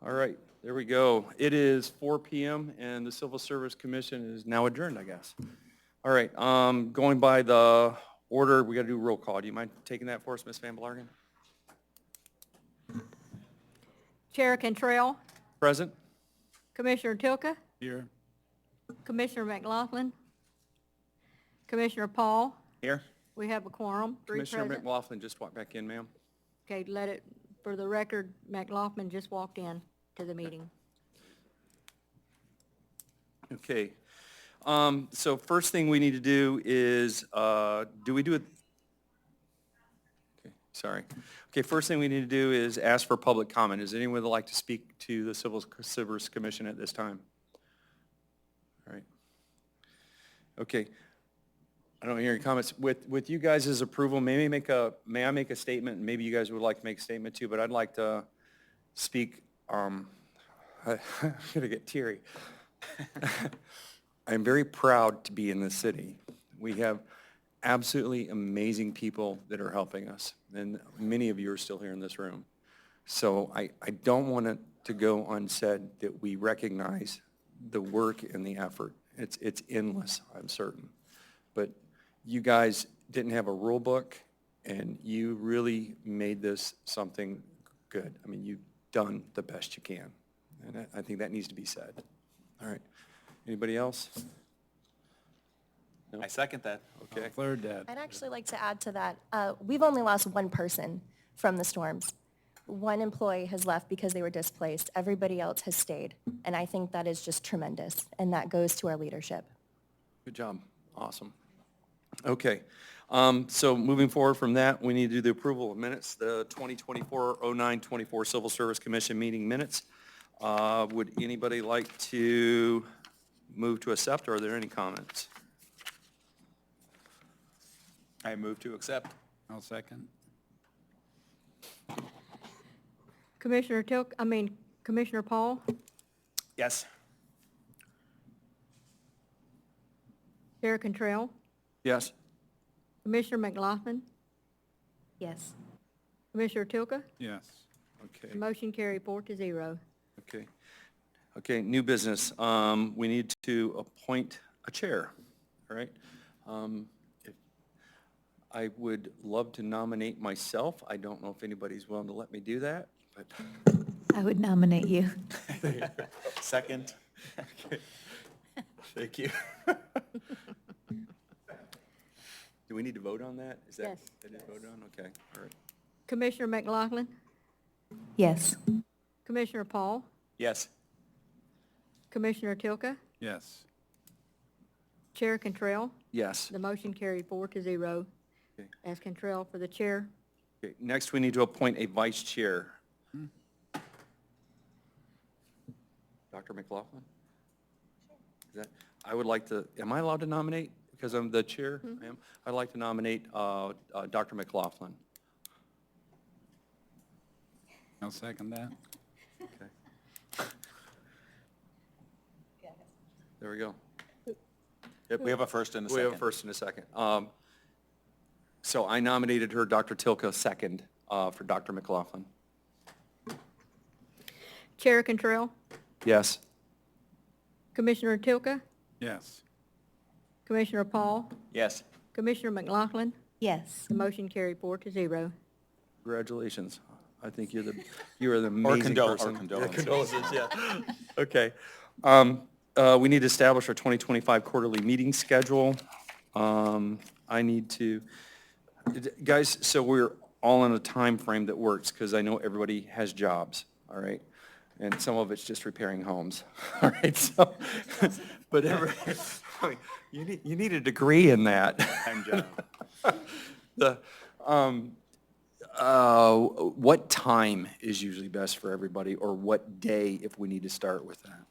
All right, there we go. It is 4 PM and the Civil Service Commission is now adjourned, I guess. All right, going by the order, we got to do roll call. Do you mind taking that for us, Ms. Van Blargen? Chair Cantrell, Present? Commissioner Tilka, Here. Commissioner McLaughlin, Commissioner Paul. Here. We have a quorum, three Commissioner present. McLaughlin just walked back in, ma'am. Okay, let it, for the record, McLaughlin just walked in to the meeting. Okay. So first thing we need to do is, do we do it? Okay, sorry. Okay, first thing we need to do is ask for public comment. Is anyone would like to speak to the Civil Service Commission at this time? All right. Okay. I don't hear any comments. With you guys' approval, may I make a statement? And maybe you guys would like to make a statement too, but I'd like to speak, I'm gonna get teary. I'm very proud to be in this city. We have absolutely amazing people that are helping us, and many of you are still here in this room. So I don't want it to go unsaid that we recognize the work and the effort. It's endless, I'm certain. But you guys didn't have a rule book, and you really made this something good. I mean, you've done the best you can, and I think that needs to be said. All right. Anybody else? I second that. Okay. Third that. I'd actually like to add to that. We've only lost one person from the storms. One employee has left because they were displaced. Everybody else has stayed. And I think that is just tremendous. And that goes to our leadership. Good job. Awesome. Okay. So moving forward from that, we need to do the approval of minutes, the 2024-09-24 Civil Service Commission meeting minutes. Would anybody like to move to accept, or are there any comments? I move to accept. I'll second. Commissioner Commissioner Paul, Yes. Chair Cantrell, Yes? Commissioner McLaughlin, Yes. Commissioner Tilka. Yes. Okay. The motion carried 4-0. Okay. Okay, new business. We need to appoint a chair, all right? If- I would love to nominate myself. I don't know if anybody's willing to let me do that, but. I would nominate you. Second. Thank you. Do we need to vote on that? Is that? Yes. That is voted on? Okay, all right. Commissioner McLaughlin, Yes. Commissioner Paul, Yes. Commissioner Tilka, Yes. Chair Cantrell. Yes. The motion carried 4-0. Okay. As Cantrell for the chair. Okay, next we need to appoint a vice chair. Dr. McLaughlin? Is that, I would like to, am I allowed to nominate? Because I'm the chair? I am. I'd like to nominate Dr. McLaughlin. I'll second that. Okay. There we go. We have a first and a We second. have a first and a second. So I nominated her, Dr. Tilka, second for Dr. McLaughlin. Chair Cantrell, Yes? Commissioner Tilka, Yes. Commissioner Paul, Yes. Commissioner McLaughlin. Yes. The motion carried 4-0. Congratulations. I think you are the amazing person. condolences. Condolences, yeah. Okay. We need to establish our 2025 quarterly meeting schedule. I need to, guys, so we're all in a time frame that works, because I know everybody has jobs, all right? And some of it's just repairing homes, all right? So, but I mean, you need a degree in that. Time job. The, what time is usually best for everybody, or what day if we need to start with that?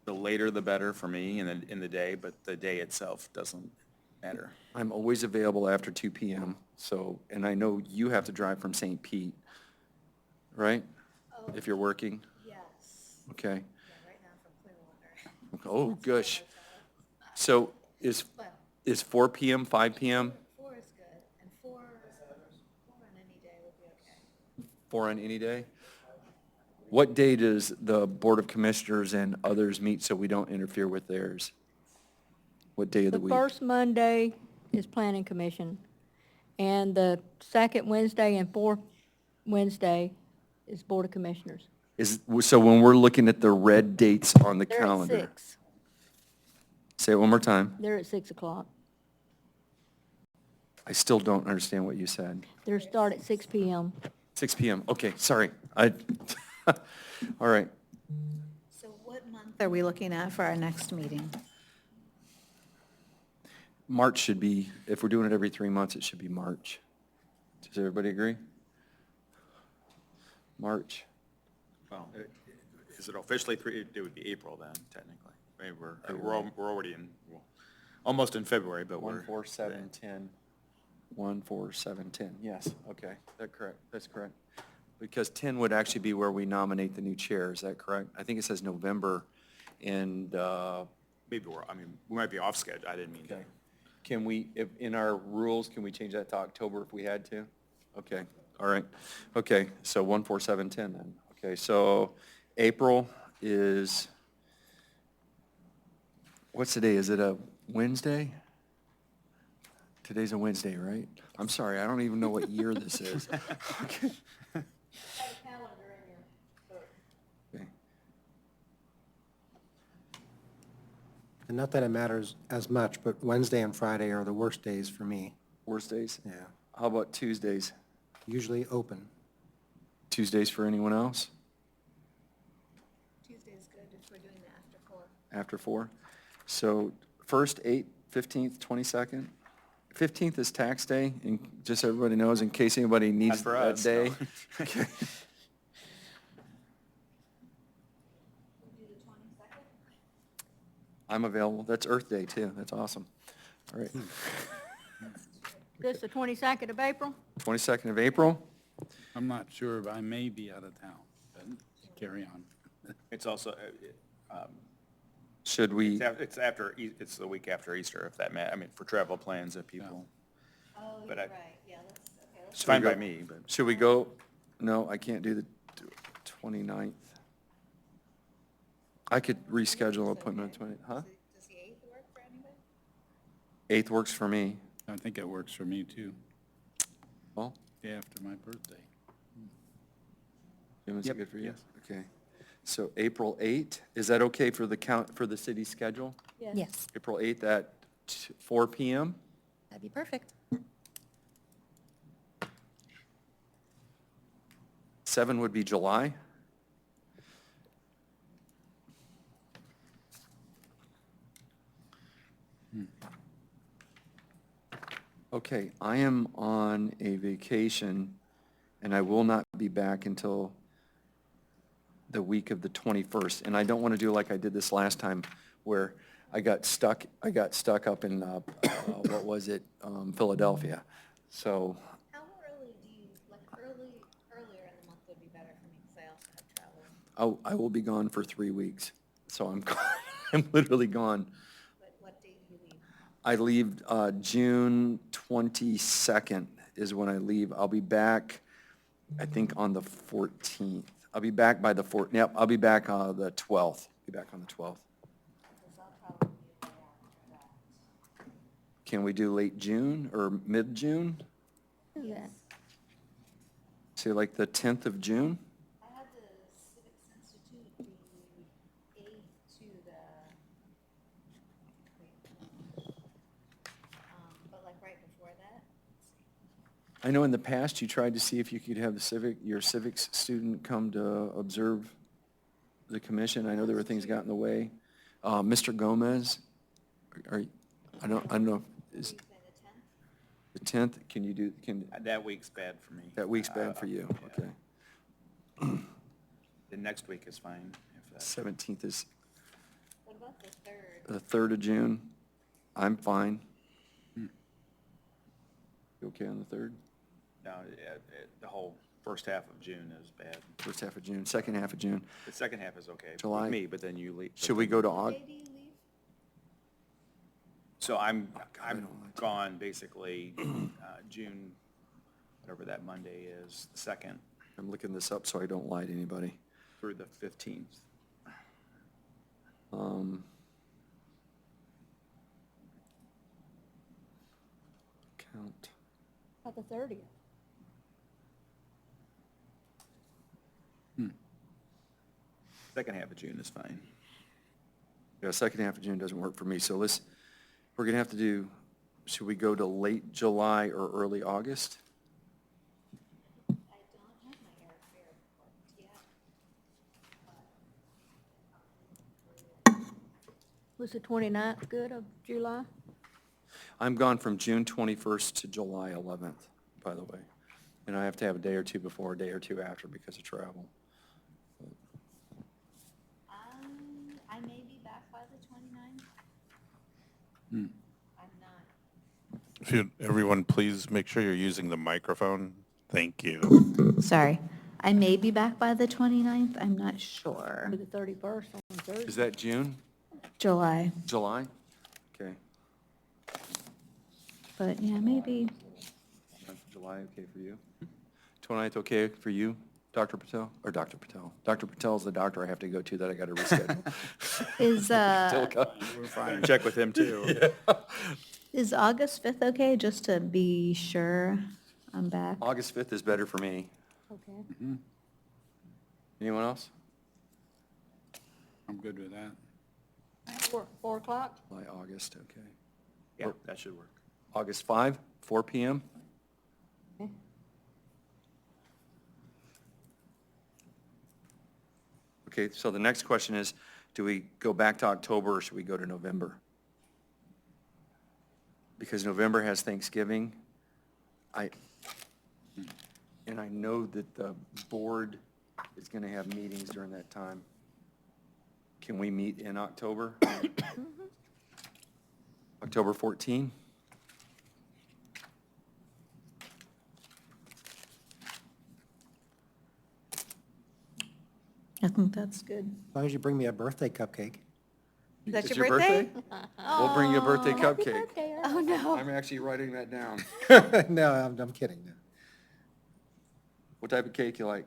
The later the better for me in the day, but the day itself doesn't matter. I'm always available after 2 PM, so, and I know you have to drive from St. Pete, right? If you're working? Yes. Okay. Right now from Clearwater. Oh, gosh. So is 4 PM, 5 PM? 4 is good. And 4 on any day would be okay. 4 on any day? What day does the Board of Commissioners and others meet so we don't interfere with theirs? What day of the The week? first Monday is Planning Commission, and the second Wednesday and fourth Wednesday is Board of Commissioners. So when we're looking at the red dates on the They're at calendar? 6. Say it one more time. They're at 6 o'clock. I still don't understand what you said. They're start at 6 PM. 6 PM, okay, sorry. All right. So what month are we looking at for our next meeting? March should be, if we're doing it every 3 months, it should be March. Does everybody agree? March. Well, is it officially it would be April then, technically. I mean, we're already in, well, almost in February, but we're. 1, 4, 7, 10. 1, 4, 7, 10, yes, okay, that's correct. Because 10 would actually be where we nominate the new chair, is that correct? I think it says November, and, Maybe we might be off schedule, I didn't mean to. okay. Can we, if, in our rules, can we change that to October if we had to? Okay, all right, okay, so 1, 4, 7, 10 then. Okay, so April is, what's the day, is it a Wednesday? Today's a Wednesday, right? I'm sorry, I don't even know what year this is. Okay. Okay. And not that it matters as much, but Wednesday and Friday are the worst days for me. Worst days? Yeah. How about Tuesdays? Usually open. Tuesdays for anyone else? Tuesday's good if we're doing it after 4. After 4? So 1st, 8th, 15th, 22nd? 15th is tax day, and just so everybody knows, in case anybody needs for that us, day. no. Okay. I'm available. That's Earth Day, too. That's awesome. All right. This the 22nd of April? 22nd of April? I'm not sure, but I may be out of town, but carry on. It's also, Should we, it's the week after Easter, if that I mean, for travel plans of people. Oh, But you're I- right, yeah, let's, okay, let's. It's fine go- by me, but. should we go, no, I can't do the 29th. I could reschedule an appointment on 20, huh? Does the 8th work for anybody? 8th works for me. I think it works for me, too, Well, day after my birthday. Jim, is it Yep, good for you? yes. Okay. So April 8th, is that okay for the city schedule? Yes, April 8th at 4 PM? that'd be perfect. 7 would be July? Okay, I am on a vacation, and I will not be back until the week of the 21st. And I don't want to do like I did this last time, where I got stuck up in, what was it, Philadelphia. So, How early do you, like, earlier in the month would be better for me, because I also have travel. I will be gone for 3 weeks, so I'm gone. I'm literally gone. But what date do you leave? I leave June 22nd is when I leave. I'll be back, I think, on the 14th. I'll be back by the I'll be back the 12th. Be back on the 12th. Can we do late June or mid-June? Yeah. Say like the 10th of June? I had the Civics Institute the 8th to the, but like right before that. I know in the past you tried to see if you could have your civics student come to observe the commission. I know there were things got in the way. Mr. Gomez, I don't know, is The 10th? the 10th, can you do, That week's bad for me. that week's bad for you? Yeah. Okay. The next week is fine, if that's. 17th is What about the 3rd? the 3rd of June. I'm fine. You okay on the 3rd? No, the whole first half of June is bad. First half of June, second half of June. The second half is okay July. with me, but then you leave. Should we go to What day do you leave? So I'm don't like gone basically June, whatever that Monday is, the 2nd. I'm looking this up so I don't lie to anybody. through the 15th. Count. About the 30th. Second half of June is fine. Yeah, second half of June doesn't work for me, so we're gonna have to do, should we go to late July or early August? I don't have my airfare booked yet. Was the 29th good of July? I'm gone from June 21st to July 11th, by the way. And I have to have a day or two before, a day or two after because of travel. I may be back by the 29th. I'm not. If you, everyone, please make sure you're using the microphone. Thank you. Sorry. I may be back by the 29th. I'm not sure. Or the 31st on Thursday? Is that June, July, July? Okay. but yeah, maybe. 9th of July, okay for you? 29th, okay for you, Dr. Patel? Or Dr. Patel? Dr. Patel's the doctor I have to go to that I got to reschedule. Is, We're fine. Check with him, too. is August 5th okay, just to be sure I'm back? August 5th is better for me. Okay. Anyone else? I'm good with that. 4 o'clock? July, August, okay. Yeah, that should work. August 5, 4 p.m.? Okay. Okay, so the next question is, do we go back to October or should we go to November? Because November has Thanksgiving. And I know that the board is going to have meetings during that time. Can we meet in October? October 14? I think that's good. As long as you bring me a birthday cupcake. Is that It's your birthday? We'll bring you a birthday Happy cupcake. birthday, Oh, no. I'm actually writing that down. No, I'm kidding. No. What type of cake you like?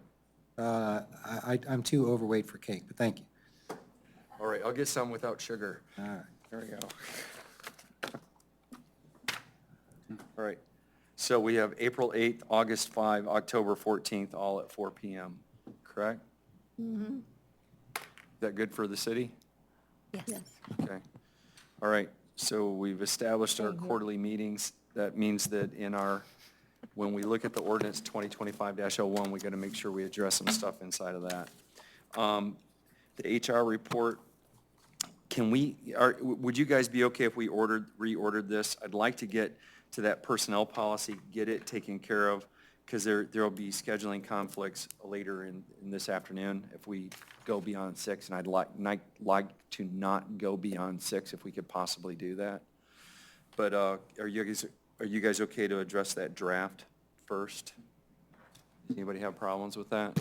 I'm too overweight for cake, but thank you. All right, I'll get some without sugar. All right. There we go. All right, so we have April 8th, August 5, October 14th, all at 4 PM, correct? Mm-hmm. Is that good for the city? Yes. Okay. All right, so we've established our Same here. quarterly meetings. That means that when we look at the ordinance 2025-01, we got to make sure we address some stuff inside of that. The HR report, would you guys be okay if we reordered this? I'd like to get to that personnel policy, get it taken care of, because there'll be scheduling conflicts later in this afternoon if we go beyond 6, and I'd like to not go beyond 6 if we could possibly do that. But are you guys okay to address that draft first? Does anybody have problems with that?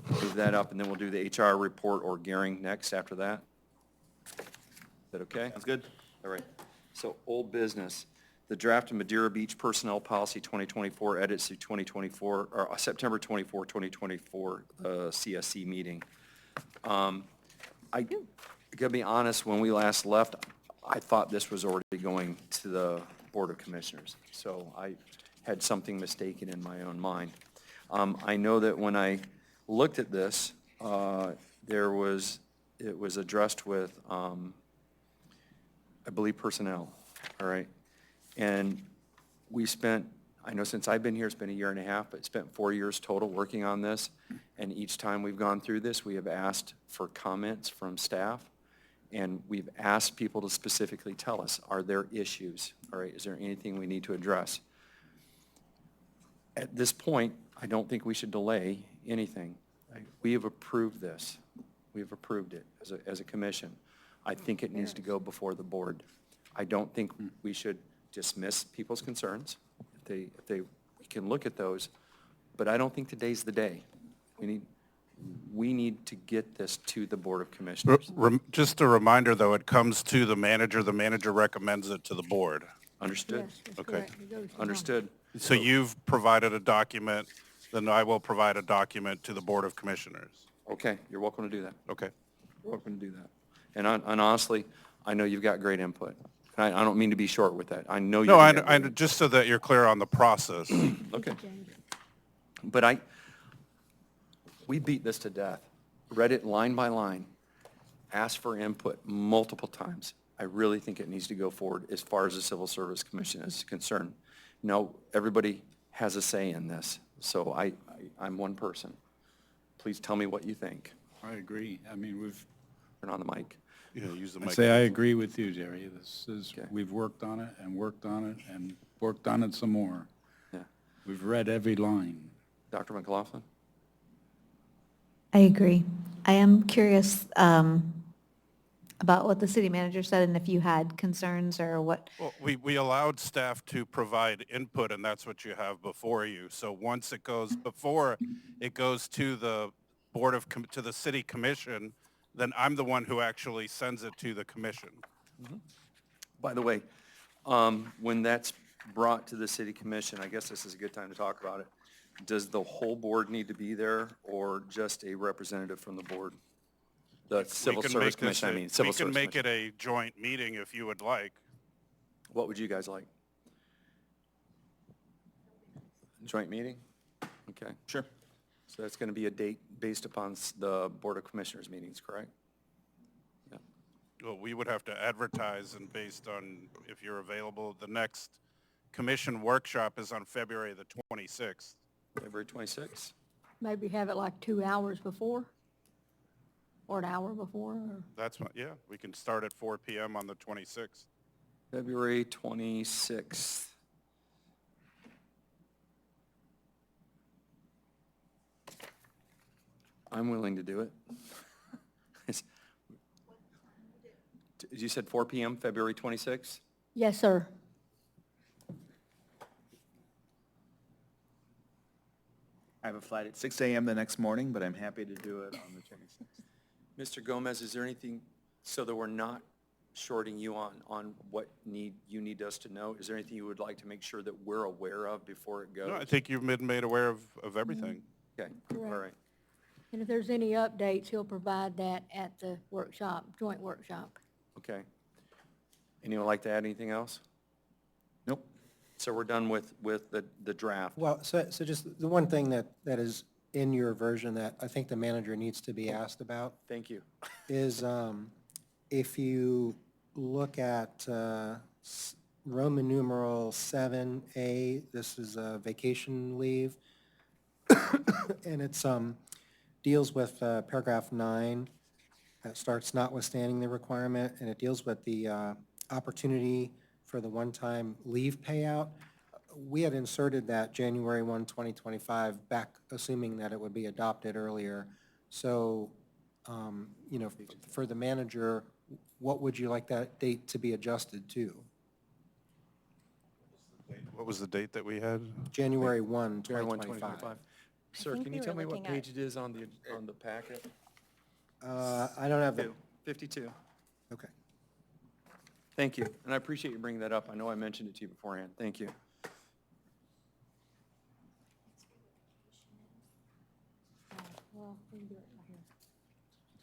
Move that up, and then we'll do the HR report or Gehring next after that. Is that okay? Sounds good. All right. So old business, the draft of Madeira Beach Personnel Policy 2024 edits to 2024, or September 24, 2024, CSC meeting. I gotta be honest, when we last left, I thought this was already going to the Board of Commissioners. So I had something mistaken in my own mind. I know that when I looked at this, it was addressed with, I believe, personnel, all right? And we spent, I know since I've been here, it's been a year and a half, but spent 4 years total working on this. And each time we've gone through this, we have asked for comments from staff. And we've asked people to specifically tell us, are there issues? All right, is there anything we need to address? At this point, I don't think we should delay anything. We have approved this. We have approved it as a commission. I think it needs to go before the board. I don't think we should dismiss people's concerns. We can look at those, but I don't think today's the day. We need to get this to the Board of Commissioners. Just a reminder, though, it comes to the manager recommends it to the board. Understood? Yes, that's Okay. correct. It goes to Understood. So you've provided a document, then I will provide a document to the Board of Commissioners. Okay, you're welcome to do that. Okay. You're welcome to do that. And honestly, I know you've got great input. And I don't mean to be short with that. I know you're. No, gonna get I, great just so that you're clear on the process. Okay. But we beat this to death, read it line by line, asked for input multiple times. I really think it needs to go forward as far as the Civil Service Commission is concerned. No, everybody has a say in this, so I'm one person. Please tell me what you think. I agree. I mean, Turn on the mic. Yeah, use the I mic. say I agree with you, Jerry. This is, Okay. we've worked on it and worked on it and worked on it some more. Yeah. We've read every line. Dr. McLaughlin? I agree. I am curious about what the city manager said and if you had concerns or what. Well, we allowed staff to provide input, and that's what you have before you. So once it goes, before it goes to the to the city commission, then I'm the one who actually sends it to the commission. By the way, when that's brought to the city commission, I guess this is a good time to talk about it. Does the whole board need to be there or just a representative from the board? The Civil We can Service make this Commission, I a- mean, Civil We can Service make Commission. it a joint meeting if you would like. What would you guys like? Joint meeting? Okay. Sure. So that's going to be a date based upon the Board of Commissioners meetings, correct? Yeah. Well, we would have to advertise, and based on if you're available, the next commission workshop is on February the 26th. February 26th? Maybe have it like 2 hours before? Or an hour before, or? That's what, yeah, we can start at 4 PM on the 26th. February 26th. I'm willing to do it. You said 4 PM, February 26th? Yes, sir. I have a flight at 6 a.m. the next morning, but I'm happy to do it on the 26th. Mr. Gomez, is there anything, so that we're not shorting you on what you need us to know, is there anything you would like to make sure that we're aware of before it goes? No, I think you've been made aware of everything. Okay, all Correct. right. And if there's any updates, he'll provide that at the workshop, joint workshop. Okay. Anyone like to add anything else? Nope. So we're done with the draft. Well, so just the one thing that is in your version that I think the manager needs to be asked about Thank you. is if you look at Roman numeral 7A, this is vacation leave, and it's deals with paragraph 9, that starts notwithstanding the requirement, and it deals with the opportunity for the one-time leave payout. We had inserted that January 1, 2025, back assuming that it would be adopted earlier. So, you know, for the manager, what would you like that date to be adjusted to? What was the date that we had? January 1, January 1, 2025. Sir, think can we you were tell me what looking at- page it is on the packet? I don't have the, 52. okay. Thank you, and I appreciate you bringing that up. I know I mentioned it to you beforehand. Thank you. Well, we can do it right here.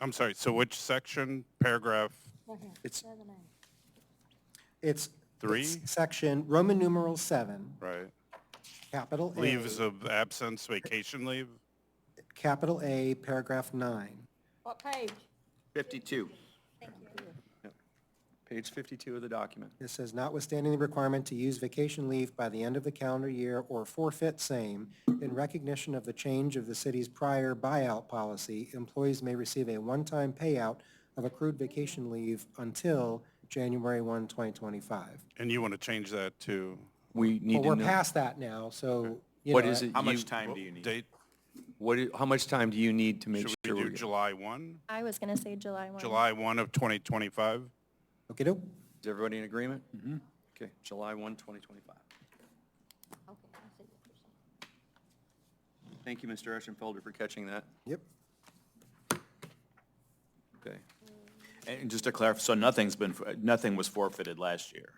I'm sorry, so which section, paragraph? Right here. It's- 7A. It's 3? it's section, Roman numeral 7, Right. capital A. Leaves of absence, vacation leave? Capital A, paragraph 9. What page? 52. Page 52 of the document. It says notwithstanding the requirement to use vacation leave by the end of the calendar year or forfeit same, in recognition of the change of the city's prior buyout policy, employees may receive a one-time payout of accrued vacation leave until January 1, 2025. And you want to change that to? We need Well, to we're know. past that now, so, you What know, is it? How much you- time do you need? Date, How much time do you need to make should sure we do we're... July 1? I was going to say July 1. July 1 of 2025? okey-doke. Is everybody in agreement? Mm-hmm. Okay, July 1, 2025. Okay, I see what you're saying. Thank you, Mr. Eschenfelder, for catching that. Yep. Okay. And just to clarify, so nothing was forfeited last year,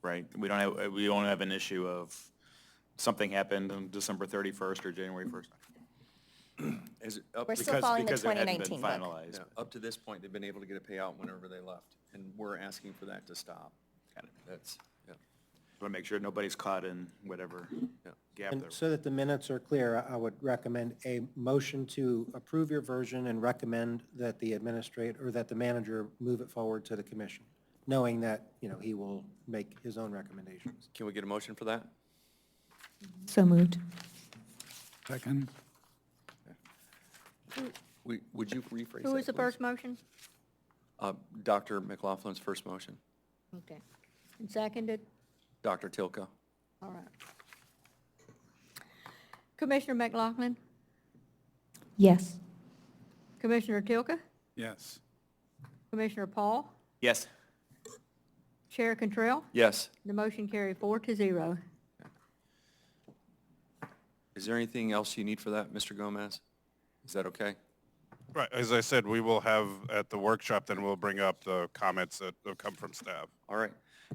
right? We don't have an issue of something happened on December 31st or January 1st? Is it up, We're still Because- following the because it hadn't been 2019 book. finalized. yeah, up to this point, they've been able to get a payout whenever they left, and we're asking for that to stop. Got it. That's, yeah. Want to make sure nobody's caught in whatever gap And there. so that the minutes are clear, I would recommend a motion to approve your version and recommend that the administrator, or that the manager move it forward to the commission, knowing that, he will make his own recommendations. Can we get a motion for that? So moved. Second? Would you rephrase that, Who was the please? first motion? Dr. McLaughlin's first motion. Okay. And seconded? Dr. Tilka. All right. Commissioner McLaughlin, Yes. Commissioner Tilka, Yes. Commissioner Paul, Yes. Chair Contrell, Yes. the motion carried 4-0. Is there anything else you need for that, Mr. Gomez? Is that okay? Right, as I said, we will have, at the workshop, then we'll bring up the comments that have come from staff. All right.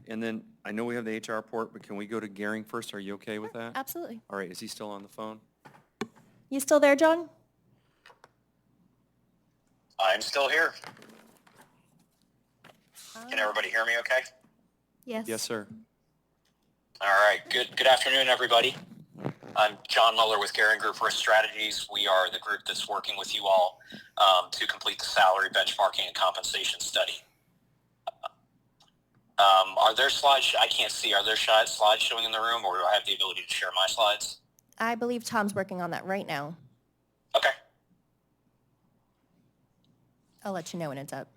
And then, I know we have the HR report, but can we go to Gehring first? Are you okay with that? Absolutely. All right, is he still on the phone? You still there, John? I'm still here. Can everybody hear me okay? Yes. Yes, sir. All right. Good afternoon, everybody. I'm John Muller with Gehring Group Risk Strategies. We are the group that's working with you all to complete the salary benchmarking and compensation study. Are there slides? I can't see. Are there slides showing in the room, or do I have the ability to share my slides? I believe Tom's working on that right now. Okay. I'll let you know when it's up.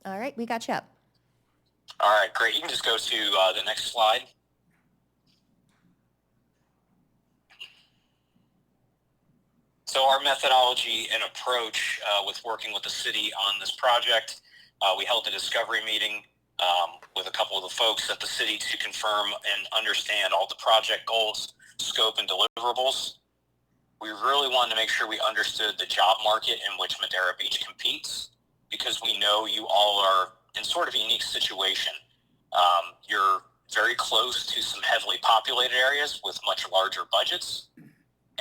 All right, we got you up. All right, great. You can just go to the next slide. So our methodology and approach with working with the city on this project, we held a discovery meeting with a couple of the folks at the city to confirm and understand all the project goals, scope, and deliverables. We really wanted to make sure we understood the job market in which Madera Beach competes, because we know you all are in sort of a unique situation. You're very close to some heavily populated areas with much larger budgets.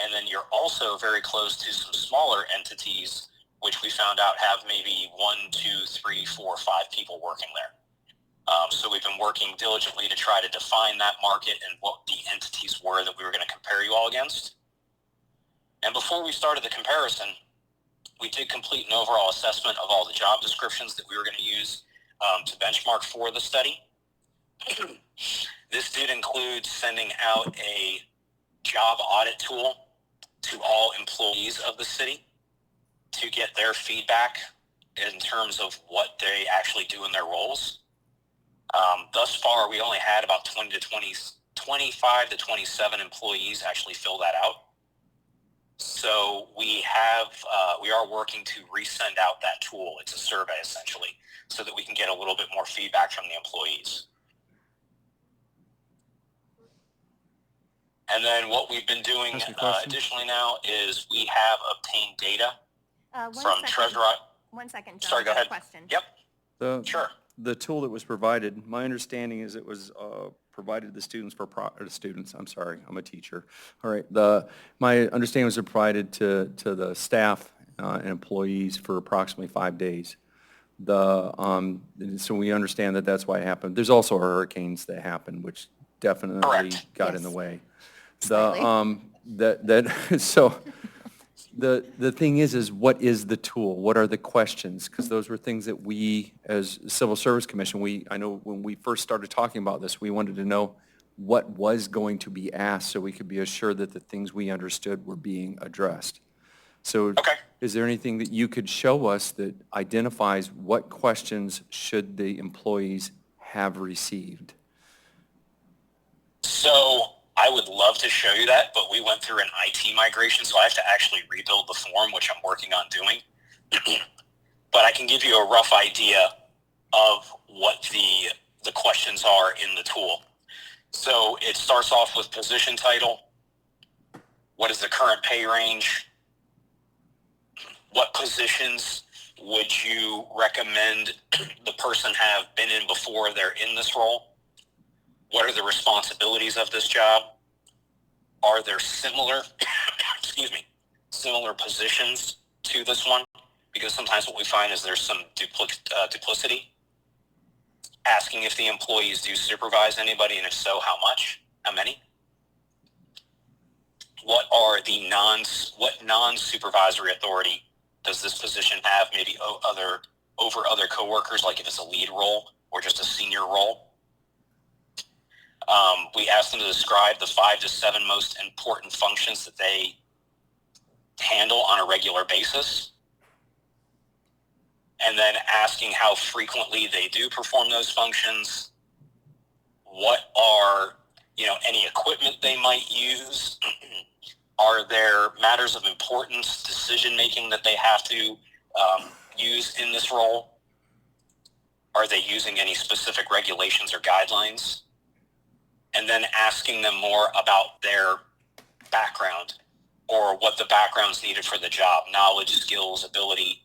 And then you're also very close to some smaller entities, which we found out have maybe 1, 2, 3, 4, 5 people working there. So we've been working diligently to try to define that market and what the entities were that we were going to compare you all against. And before we started the comparison, we did complete an overall assessment of all the job descriptions that we were going to use to benchmark for the study. This did include sending out a job audit tool to all employees of the city to get their feedback in terms of what they actually do in their roles. Thus far, we only had about 25 to 27 employees actually fill that out. So we are working to resend out that tool. It's a survey essentially, so that we can get a little bit more feedback from the employees. And then what we've been doing Ask a question. additionally now is we have obtained data from Treasurer. One second, John. Sorry, go I have ahead. a question. Yep, sure. The tool that was provided, my understanding is it was provided to the students I'm sorry, I'm a teacher. All right, my understanding was it provided to the staff and employees for approximately 5 days. So we understand that that's why it happened. There's also hurricanes that happened, which definitely Correct. got in the Yes. way. Slightly. So the thing is what is the tool? What are the questions? Because those were things that we, as Civil Service Commission, I know when we first started talking about this, we wanted to know what was going to be asked so we could be assured that the things we understood were being addressed. So Okay. is there anything that you could show us that identifies what questions should the employees have received? So I would love to show you that, but we went through an IT migration, so I have to actually rebuild the form, which I'm working on doing. But I can give you a rough idea of what the questions are in the tool. So it starts off with position title. What is the current pay range? What positions would you recommend the person have been in before they're in this role? What are the responsibilities of this job? Are there similar, excuse me, similar positions to this one? Because sometimes what we find is there's some duplicity. Asking if the employees do supervise anybody, and if so, how much, how many? What non-supervisory authority does this position have, maybe over other coworkers, like if it's a lead role or just a senior role? We asked them to describe the 5 to 7 most important functions that they handle on a regular basis, and then asking how frequently they do perform those functions. What are, any equipment they might use? Are there matters of importance, decision-making that they have to use in this role? Are they using any specific regulations or guidelines? And then asking them more about their background, or what the background's needed for the job, knowledge, skills, ability,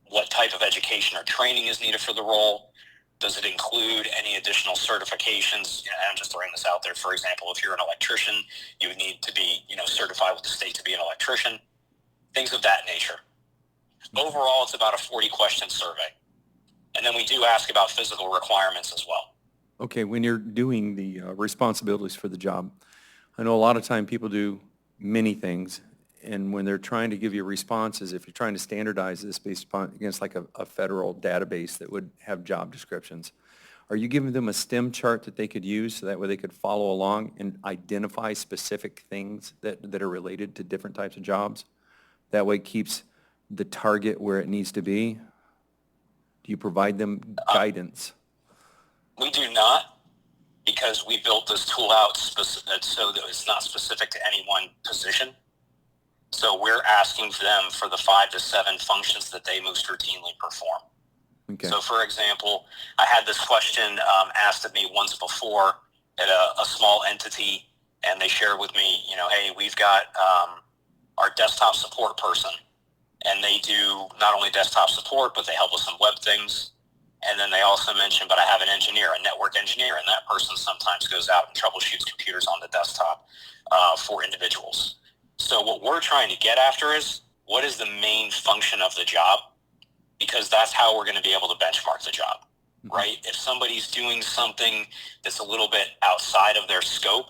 what type of education or training is needed for the role. Does it include any additional certifications? I'm just throwing this out there. For example, if you're an electrician, you would need to be, certified with the state to be an electrician, things of that nature. Overall, it's about a 40-question survey. And then we do ask about physical requirements as well. Okay, when you're doing the responsibilities for the job, I know a lot of time people do many things, and when they're trying to give you responses, if you're trying to standardize this based upon against like a federal database that would have job descriptions, are you giving them a STEM chart that they could use so that way they could follow along and identify specific things that are related to different types of jobs? That way it keeps the target where it needs to be? Do you provide them guidance? We do not, because we built this tool out so that it's not specific to any one position. So we're asking them for the 5 to 7 functions that they most routinely perform. Okay. So, for example, I had this question asked of me once before at a small entity, and they shared with me, hey, we've got our desktop support person, and they do not only desktop support, but they help with some web things. And then they also mentioned, but I have an engineer, a network engineer, and that person sometimes goes out and troubleshoots computers on the desktop for individuals. So what we're trying to get after is, what is the main function of the job? Because that's how we're going to be able to benchmark the job, right? If somebody's doing something that's a little bit outside of their scope,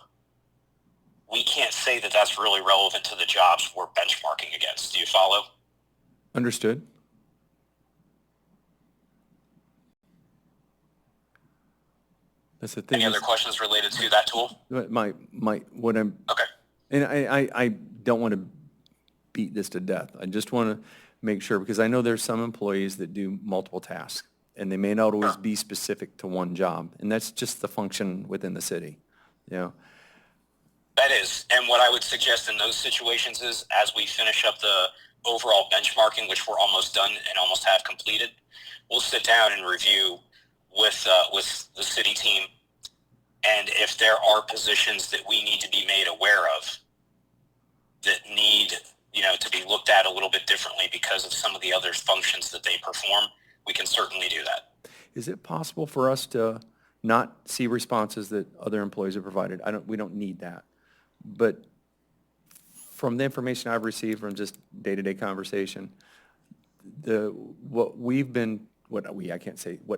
we can't say that that's really relevant to the jobs we're benchmarking against. Do you follow? Understood. That's the thing. Any other questions related to that tool? What I'm, Okay. and I don't want to beat this to death. I just want to make sure, because I know there's some employees that do multiple tasks, and they may not always be specific to one job, and that's just the function within the city, That is, and what I would suggest in those situations is, as we finish up the overall benchmarking, which we're almost done and almost have completed, we'll sit down and review with the city team, and if there are positions that we need to be made aware of that need, to be looked at a little bit differently because of some of the other functions that they perform, we can certainly do that. Is it possible for us to not see responses that other employees have provided? We don't need that. But from the information I've received from just day-to-day conversation, what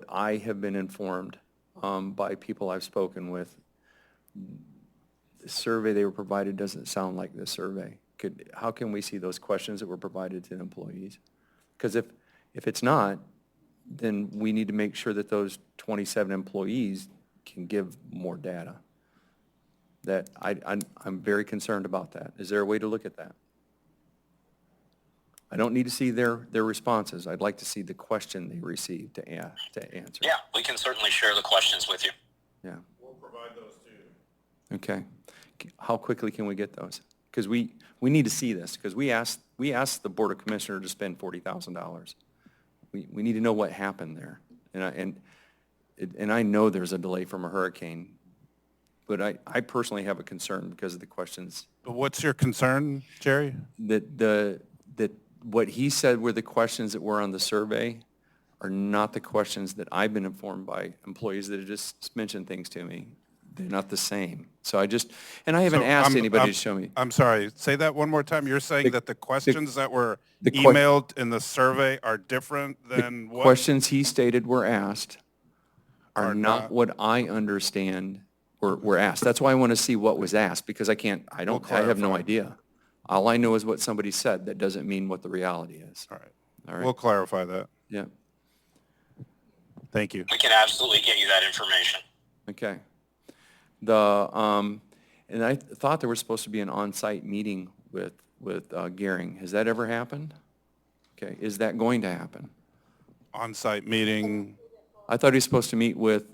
I have been informed by people I've spoken with, the survey they were provided doesn't sound like this survey. How can we see those questions that were provided to employees? Because if it's not, then we need to make sure that those 27 employees can give more data. That I'm very concerned about that. Is there a way to look at that? I don't need to see their responses. I'd like to see the question they received to answer. Yeah, we can certainly share the questions with you. Yeah. We'll provide those to you. Okay. How quickly can we get those? Because we need to see this, because we asked the Board of Commissioners to spend $40,000. We need to know what happened there. And I know there's a delay from a hurricane, but I personally have a concern because of the questions But what's your concern, Jerry? that what he said were the questions that were on the survey are not the questions that I've been informed by employees that have just mentioned things to me. They're not the same. So I just, and I haven't So asked I'm- anybody I'm- to show me. I'm sorry, say that one more time. You're saying that the questions that were the que- emailed in the survey are different than what? Questions he stated were asked are Are not not- what I understand were asked. That's why I want to see what was asked, because I have no clarify. idea. All I know is what somebody said. That doesn't mean what the reality is. All right. All right. We'll clarify that. Yeah, Thank you. We can absolutely get you that information. okay. And I thought there was supposed to be an on-site meeting with Gehring. Has that ever happened? Okay, is that going to happen? On-site meeting, I thought he was supposed to meet with,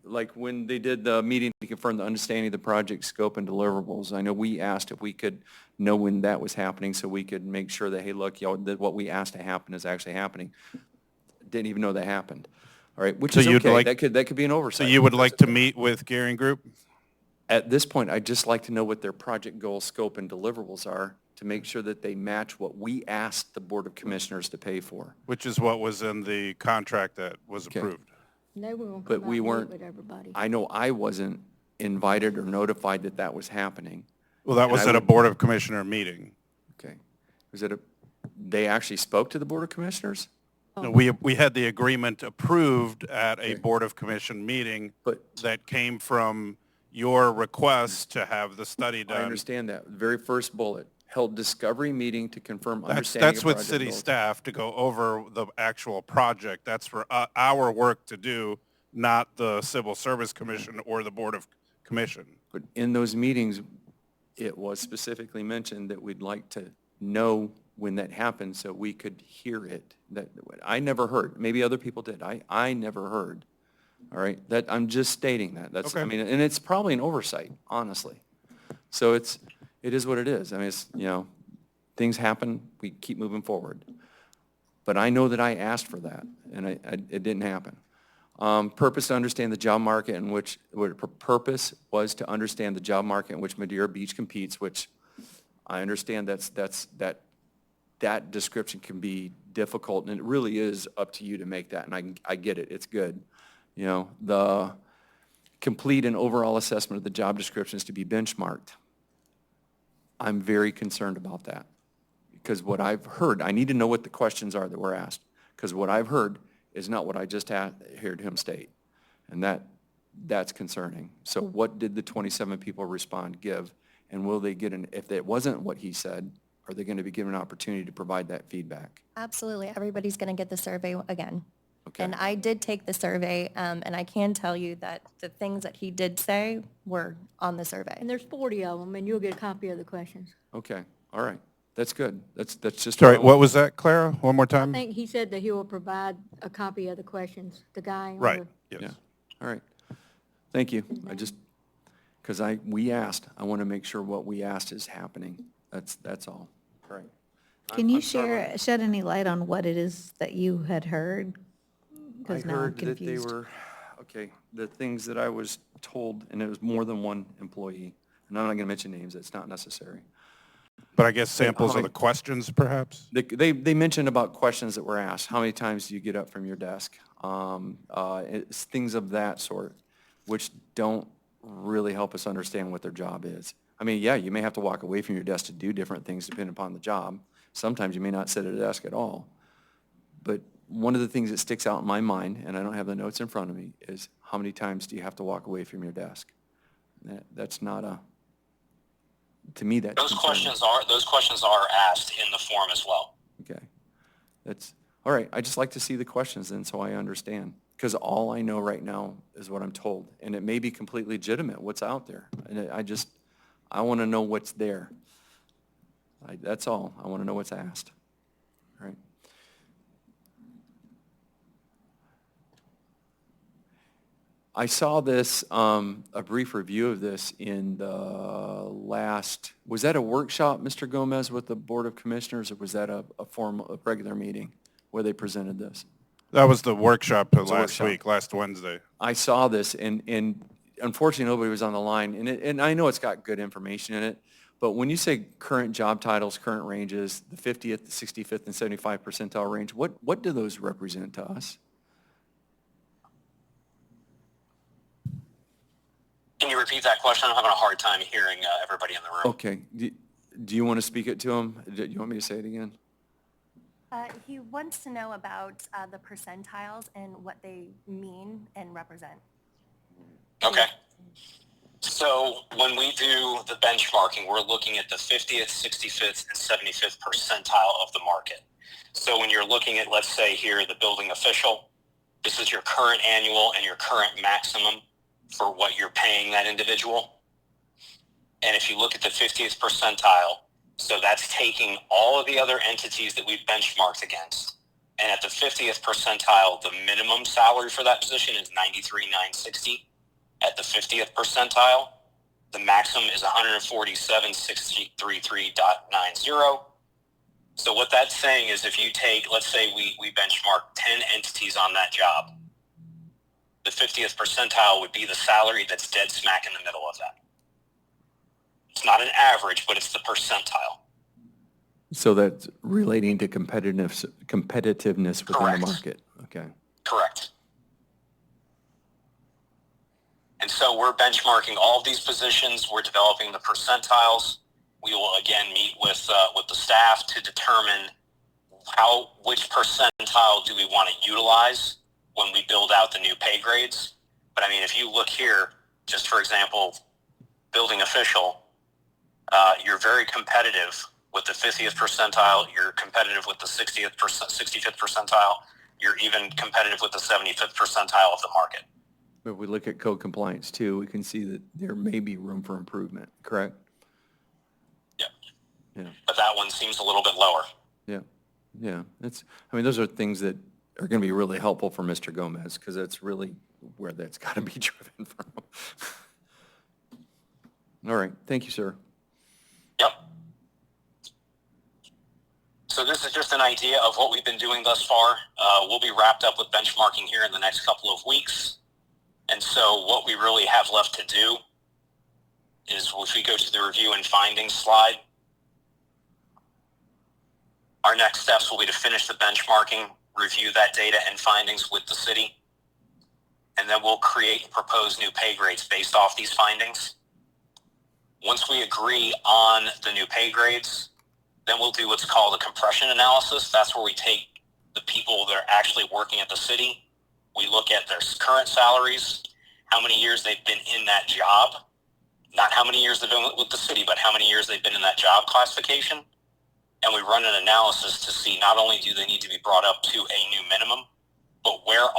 like, when they did the meeting to confirm the understanding of the project scope and deliverables. I know we asked if we could know when that was happening so we could make sure that, hey, look, that what we asked to happen is actually happening. Didn't even know that happened. All right, which So is you'd okay. like- That could be an so oversight. you would like to meet with Gearing Group? At this point, I'd just like to know what their project goal, scope, and deliverables are to make sure that they match what we asked the Board of Commissioners to pay for. Which is what was in the contract that was Okay. approved. And they were going to But come out we and meet weren't- with everybody. I know I wasn't invited or notified that that was happening. Well, that And was I at a would- Board of Commissioner meeting. Okay. Was it they actually spoke to the Board of Commissioners? No, we had the agreement approved at a Board of Commission meeting But that came from your request to have the study I done. understand that. Very first bullet, held discovery meeting to confirm That's, understanding that's of with project city goals. staff to go over the actual project. That's for our work to do, not the Civil Service Commission or the Board of Commission. But in those meetings, it was specifically mentioned that we'd like to know when that happened so we could hear it. That I never heard. Maybe other people did. I never heard. All right, I'm just stating that. That's, I Okay. mean, and it's probably an oversight, honestly. So it is what it is. I mean, it's, things happen, we keep moving forward. But I know that I asked for that, and it didn't happen. Purpose to understand the job market in which, purpose was to understand the job market in which Madeira Beach competes, which I understand that description can be difficult, and it really is up to you to make that, and I get it, it's good. The complete and overall assessment of the job description is to be benchmarked. I'm very concerned about that, because what I've heard, I need to know what the questions are that were asked, because what I've heard is not what I just heard him state, and that's concerning. So what did the 27 people give, and will they get if it wasn't what he said, are they going to be given an opportunity to provide that feedback? Absolutely. Everybody's going to get the survey again. Okay. And I did take the survey, and I can tell you that the things that he did say were on the survey. And there's 40 of them, and you'll get a copy of the questions. Okay, all right, that's good. That's just. Sorry, I what was that, Clara? One more I time? think he said that he will provide a copy of the questions, the guy. on Right, the- Yeah, yes. all right. Thank you. Because we asked, I want to make sure what we asked is happening. That's all. All right. Can you I'm sorry. shed any light on what it is that you had heard? I Because now I'm heard that they confused. were, okay, the things that I was told, and it was more than one employee, and I'm not going to mention names, it's not necessary. But I guess samples how of many- the questions, perhaps? They mentioned about questions that were asked. How many times do you get up from your desk? It's things of that sort, which don't really help us understand what their job is. I mean, yeah, you may have to walk away from your desk to do different things depending upon the job. Sometimes you may not sit at a desk at all. But one of the things that sticks out in my mind, and I don't have the notes in front of me, is how many times do you have to walk away from your desk? That's not to me, that's Those concerning. questions are asked in the form as well. Okay. That's, all right, I just like to see the questions then so I understand. Because all I know right now is what I'm told. And it may be completely legitimate, what's out there. And I want to know what's there. That's all. I want to know what's asked. All right. I saw this, a brief review of this in the last, was that a workshop, Mr. Gomez, with the Board of Commissioners, or was that a regular meeting where they presented this? That was the workshop was a last workshop. week, last Wednesday. I saw this, and unfortunately, nobody was on the line, and I know it's got good information in it, But when you say current job titles, current ranges, the 50th, the 65th, and 75 percentile range, what do those represent to us? Can you repeat that question? I'm having a hard time hearing everybody in the room. Okay. Do you want to speak it to him? Do you want me to say it again? He wants to know about the percentiles and what they mean and represent. Okay. So when we do the benchmarking, we're looking at the 50th, 65th, and 75th percentile of the market. So when you're looking at, let's say here, the building official, this is your current annual and your current maximum for what you're paying that individual. And if you look at the 50th percentile, so that's taking all of the other entities that we've benchmarked against. And at the 50th percentile, the minimum salary for that position is $93,960. At the 50th percentile, the maximum is $147,633.90. So what that's saying is if you take, let's say we benchmark 10 entities on that job, the 50th percentile would be the salary that's dead smack in the middle of that. It's not an average, but it's the percentile. So that's relating to competitiveness within Correct. the market. Okay. Correct. And so we're benchmarking all of these positions. We're developing the percentiles. We will again meet with the staff to determine which percentile do we want to utilize when we build out the new pay grades. But I mean, if you look here, just for example, building official, you're very competitive with the 50th percentile. You're competitive with the 65th percentile. You're even competitive with the 75th percentile of the market. If we look at code compliance too, we can see that there may be room for improvement, correct? Yeah. Yeah. But that one seems a little bit lower. Yeah. Yeah. Those are things that are going to be really helpful for Mr. Gomez because that's really where that's got to be driven from. All right. Thank you, sir. Yep. So this is just an idea of what we've been doing thus far. We'll be wrapped up with benchmarking here in the next couple of weeks. And so what we really have left to do is if we go to the review and findings slide, our next steps will be to finish the benchmarking, review that data and findings with the city, and then we'll create and propose new pay grades based off these findings. Once we agree on the new pay grades, then we'll do what's called a compression analysis. That's where we take the people that are actually working at the city. We look at their current salaries, how many years they've been in that job, not how many years they've been with the city, but how many years they've been in that job classification. And we run an analysis to see not only do they need to be brought up to a new minimum, but where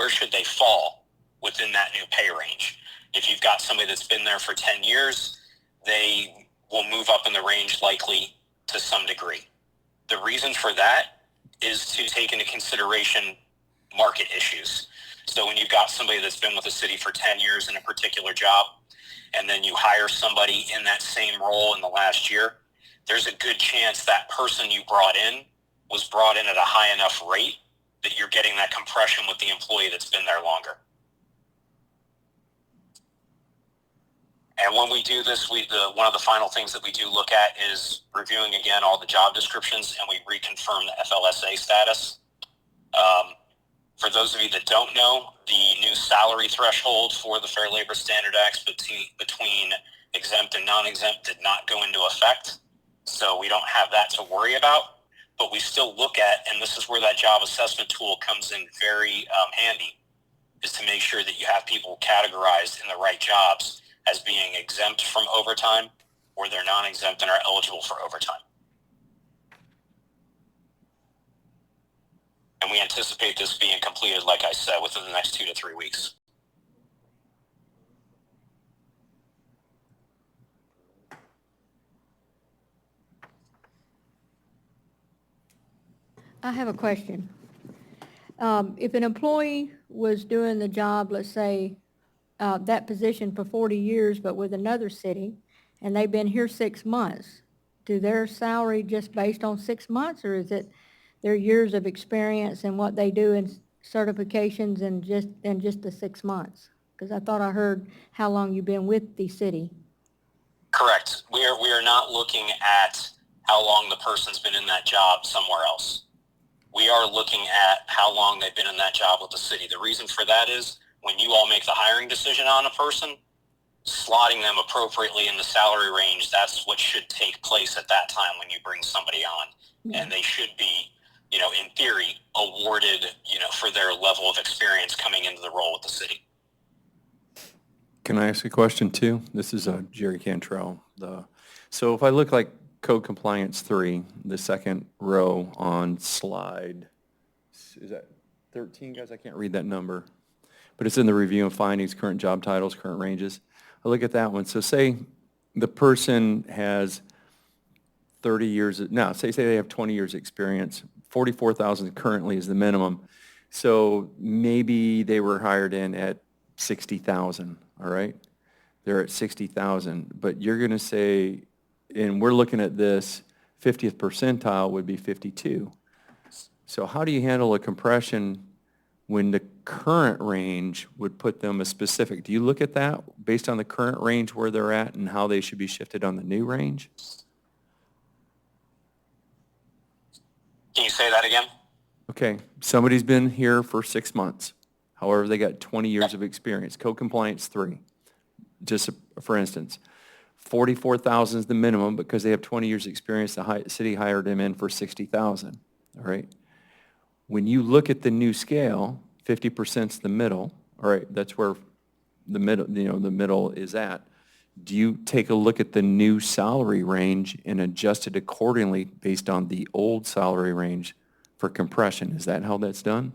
should they fall within that new pay range. If you've got somebody that's been there for 10 years, they will move up in the range likely to some degree. The reason for that is to take into consideration market issues. So when you've got somebody that's been with the city for 10 years in a particular job, and then you hire somebody in that same role in the last year, there's a good chance that person you brought in was brought in at a high enough rate that you're getting that compression with the employee that's been there longer. And when we do this, one of the final things that we do look at is reviewing again all the job descriptions, and we reconfirm the FLSA status. For those of you that don't know, the new salary threshold for the Fair Labor Standard Act between exempt and non-exempt did not go into effect. So we don't have that to worry about, but we still look at, and this is where that job assessment tool comes in very handy, is to make sure that you have people categorized in the right jobs as being exempt from overtime, or they're non-exempt and are eligible for overtime. And we anticipate this being completed, like I said, within the next 2 to 3 weeks. I have a question. If an employee was doing the job, let's say, that position for 40 years, but with another city, and they've been here 6 months, do their salary just based on 6 months, or is it their years of experience and what they do in certifications and just the 6 months? Because I thought I heard how long you've been with the city. Correct. We are not looking at how long the person's been in that job somewhere else. We are looking at how long they've been in that job with the city. The reason for that is when you all make the hiring decision on a person, slotting them appropriately in the salary range, that's what should take place at that time when you bring somebody on. And they should be, in theory, awarded, for their level of experience coming into the role with the city. Can I ask a question too? This is Jerry Cantrell. So if I look like Code Compliance 3, the second row on slide, is that 13, guys? I can't read that number. But it's in the review and findings, current job titles, current ranges. I look at that one. So say the person has 30 years, no, say they have 20 years experience, 44,000 currently is the minimum. So maybe they were hired in at 60,000, all right? They're at 60,000, but you're going to say, and we're looking at this, 50th percentile would be 52. So how do you handle a compression when the current range would put them a specific? Do you look at that based on the current range where they're at and how they should be shifted on the new range? Can you say that again? Okay, somebody's been here for 6 months. However, they got 20 years of experience. Code Compliance 3, just for instance. 44,000 is the minimum because they have 20 years experience. The city hired them in for 60,000, all right? When you look at the new scale, 50% is the middle, all right? That's where the middle, the middle is at. Do you take a look at the new salary range and adjust it accordingly based on the old salary range for compression? Is that how that's done?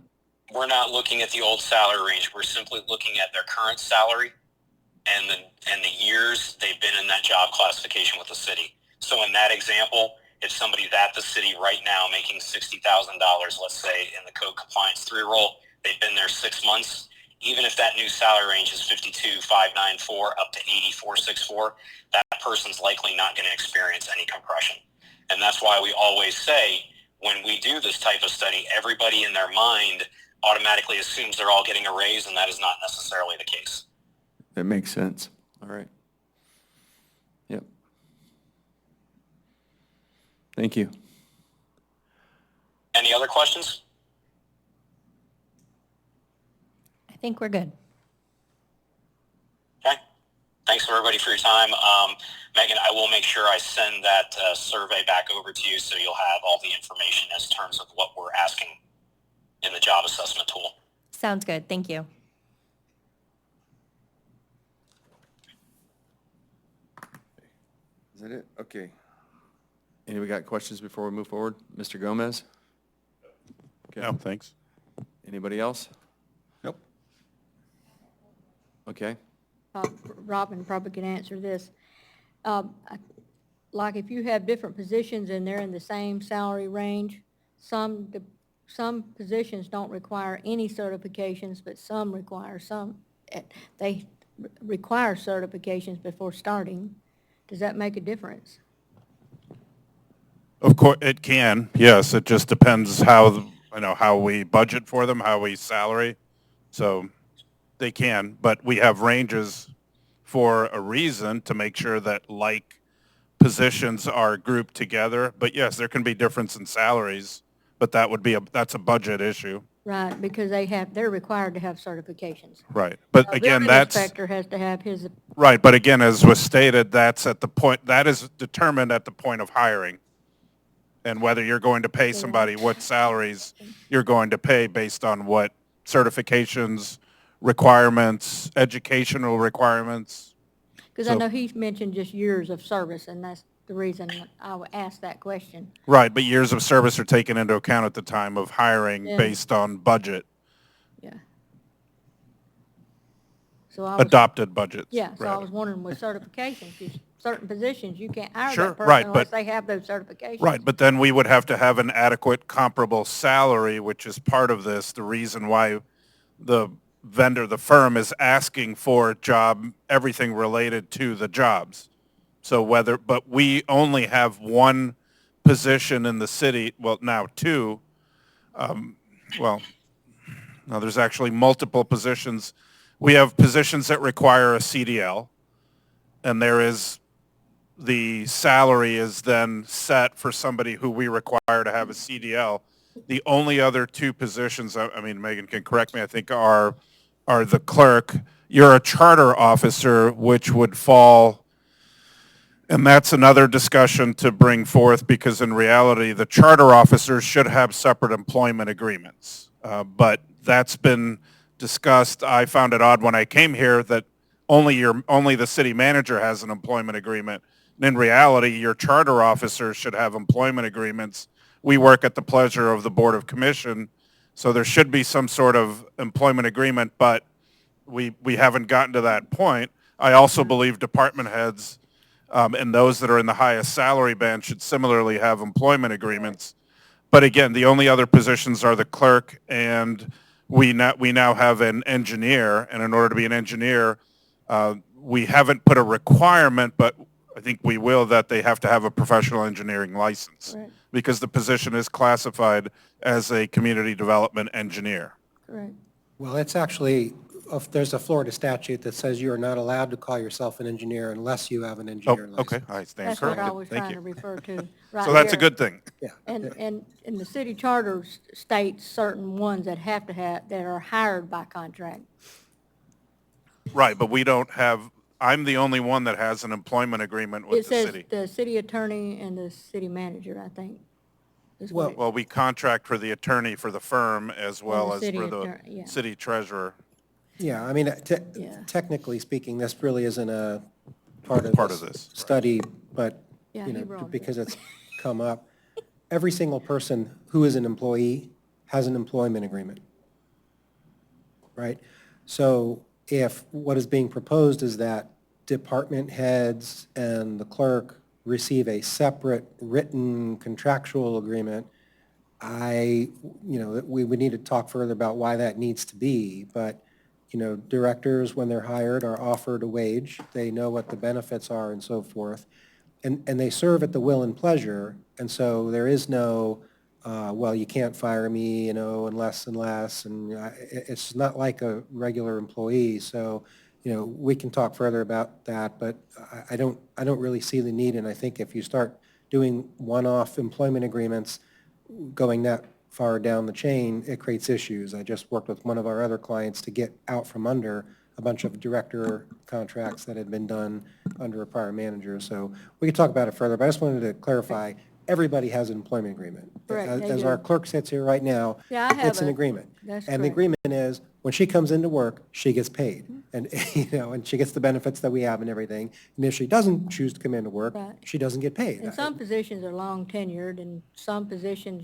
We're not looking at the old salary range. We're simply looking at their current salary and the years they've been in that job classification with the city. So in that example, if somebody's at the city right now making $60,000, let's say in the Code Compliance 3 role, they've been there 6 months, even if that new salary range is 52,594 up to 84,640, that person's likely not going to experience any compression. And that's why we always say when we do this type of study, everybody in their mind automatically assumes they're all getting a raise, and that is not necessarily the case. That makes sense. All right. Yep. Thank you. Any other questions? I think we're good. Okay. Thanks everybody for your time. Megan, I will make sure I send that survey back over to you so you'll have all the information as terms of what we're asking in the job assessment tool. Sounds good. Thank you. Is that it? Okay. Anybody got questions before we move forward? Mr. Gomez? Okay. No, thanks. Anybody else? Nope. Okay. Robin probably can answer this. Like if you have different positions and they're in the same salary range, some positions don't require any certifications, but some require some. They require certifications before starting. Does that make a difference? Of course, it can, yes. It just depends how, how we budget for them, how we salary. So they can, but we have ranges for a reason to make sure that like positions are grouped together. But yes, there can be difference in salaries, but that's a budget issue. Right, because they're required to have certifications. Right. But again, Building that's inspector has to have his. right. But again, as was stated, that is determined at the point of hiring. And whether you're going to pay somebody what salaries you're going to pay based on what certifications, requirements, educational requirements. Because I know he mentioned just years of service, and that's the reason I would ask that question. Right, but years of service are taken into account at the time of hiring Yeah. based on budget, Yeah. So I was, adopted budgets. yeah, so I rather. was wondering with certifications, 'cause certain positions, you can't hire Sure, that person right, unless but- they have those certifications. Right, but then we would have to have an adequate comparable salary, which is part of this, the reason why the vendor, the firm, is asking for everything related to the jobs. So but we only have one position in the city, well, now two. Now there's actually multiple positions. We have positions that require a CDL, and there is the salary is then set for somebody who we require to have a CDL. The only other two positions, I mean, Megan can correct me, I think are the clerk. You're a charter officer, which would fall, and that's another discussion to bring forth, because in reality, the charter officers should have separate employment agreements. But that's been discussed. I found it odd when I came here that only the city manager has an employment agreement. And in reality, your charter officers should have employment agreements. We work at the pleasure of the Board of Commission, so there should be some sort of employment agreement, but we haven't gotten to that point. I also believe department heads and those that are in the highest salary band should similarly have employment agreements. But again, the only other positions are the clerk, and we now have an engineer, and in order to be an engineer, we haven't put a requirement, but I think we will, that they have to have a professional engineering license, Correct. because the position is classified as a community development engineer. Correct. Well, it's actually, there's a Florida statute that says you are not allowed to call yourself an engineer unless you have an Oh, engineer license. okay, I stand That's what I corrected. was Thank trying to you. refer to right So that's a here. good thing. Yeah. And the city charter states certain ones that have, that are hired by contract. Right, but we don't have, I'm the only one that has an employment agreement It with the says city. the city attorney and the city manager, I think. is what Well- it- Well, we contract for the attorney for the firm as well the as city for the attorney, yeah. city treasurer. Yeah, I mean, Yeah. technically speaking, this really isn't a part Part of of this, this right. study, but, Yeah, you he know, brought it because it's come up, every single person who is an employee has an employment agreement, right? So if what is being proposed is that department heads and the clerk receive a separate written contractual agreement, we would need to talk further about why that needs to be, but, directors, when they're hired, are offered a wage, they know what the benefits are and so forth, and they serve at the will and pleasure, and so there is no, well, you can't fire me, unless, and it's not like a regular employee, so, we can talk further about that, but I don't really see the need, and I think if you start doing one-off employment agreements, going that far down the chain, it creates issues. I just worked with one of our other clients to get out from under a bunch of director contracts that had been done under a prior manager, so we could talk about it further, but I just wanted to clarify, everybody has an employment agreement. Correct, they As do. our clerk sits here right now, Yeah, I have it's an a- agreement. that's And the correct. agreement is, when she comes into work, she gets paid. Mm-hmm. And, and she gets the benefits that we have and everything. And if she doesn't choose to come into work, Right. she doesn't get paid. And some positions are long tenured, and some positions,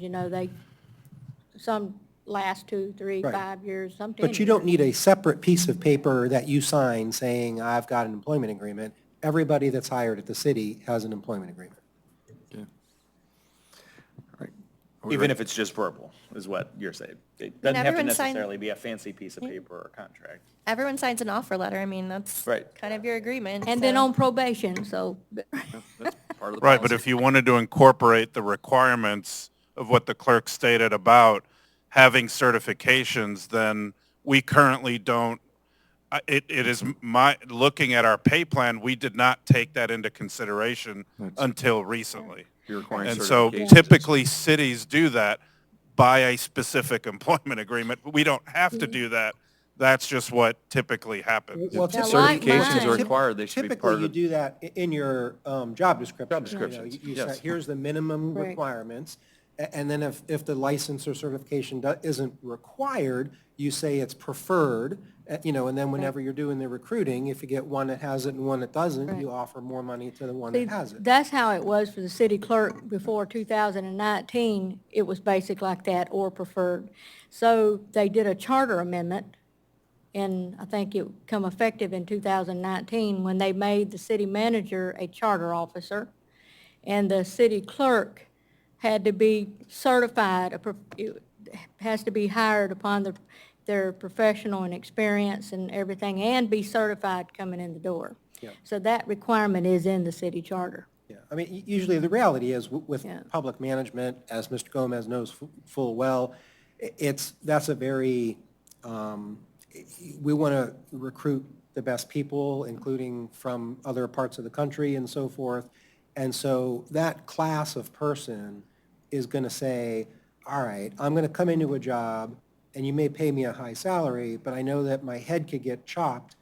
some last 2, 3, Right. 5 years, some 10 But you don't need a separate piece of paper that you sign saying, I've got an employment agreement. Everybody that's hired at the city has an employment agreement. Even if it's just verbal, is what you're saying. It doesn't have to everyone sign- necessarily be a fancy piece of paper or contract. Everyone signs an offer letter. I mean, that's Right. kind of your agreement. And then so- on probation, so, That's part of the Right, but policy. if you wanted to incorporate the requirements of what the clerk stated about having certifications, then we currently don't, it is looking at our pay plan, we did not take that into consideration until recently. You're requiring And so certifications. typically, cities do that by a specific employment agreement, but we don't have to do that. That's just what typically happens. Well, Yeah, typically- like Certifications are mine. required, they should be part of Typically, you the. do that in your job description. Job descriptions, You yes. say, here's the minimum Right. requirements, and then if the license or certification isn't required, you say it's preferred, and then whenever you're doing the recruiting, if you get one that has it and one that doesn't, Right. you offer more money to the one see, that has it. that's how it was for the city clerk before 2019. It was basic like that, or preferred. So they did a charter amendment, and I think it come effective in 2019, when they made the city manager a charter officer, and the city clerk had to be certified, has to be hired upon their professional and experience and everything, and be certified coming in the door. Yeah. So that requirement is in the city charter. Yeah, I mean, usually the reality is with Yeah. public management, as Mr. Gomez knows full well, that's a very, we want to recruit the best people, including from other parts of the country and so forth. And so that class of person is going to say, all right, I'm going to come into a job and you may pay me a high salary, but I know that my head could get chopped,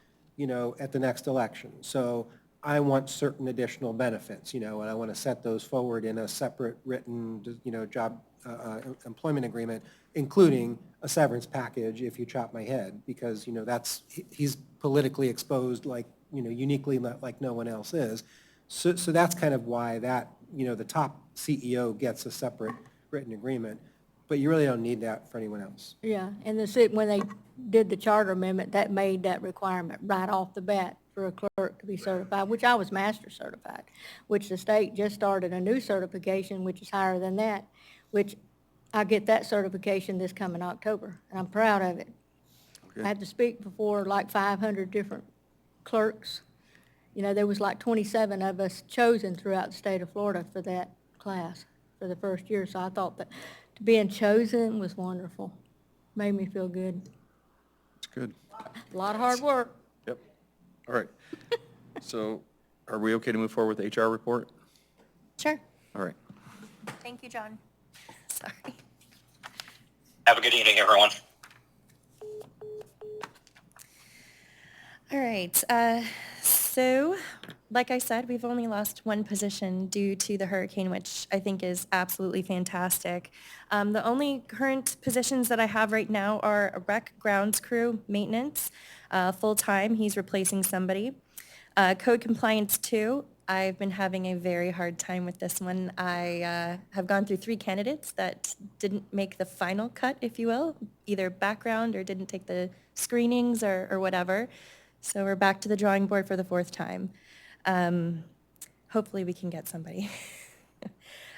at the next election. So I want certain additional benefits, and I want to set those forward in a separate written, job employment agreement, including a severance package if you chop my head, because, he's politically exposed like, uniquely like no one else is. So that's kind of why that, the top CEO gets a separate written agreement, but you really don't need that for anyone else. Yeah, and when they did the charter amendment, that made that requirement right off the bat for a clerk to be certified, which I was master certified, which the state just started a new certification, which is higher than that, which I get that certification this coming October, and I'm proud of it. I had to speak before like 500 different clerks. There was like 27 of us chosen throughout the state of Florida for that class for the first year, so I thought that being chosen was wonderful. Made me feel good. It's good. A lot of hard work. Yep. All right. So are we okay to move forward with the HR report? Sure. All right. Thank you, John. Sorry. Have a good evening, everyone. All right. So, like I said, we've only lost one position due to the hurricane, which I think is absolutely fantastic. The only current positions that I have right now are a rec grounds crew maintenance, full-time. He's replacing somebody. Code compliance 2. I've been having a very hard time with this one. I have gone through 3 candidates that didn't make the final cut, if you will, either background or didn't take the screenings or whatever. So we're back to the drawing board for the 4th time. Hopefully we can get somebody.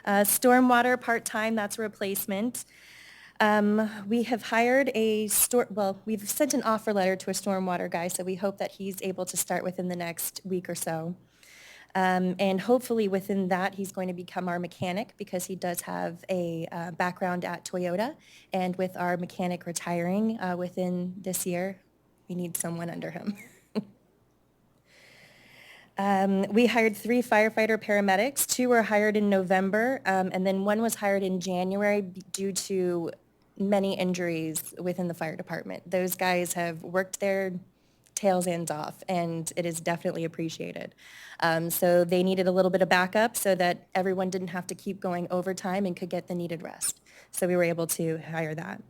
Stormwater part-time, that's a replacement. We have hired we've sent an offer letter to a stormwater guy, so we hope that he's able to start within the next week or so. And hopefully within that, he's going to become our mechanic because he does have a background at Toyota. And with our mechanic retiring within this year, we need someone under him. We hired 3 firefighter paramedics. 2 were hired in November, and then 1 was hired in January due to many injuries within the fire department. Those guys have worked their tails ends off, and it is definitely appreciated. So they needed a little bit of backup so that everyone didn't have to keep going overtime and could get the needed rest. So we were able to hire that.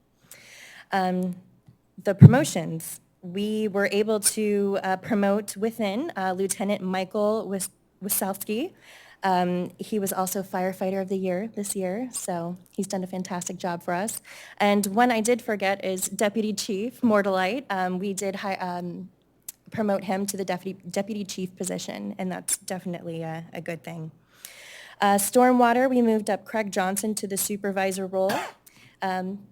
The promotions. We were able to promote within Lieutenant Michael Wisowski. He was also Firefighter of the Year this year, so he's done a fantastic job for us. And one I did forget is Deputy Chief Mortalite. We did promote him to the Deputy Chief position, and that's definitely a good thing. Stormwater, we moved up Craig Johnson to the supervisor role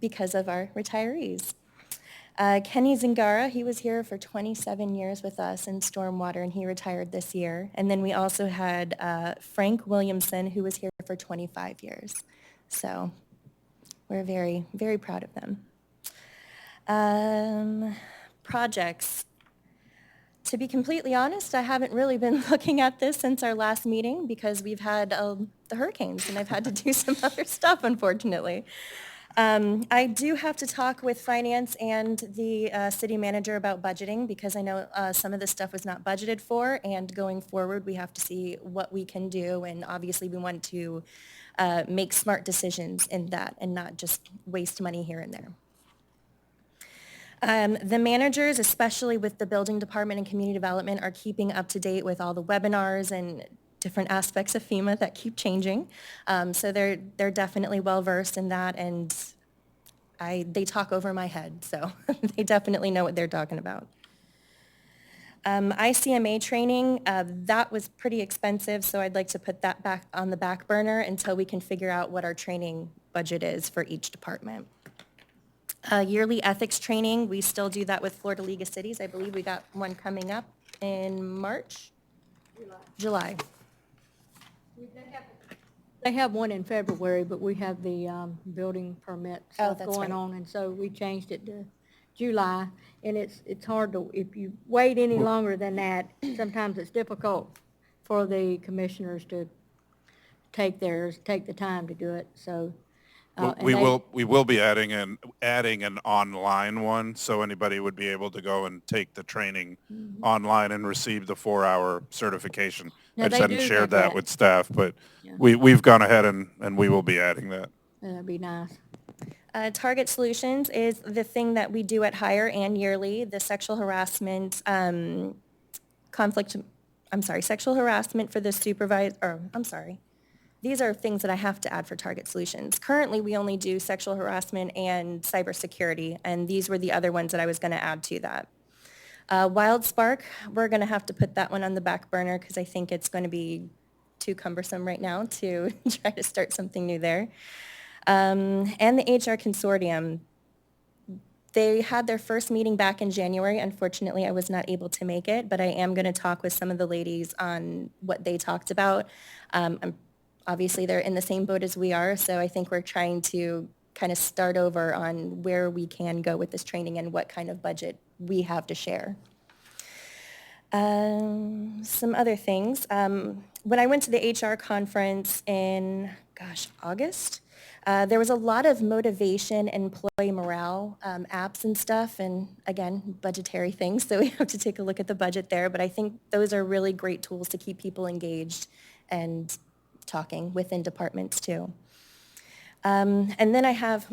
because of our retirees. Kenny Zingara, he was here for 27 years with us in Stormwater, and he retired this year. And then we also had Frank Williamson, who was here for 25 years. So we're very, very proud of them. Projects. To be completely honest, I haven't really been looking at this since our last meeting because we've had the hurricanes, and I've had to do some other stuff, unfortunately. I do have to talk with finance and the city manager about budgeting because I know some of this stuff was not budgeted for, and going forward, we have to see what we can do, and obviously we want to make smart decisions in that and not just waste money here and there. The managers, especially with the building department and community development, are keeping up to date with all the webinars and different aspects of FEMA that keep changing. So they're definitely well-versed in that, and they talk over my head, so they definitely know what they're talking about. ICMA training, that was pretty expensive, so I'd like to put that back on the back burner until we can figure out what our training budget is for each department. Yearly ethics training, we still do that with Florida League of Cities. I believe we got one coming up in March? July. They have one in February, but we have the building permit stuff that's going right. on, and so we changed it to July, and it's hard to, if you wait any longer than that, sometimes it's difficult for the commissioners to take the time to do it, so. and We they- we will be adding an online one, so anybody would be able to go and take the training online and receive the 4-hour certification. Now, I just they hadn't do shared have that that. with staff, but Yeah. we've gone ahead and we will be adding that. That'd be nice. Target Solutions is the thing that we do at Hire and yearly, the sexual harassment, sexual harassment for the these are things that I have to add for Target Solutions. Currently, we only do sexual harassment and cybersecurity, and these were the other ones that I was going to add to that. Wild Spark, we're going to have to put that one on the back burner because I think it's going to be too cumbersome right now to try to start something new there. And the HR Consortium, they had their first meeting back in January. Unfortunately, I was not able to make it, but I am going to talk with some of the ladies on what they talked about. Obviously, they're in the same boat as we are, so I think we're trying to kind of start over on where we can go with this training and what kind of budget we have to share. Some other things. When I went to the HR conference in, August, there was a lot of motivation and employee morale apps and stuff, and again, budgetary things, so we have to take a look at the budget there, but I think those are really great tools to keep people engaged and talking within departments too. And then I have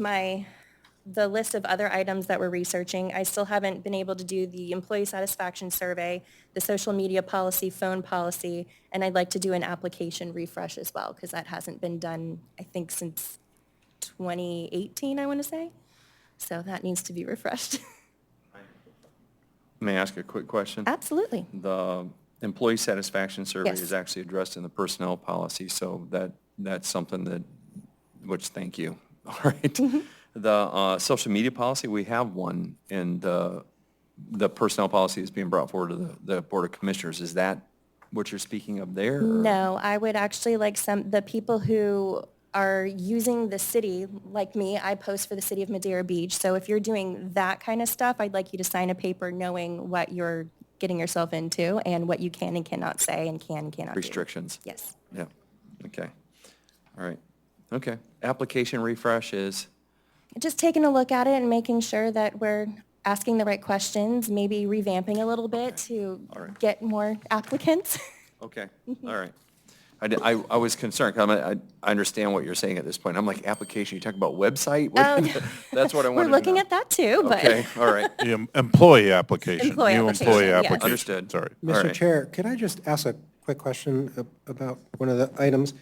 the list of other items that we're researching. I still haven't been able to do the employee satisfaction survey, the social media policy, phone policy, and I'd like to do an application refresh as well, because that hasn't been done, I think, since 2018, I want to say. So that needs to be refreshed. May I ask a quick question? Absolutely. The employee satisfaction survey Yes. is actually addressed in the personnel policy, so that's something which, thank you. All right. Mm-hmm. The social media policy, we have one, and the personnel policy is being brought forward to the Board of Commissioners. Is that what you're speaking of there? or- No, I would actually like the people who are using the city, like me, I post for the city of Madeira Beach. So if you're doing that kind of stuff, I'd like you to sign a paper knowing what you're getting yourself into and what you can and cannot say and cannot do. Restrictions? Yes. Yeah, okay. All right, okay. Application refresh is, Just taking a look at it and making sure that we're asking the right questions, maybe revamping a little bit to All right. get more applicants. okay, all right. I was concerned, 'cause I understand what you're saying at this point. I'm like, application, you talking about website? That's what I wanted to know. We're looking at that too, but. Okay, all right. The employee application. Employee New application, employee yes. application. Understood. Sorry. All Mr. right. Chair, could I just ask a quick question about one of the items?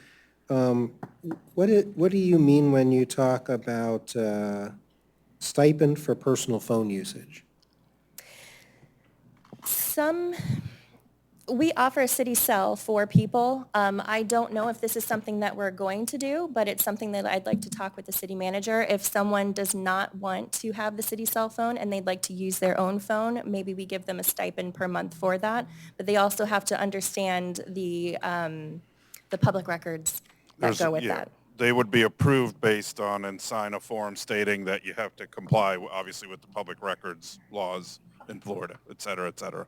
What do you mean when you talk about stipend for personal phone usage? We offer a city cell for people. I don't know if this is something that we're going to do, but it's something that I'd like to talk with the city manager. If someone does not want to have the city cell phone and they'd like to use their own phone, maybe we give them a stipend per month for that. But they also have to understand the public records that go with Yeah, that. They would be approved based on and sign a form stating that you have to comply, obviously, with the public records laws in Florida, et cetera, et cetera.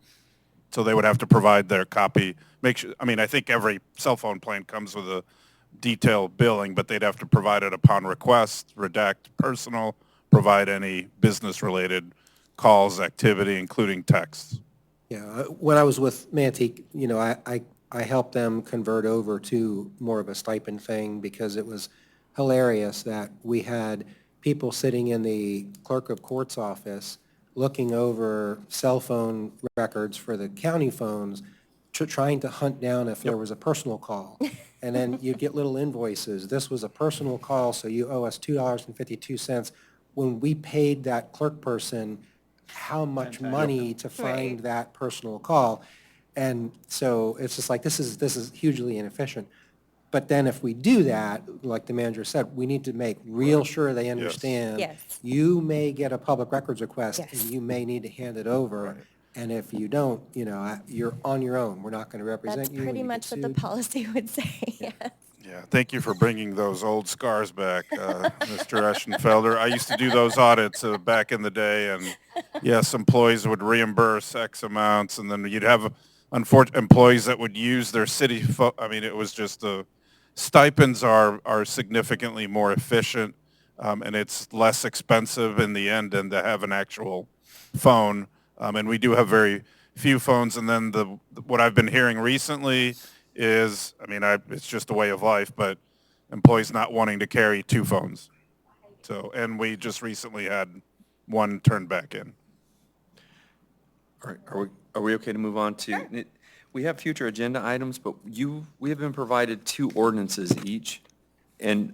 So they would have to provide their copy, I think every cell phone plan comes with a detailed billing, but they'd have to provide it upon request, redact personal, provide any business-related calls, activity, including texts. Yeah, when I was with Mantique, I helped them convert over to more of a stipend thing because it was hilarious that we had people sitting in the clerk of court's office looking over cell phone records for the county phones, trying to hunt down if there was a personal call. And then you get little invoices. This was a personal call, so you owe us $2.52. When we paid that clerk person how much money to find that personal call. And so it's just like, this is hugely inefficient. But then if we do that, like the manager said, we need to make real sure they understand. Yes. You may get a public records request Yes. and you may need to hand it over. And if you don't, you're on your own. We're not going to represent That's you. when pretty you get much what the sued. policy would say, yes. Yeah, thank you for bringing those old scars back, Mr. Eschenfelder. I used to do those audits back in the day, and yes, employees would reimburse X amounts, and then you'd have employees that would use their city, I mean, it was just stipends are significantly more efficient, and it's less expensive in the end than to have an actual phone. And we do have very few phones, and then what I've been hearing recently is, I mean, it's just a way of life, but employees not wanting to carry two phones. So, and we just recently had one turned back in. All right, are we okay to move on to? We have future agenda items, but we have been provided 2 ordinances each, and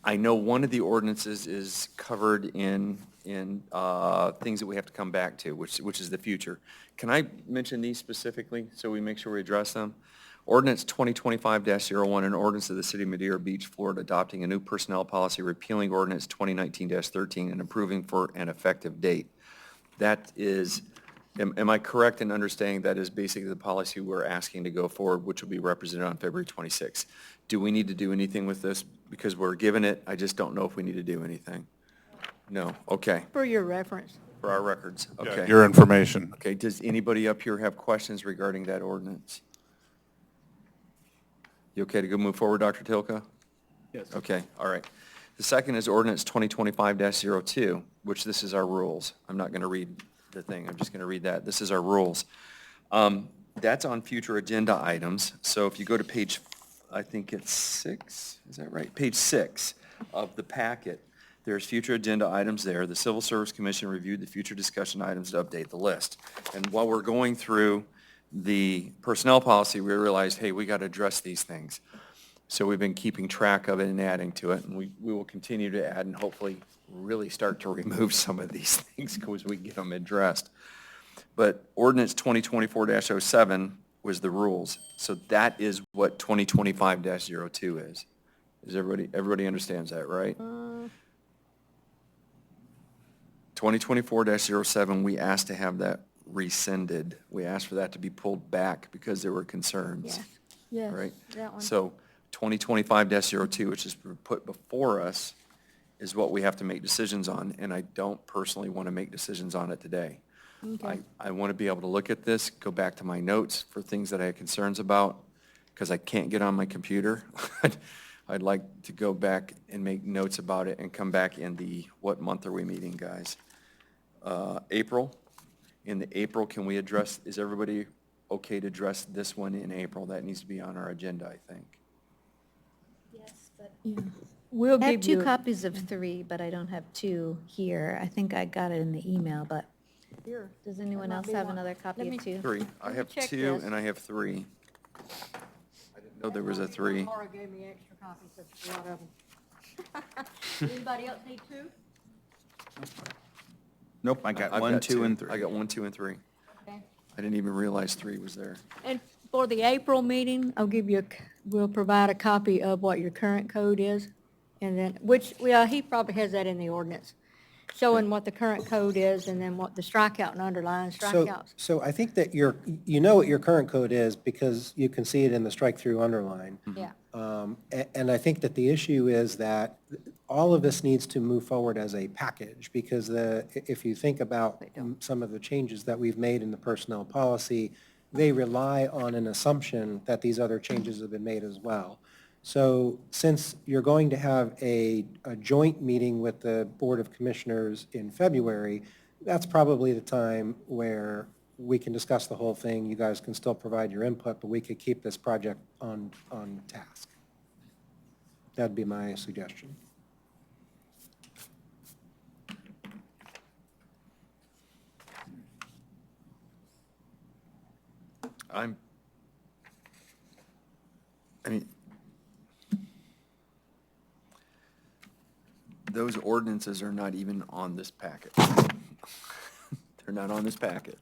I know one of the ordinances is covered in things that we have to come back to, which is the future. Can I mention these specifically so we make sure we address them? Ordinance 2025-01, an ordinance of the City of Madeira Beach, Florida, adopting a new personnel policy, repealing ordinance 2019-13, and approving for an effective date. That is, am I correct in understanding that is basically the policy we're asking to go forward, which will be represented on February 26th? Do we need to do anything with this? Because we're given it, I just don't know if we need to do anything. No, okay, For your reference. for our records, Yeah, okay. your information. Okay, does anybody up here have questions regarding that ordinance? You okay to go move forward, Dr. Tilka? Yes. Okay, all right. The second is ordinance 2025-02, which this is our rules. I'm not going to read the thing, I'm just going to read that. This is our rules. That's on future agenda items, so if you go to page, I think it's 6, is that right? Page 6 of the packet, there's future agenda items there. The Civil Service Commission reviewed the future discussion items to update the list. And while we're going through the personnel policy, we realized, hey, we got to address these things. So we've been keeping track of it and adding to it, and we will continue to add and hopefully really start to remove some of these things because we get them addressed. But ordinance 2024-07 was the rules. So that is what 2025-02 is. Is everybody understands that, right? 2024-07, we asked to have that rescinded. We asked for that to be pulled back because there were concerns. Yes, Right? that one. So 2025-02, which is put before us, is what we have to make decisions on, and I don't personally want to make decisions on it today. Okay. I want to be able to look at this, go back to my notes for things that I had concerns about, because I can't get on my computer. I'd like to go back and make notes about it and come back in what month are we meeting, guys? April? In the April, can we address, is everybody okay to address this one in April? That needs to be on our agenda, I think. We'll I have give you. 2 copies of 3, but I don't have 2 here. I think I got it in the email, but Here. does anyone might else be have one. another copy Let me- of 2? 3. I Let me have check 2 this. and I have 3. I didn't know there was a 3. Laura gave me extra copies of a lot of them. Anybody else need 2? Nope, I got I've 1, 2, 2. and 3. I got 1, 2, and 3. Okay. I didn't even realize 3 was there. And for the April meeting, I'll give you, we'll provide a copy of what your current code is, and then, he probably has that in the ordinance, showing what the current code is, and then what the strikeout and underlying strikeouts. So I think that you know what your current code is because you can see it in the strike-through underline. Yeah. And I think that the issue is that all of this needs to move forward as a package, because if you think about some of the changes that we've made in the personnel policy, they rely on an assumption that these other changes have been made as well. So since you're going to have a joint meeting with the Board of Commissioners in February, that's probably the time where we can discuss the whole thing. You guys can still provide your input, but we could keep this project on task. That'd be my suggestion. I mean, those ordinances are not even on this packet. They're not on this packet.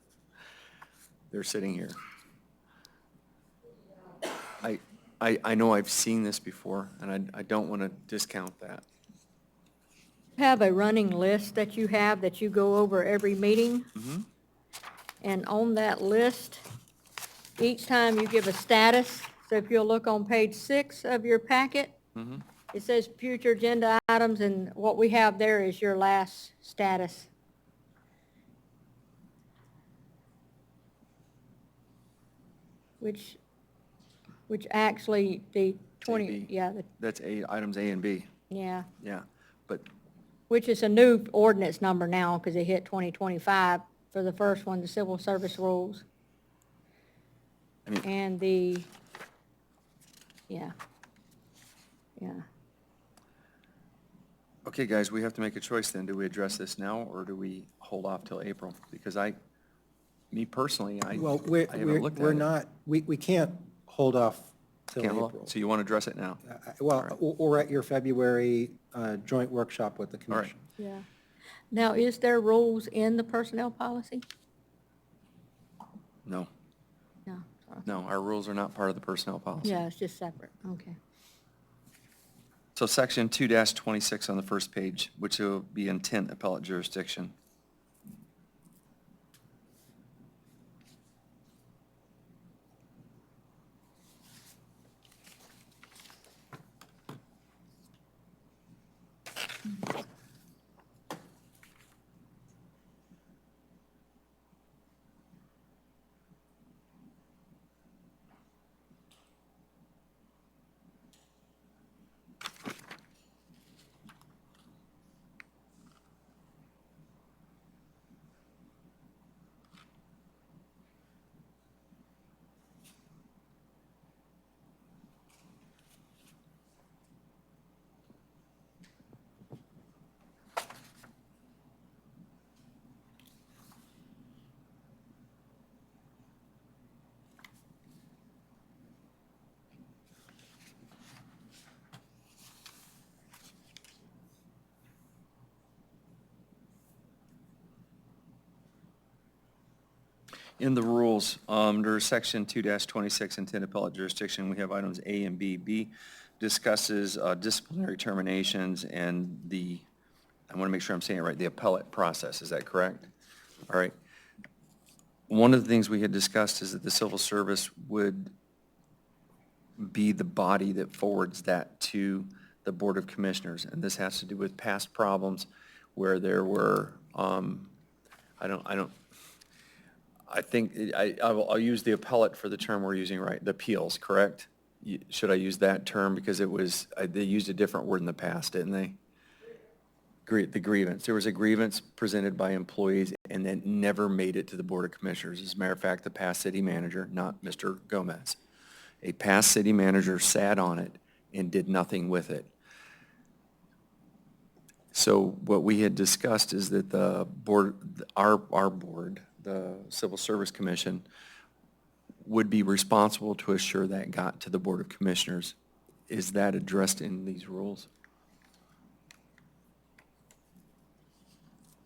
They're sitting here. I know I've seen this before, and I don't want to discount that. Have a running list that you have that you go over every meeting. And on that list, each time you give a status, So if you'll look on page 6 of your packet, it says future agenda items, and what we have there is your last status. Which actually, the 20, AB. yeah, That's items A and B, yeah, yeah. But, which is a new ordinance number now, because it hit 2025 for the first one, the civil service rules. I mean, And the, yeah. okay, guys, we have to make a choice then. Do we address this now, or do we hold off till April? Because me personally, I Well, haven't looked at it. we're not, we can't hold off till Can't hold- April. So you want to address it now? Well, or at your February joint workshop with the All right. commission. Yeah. Now, is there rules in the personnel policy? No, No. Sorry. no, our rules are not part of the personnel policy. Yeah, it's just separate, okay. So section 2-26 on the first page, which will be intent appellate jurisdiction. In the rules, under section 2-26 intent appellate jurisdiction, we have items A and B. B discusses disciplinary terminations and I want to make sure I'm saying it right, the appellate process. Is that correct? All right. One of the things we had discussed is that the civil service would be the body that forwards that to the Board of Commissioners. And this has to do with past problems where there were, I'll use the appellate for the term we're using, right? The appeals, correct? Should I use that term? Because they used a different word in the past, didn't they? The grievance. There was a grievance presented by employees and then never made it to the Board of Commissioners. As a matter of fact, the past city manager, not Mr. Gomez, a past city manager sat on it and did nothing with it. So what we had discussed is that the board, our board, the Civil Service Commission, would be responsible to assure that got to the Board of Commissioners. Is that addressed in these rules?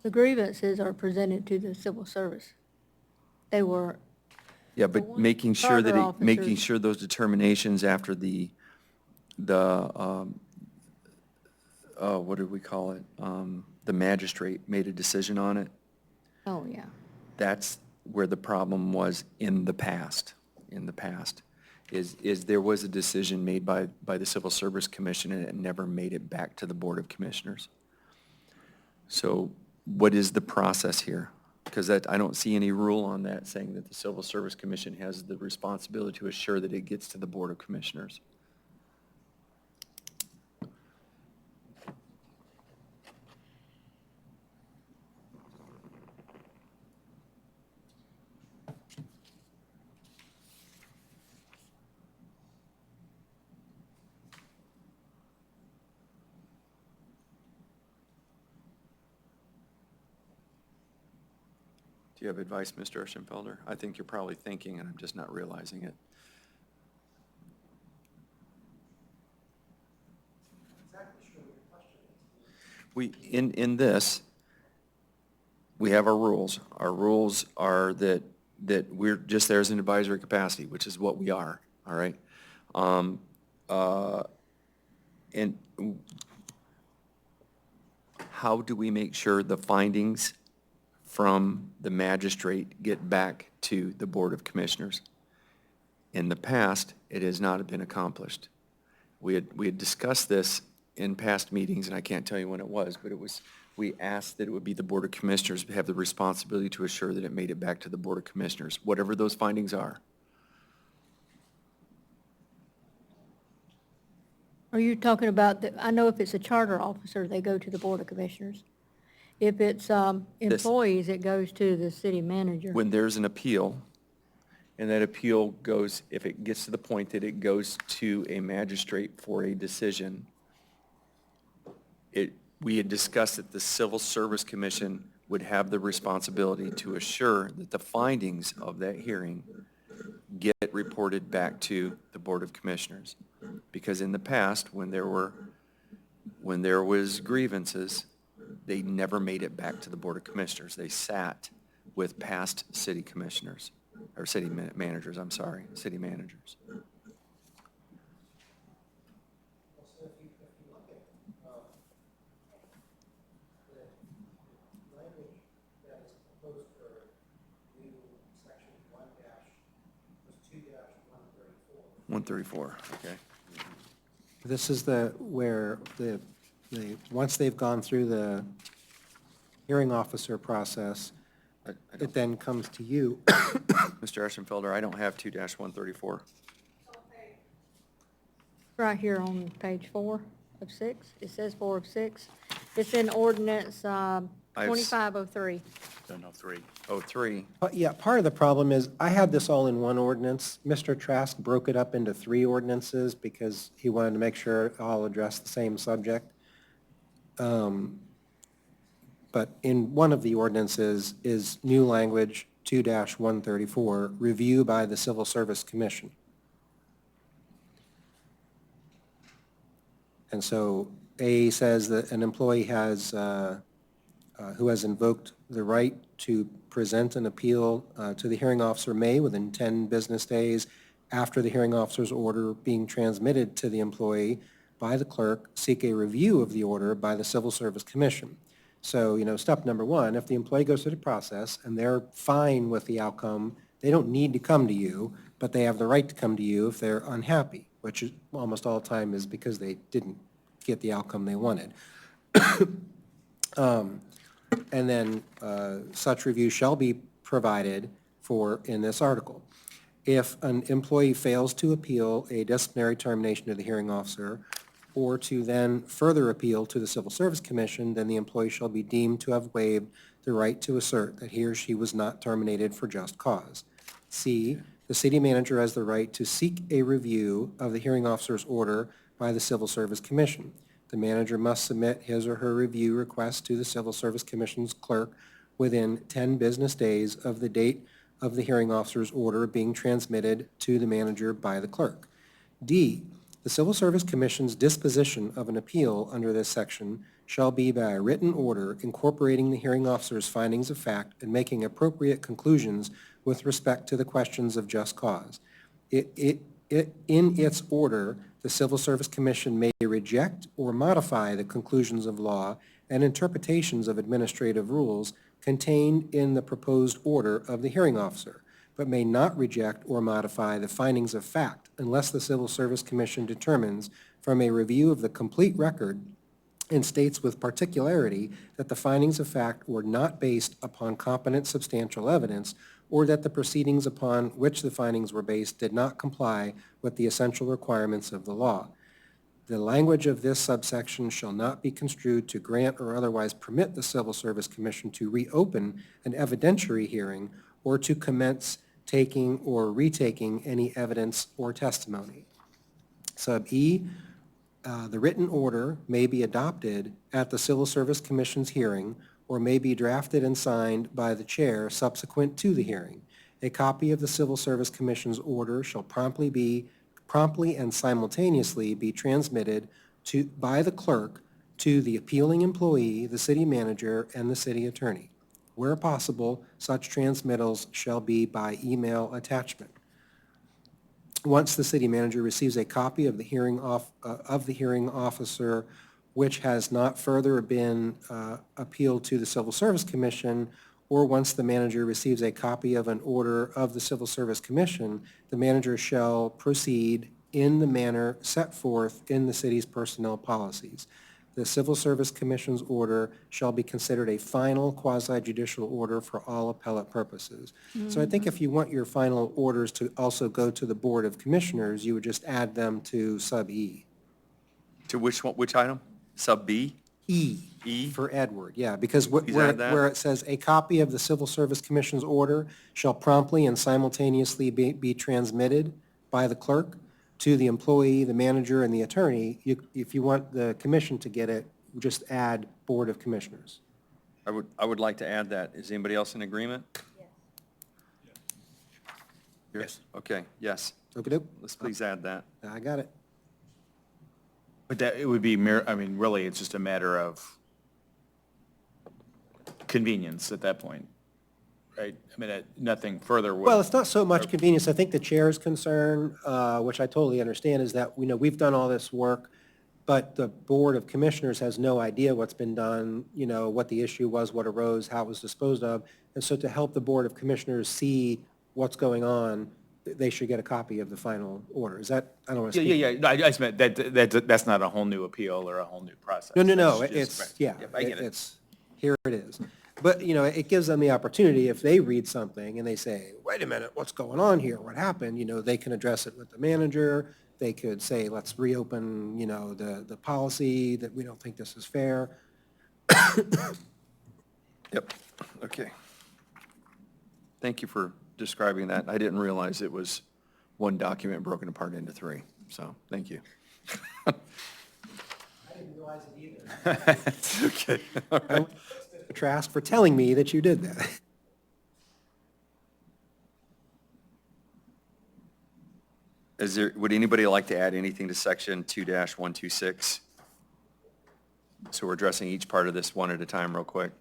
The grievances are presented to the civil service. They were, Yeah, The but one making sure that, charter making officers- sure those determinations after what did we call it? The magistrate made a decision on it. oh, yeah. That's where the problem was in the past, is there was a decision made by the Civil Service Commission and it never made it back to the Board of Commissioners. So what is the process here? Because I don't see any rule on that saying that the Civil Service Commission has the responsibility to assure that it gets to the Board of Commissioners. Do you have advice, Mr. Eschenfelder? I think you're probably thinking, and I'm just not realizing it. In this, we have our rules. Our rules are that we're just there as an advisory capacity, which is what we are, all right? And how do we make sure the findings from the magistrate get back to the Board of Commissioners? In the past, it has not been accomplished. We had discussed this in past meetings, and I can't tell you when it was, but we asked that it would be the Board of Commissioners who have the responsibility to assure that it made it back to the Board of Commissioners, whatever those findings are. Are you talking about, I know if it's a charter officer, they go to the Board of Commissioners. If it's employees, it goes to the city manager. When there's an appeal, and that appeal goes, if it gets to the point that it goes to a magistrate for a decision, we had discussed that the Civil Service Commission would have the responsibility to assure that the findings of that hearing get reported back to the Board of Commissioners. Because in the past, when there was grievances, they never made it back to the Board of Commissioners. They sat with past city commissioners, or city managers, city managers. Language that is proposed for new section 1-2-134. 134, okay. This is where once they've gone through the hearing officer process, it then comes to you. Mr. Eschenfelder, I don't have 2-134. Right here on page 4 of 6. It says 4 of 6. It's in ordinance 2503. Don't know, 3. 03. Yeah, part of the problem is, I had this all in one ordinance. Mr. Trask broke it up into 3 ordinances because he wanted to make sure it all addressed the same subject. But in one of the ordinances is new language 2-134, review by the Civil Service Commission. And so A says that an employee has, who has invoked the right to present an appeal to the hearing officer may, within 10 business days after the hearing officer's order being transmitted to the employee by the clerk, seek a review of the order by the Civil Service Commission. So, step number 1, if the employee goes through the process and they're fine with the outcome, they don't need to come to you, but they have the right to come to you if they're unhappy, which is almost all the time is because they didn't get the outcome they wanted. And then such review shall be provided for in this article. If an employee fails to appeal a disciplinary termination to the hearing officer, or to then further appeal to the Civil Service Commission, then the employee shall be deemed to have waived the right to assert that he or she was not terminated for just cause. C, the city manager has the right to seek a review of the hearing officer's order by the Civil Service Commission. The manager must submit his or her review request to the Civil Service Commission's clerk within 10 business days of the date of the hearing officer's order being transmitted to the manager by the clerk. D, the Civil Service Commission's disposition of an appeal under this section shall be by a written order incorporating the hearing officer's findings of fact and making appropriate conclusions with respect to the questions of just cause. In its order, the Civil Service Commission may reject or modify the conclusions of law and interpretations of administrative rules contained in the proposed order of the hearing officer, but may not reject or modify the findings of fact unless the Civil Service Commission determines from a review of the complete record and states with particularity that the findings of fact were not based upon competent substantial evidence, or that the proceedings upon which the findings were based did not comply with the essential requirements of the law. The language of this subsection shall not be construed to grant or otherwise permit the Civil Service Commission to reopen an evidentiary hearing or to commence taking or retaking any evidence or testimony. Sub E, the written order may be adopted at the Civil Service Commission's hearing or may be drafted and signed by the chair subsequent to the hearing. A copy of the Civil Service Commission's order shall promptly and simultaneously be transmitted by the clerk to the appealing employee, the city manager, and the city attorney. Where possible, such transmittals shall be by email attachment. Once the city manager receives a copy of the hearing officer which has not further been appealed to the Civil Service Commission, or once the manager receives a copy of an order of the Civil Service Commission, the manager shall proceed in the manner set forth in the city's personnel policies. The Civil Service Commission's order shall be considered a final quasi-judicial order for all appellate purposes. So I think if you want your final orders to also go to the Board of Commissioners, you would just add them to sub E. To which one, which item? Sub B? E. E? For Edward, yeah, because Please where add that. where it says, "A copy of the Civil Service Commission's order shall promptly and simultaneously be transmitted by the clerk to the employee, the manager, and the attorney," if you want the commission to get it, just add Board of Commissioners. I would like to add that. Is anybody else in agreement? Yes. Okay, yes. Okey-doke, Let's please add that. I got it. But that, it would be I mean, really, it's just a matter of convenience at that point, right? I mean, nothing further would. Well, it's not so much convenience. I think the chair's concern, which I totally understand, is that, we've done all this work, but the Board of Commissioners has no idea what's been done, what the issue was, what arose, how it was disposed of. And so to help the Board of Commissioners see what's going on, they should get a copy of the final order. Is that, I don't want to speak. Yeah. No, I just meant that's not a whole new appeal or a whole new process. No, That's just- it's, right. yeah. Yep, I get it. It's, here it is. But, it gives them the opportunity, if they read something and they say, wait a minute, what's going on here? What happened? They can address it with the manager. They could say, let's reopen, the policy, that we don't think this is fair. Yep, okay. Thank you for describing that. I didn't realize it was one document broken apart into three, so thank you. I didn't realize it either. Okay, all right. Trask for telling me that you did that. Would anybody like to add anything to section 2-126? So we're addressing each part of this one at a time real quick.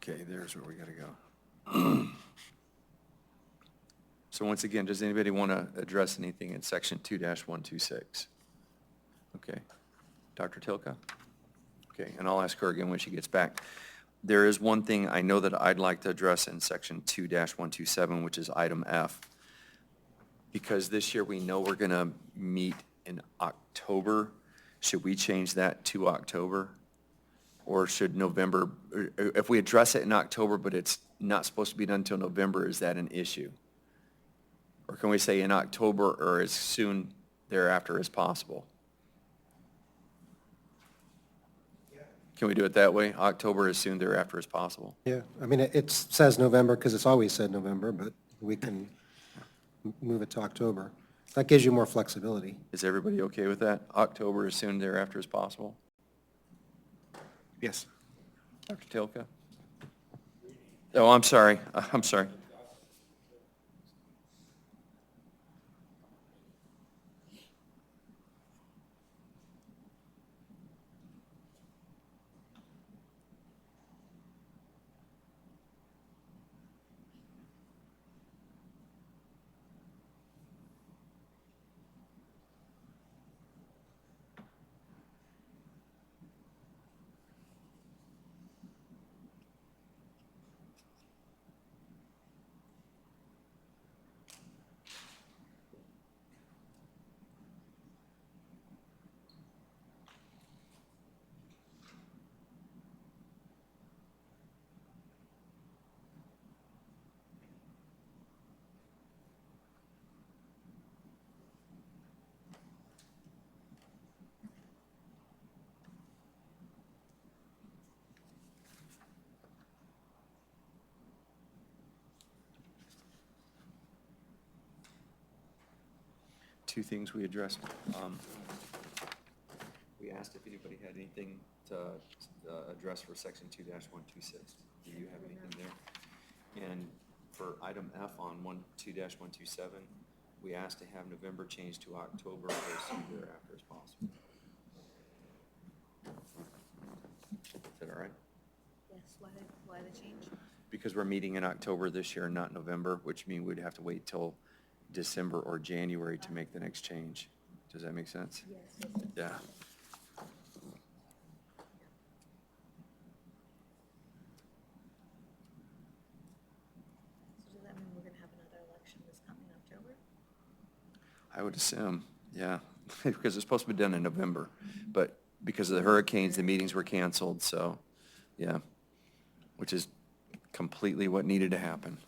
Okay, there's where we got to go. So once again, does anybody want to address anything in section 2-126? Okay. Dr. Tilka? Okay, and I'll ask her again when she gets back. There is one thing I know that I'd like to address in section 2-127, which is item F. Because this year we know we're going to meet in October, should we change that to October? Or should November, if we address it in October, but it's not supposed to be done until November, is that an issue? Or can we say in October or as soon thereafter as possible? Can we do it that way? October as soon thereafter as possible? Yeah, I mean, it says November because it's always said November, but we can move it to October. That gives you more flexibility. Is everybody okay with that? October as soon thereafter as possible? Yes. Dr. Tilka? Oh, I'm sorry. I'm sorry. two things we addressed. We asked if anybody had anything to address for section 2-126. Do you have anything there? And for item F on 2-127, we asked to have November changed to October or soon thereafter as possible. Is that all right? Yes, why the change? Because we're meeting in October this year, not November, which means we'd have to wait till December or January to make the next change. Does that make sense? Yes. Yeah. So does that mean we're going to have another election this coming October? I would assume, yeah, because it's supposed to be done in November, but because of the hurricanes, the meetings were canceled, so, yeah, which is completely what needed to happen.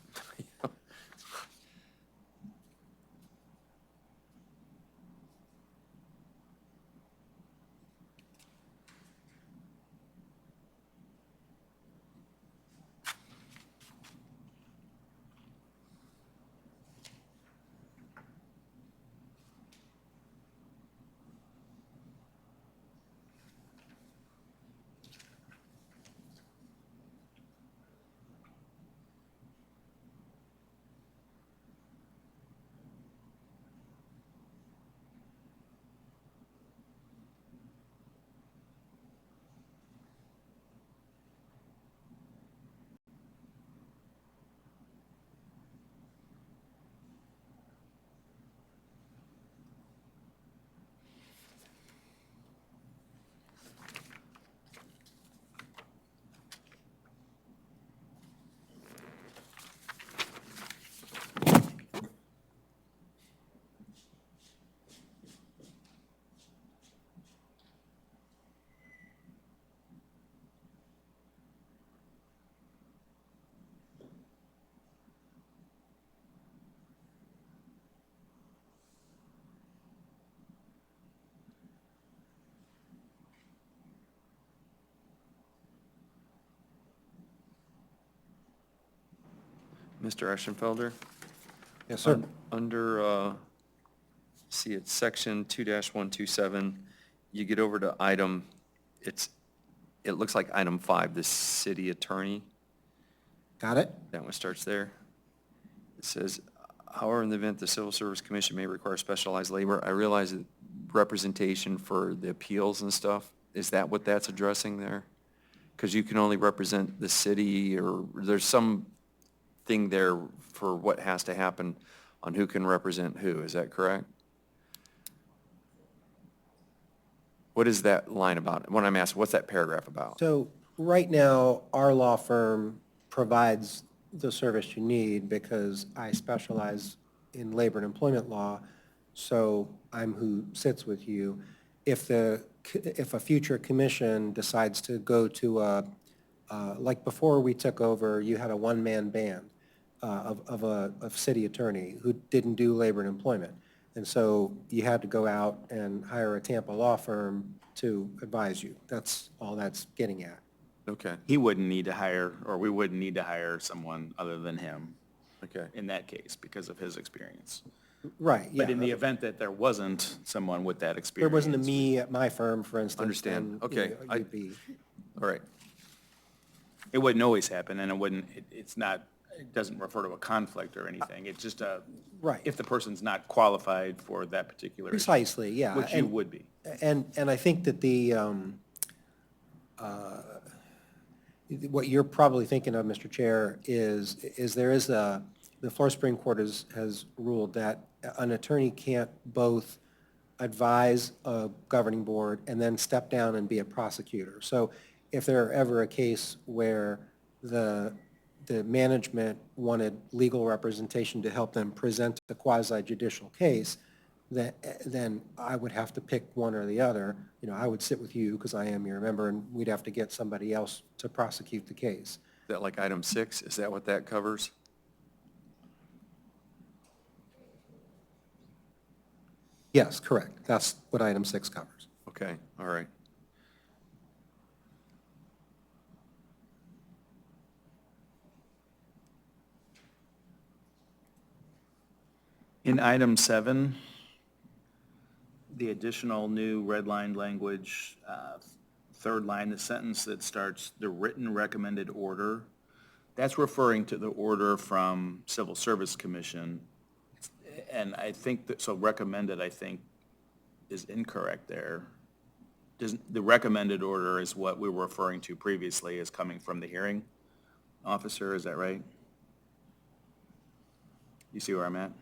Mr. Eschenfelder? Yes, sir. Under, see, it's section 2-127, you get over to item, it looks like item 5, the city attorney. Got it? That one starts there. It says, however, in the event the Civil Service Commission may require specialized labor, I realize that representation for the appeals and stuff, is that what that's addressing there? Because you can only represent the city, or there's some thing there for what has to happen on who can represent who, is that correct? What is that line about? When I'm asked, what's that paragraph about? So right now, our law firm provides the service you need because I specialize in labor and employment law, so I'm who sits with you. If a future commission decides to go to like before we took over, you had a one-man band of a city attorney who didn't do labor and employment. And so you had to go out and hire a Tampa law firm to advise you. That's all that's getting at. Okay, He wouldn't need to hire, or we wouldn't need to hire someone other than him okay. in that case because of his experience. Right, yeah. But in the event that there wasn't someone with that There experience. wasn't a me at my firm, for instance. Understand. then, Okay, you'd be. All right, It wouldn't always happen, and it doesn't refer to a conflict or anything. It's just Right. if the person's not qualified for that particular issue. Precisely, yeah. Which you And- would be. And I think that what you're probably thinking of, Mr. Chair, is the Florida Supreme Court has ruled that an attorney can't both advise a governing board and then step down and be a prosecutor. So if there ever a case where the management wanted legal representation to help them present a quasi-judicial case, then I would have to pick one or the other. You know, I would sit with you because I am your member, and we'd have to get somebody else to prosecute the case. is that like item 6? Is that what that covers? Yes, correct. That's what item 6 covers. Okay, all right. In item 7, the additional new red line language, third line, the sentence that starts, the written recommended order, that's referring to the order from Civil Service Commission. And I think that, so recommended, I think, is incorrect there. The recommended order is what we were referring to previously as coming from the hearing officer, is that right? You see where I'm at?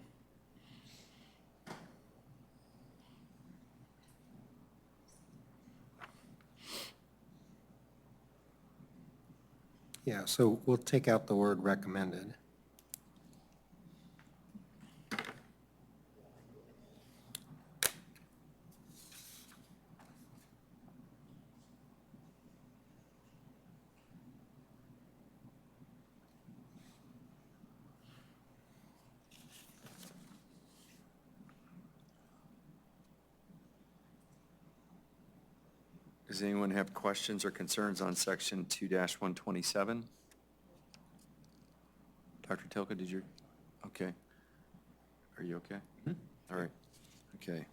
Yeah, so we'll take out the word recommended. Does anyone have questions or concerns on section 2-127? Dr. Tilka, did you, okay. Are you okay? All right, okay.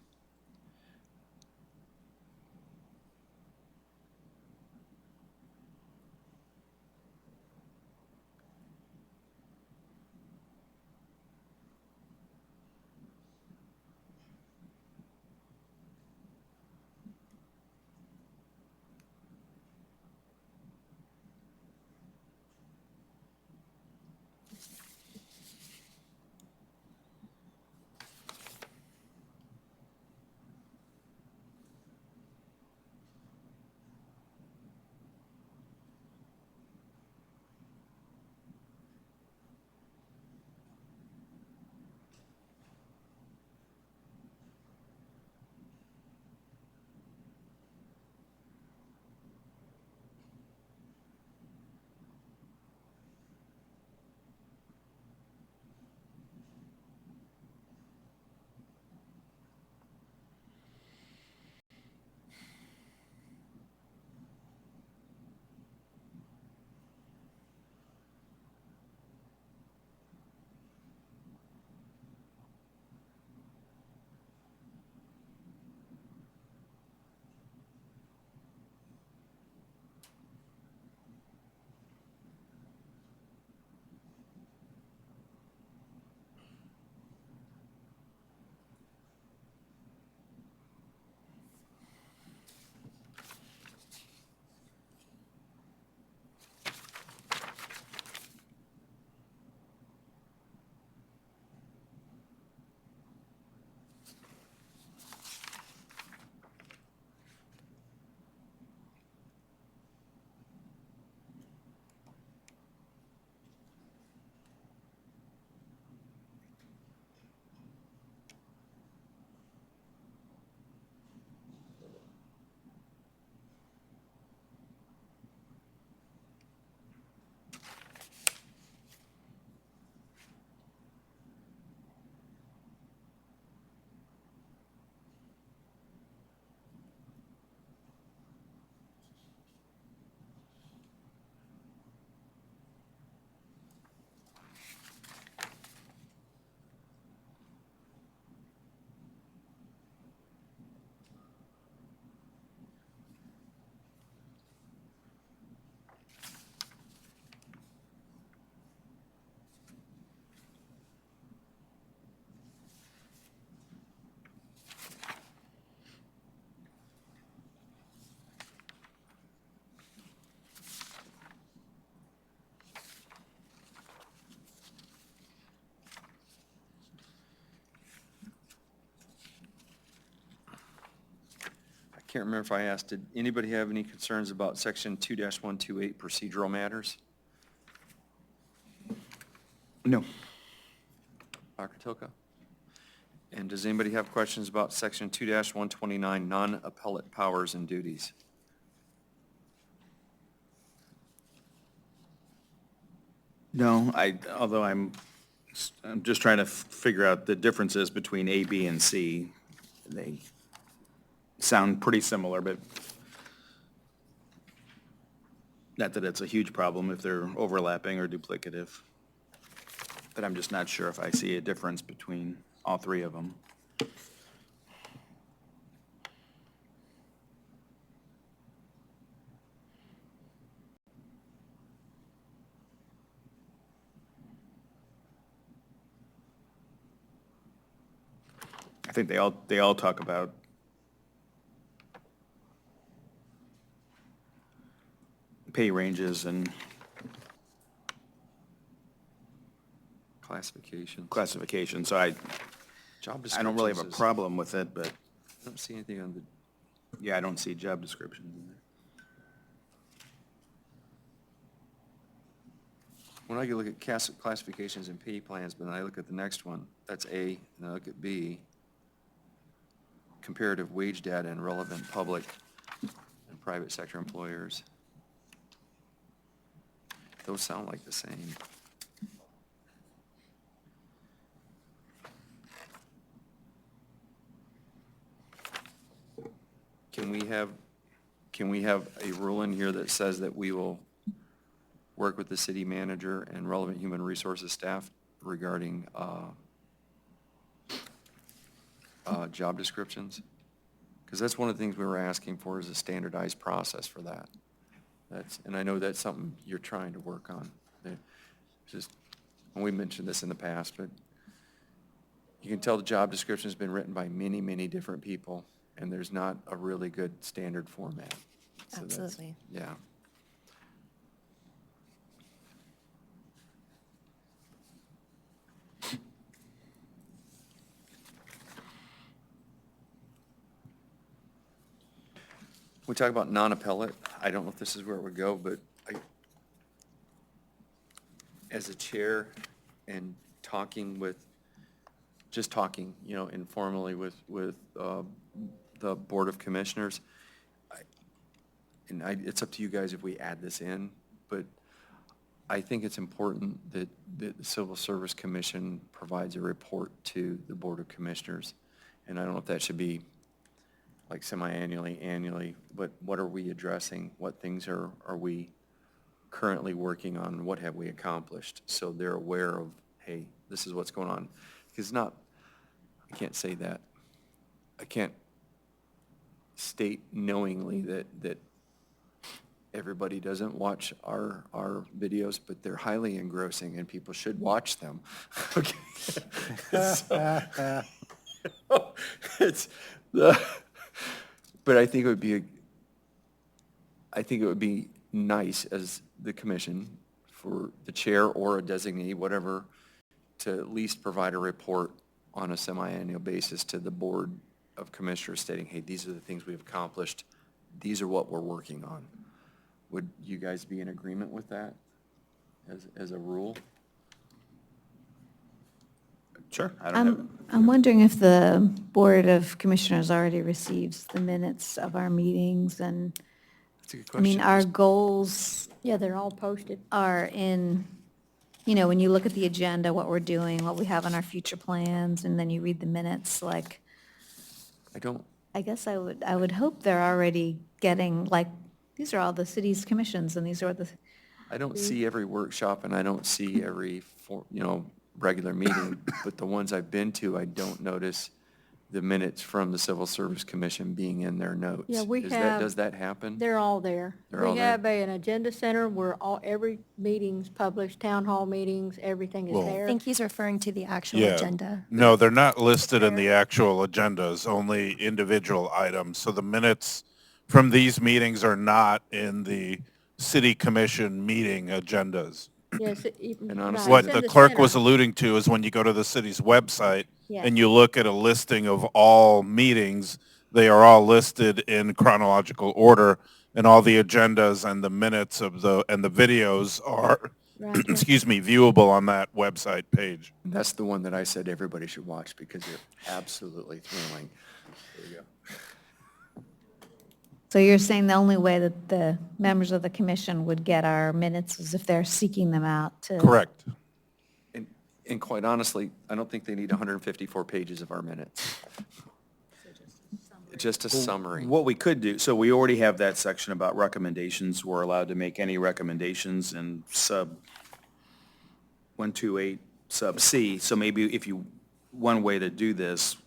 Can't remember if I asked, did anybody have any concerns about section 2-128 procedural matters? No. Dr. Tilka? And does anybody have questions about section 2-129 non-appellate powers and duties? No, although I'm just trying to figure out the differences between A, B, and C. They sound pretty similar, but not that it's a huge problem if they're overlapping or duplicative. But I'm just not sure if I see a difference between all three of them. I think they all talk about pay ranges and Classifications. classification, so I don't really have a descriptions is- problem with it, but, I don't see anything on the, yeah, I don't see job descriptions in there. when I look at classifications and pay plans, but then I look at the next one, that's A, and I look at B, comparative wage data and relevant public and private sector employers. Those sound like the same. Can we have a rule in here that says that we will work with the city manager and relevant human resources staff regarding job descriptions? Because that's one of the things we were asking for, is a standardized process for that. And I know that's something you're trying to work on. Just, and we mentioned this in the past, but you can tell the job description has been written by many, many different people, and there's not a really good standard format. So that's- Absolutely. Yeah. We talk about non-appellate. I don't know if this is where it would go, but as a chair and just talking, informally with the Board of Commissioners, it's up to you guys if we add this in, but I think it's important that the Civil Service Commission provides a report to the Board of Commissioners. And I don't know if that should be like semi-annually, annually, but what are we addressing? What things are we currently working on? What have we accomplished? So they're aware of, hey, this is what's going on. Because I can't say that. I can't state knowingly that everybody doesn't watch our videos, but they're highly engrossing and people should watch them. Okay. But I think it would be nice as the commission for the chair or a designee, whatever, to at least provide a report on a semi-annual basis to the Board of Commissioners stating, hey, these are the things we've accomplished. These are what we're working on. Would you guys be in agreement with that as a rule? Sure, I don't have. I'm wondering if the Board of Commissioners already receives the minutes of our meetings, and, That's a good I mean, question. our goals Yeah, they're all posted. are in, when you look at the agenda, what we're doing, what we have on our future plans, and then you read the minutes, like, I guess I would hope they're already getting, like, these are all the city's commissions, and these are the, I don't see every workshop and I don't see every, regular meeting, but the ones I've been to, I don't notice the minutes from the Civil Service Commission being in their notes. Yeah, we have. Does that happen? They're all there. They're all We there. have an agenda center where every meeting's published, town hall meetings, everything is Well- I there. think he's referring to the actual Yeah. agenda. No, they're not listed in the actual agendas, only individual items. So the minutes from these meetings are not in the city commission meeting agendas. Yes, And honestly, What it's in the clerk center. was alluding to is when you go to the city's website Yeah. and you look at a listing of all meetings, they are all listed in chronological order, and all the agendas and the minutes and the videos are, Right, yeah. excuse me, viewable on that website page. That's the one that I said everybody should watch because they're absolutely thrilling. There you go. so you're saying the only way that the members of the commission would get our minutes is if they're seeking them out to. Correct. And quite honestly, I don't think they need 154 pages of our minutes. Just a summary. What we could do, so we already have that section about recommendations. We're allowed to make any recommendations in sub 128 sub C. So maybe one way to do this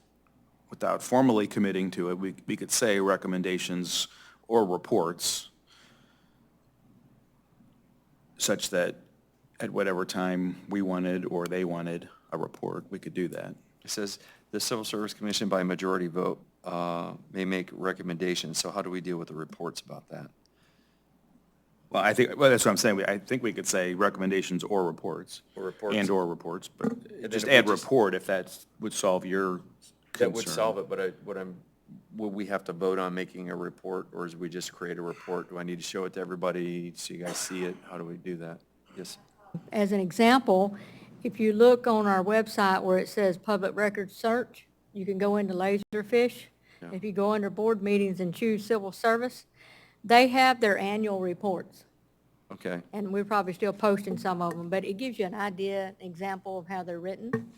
without formally committing to it, we could say recommendations or reports such that at whatever time we wanted or they wanted a report, we could do that. It says The Civil Service Commission by majority vote may make recommendations. So how do we deal with the reports about that? Well, that's what I'm saying. I think we could say recommendations or reports. Or reports. And/or reports, but then just if we add just- report if that would solve your concern. That would solve it, but will we have to vote on making a report, or is we just create a report? Do I need to show it to everybody so you guys see it? How do we do that? Yes. As an example, if you look on our website where it says public records search, you can go into Laserfish. Yeah. If you go under board meetings and choose civil service, they have their annual reports. Okay. And we're probably still posting some of them, but it gives you an idea, example of how they're written,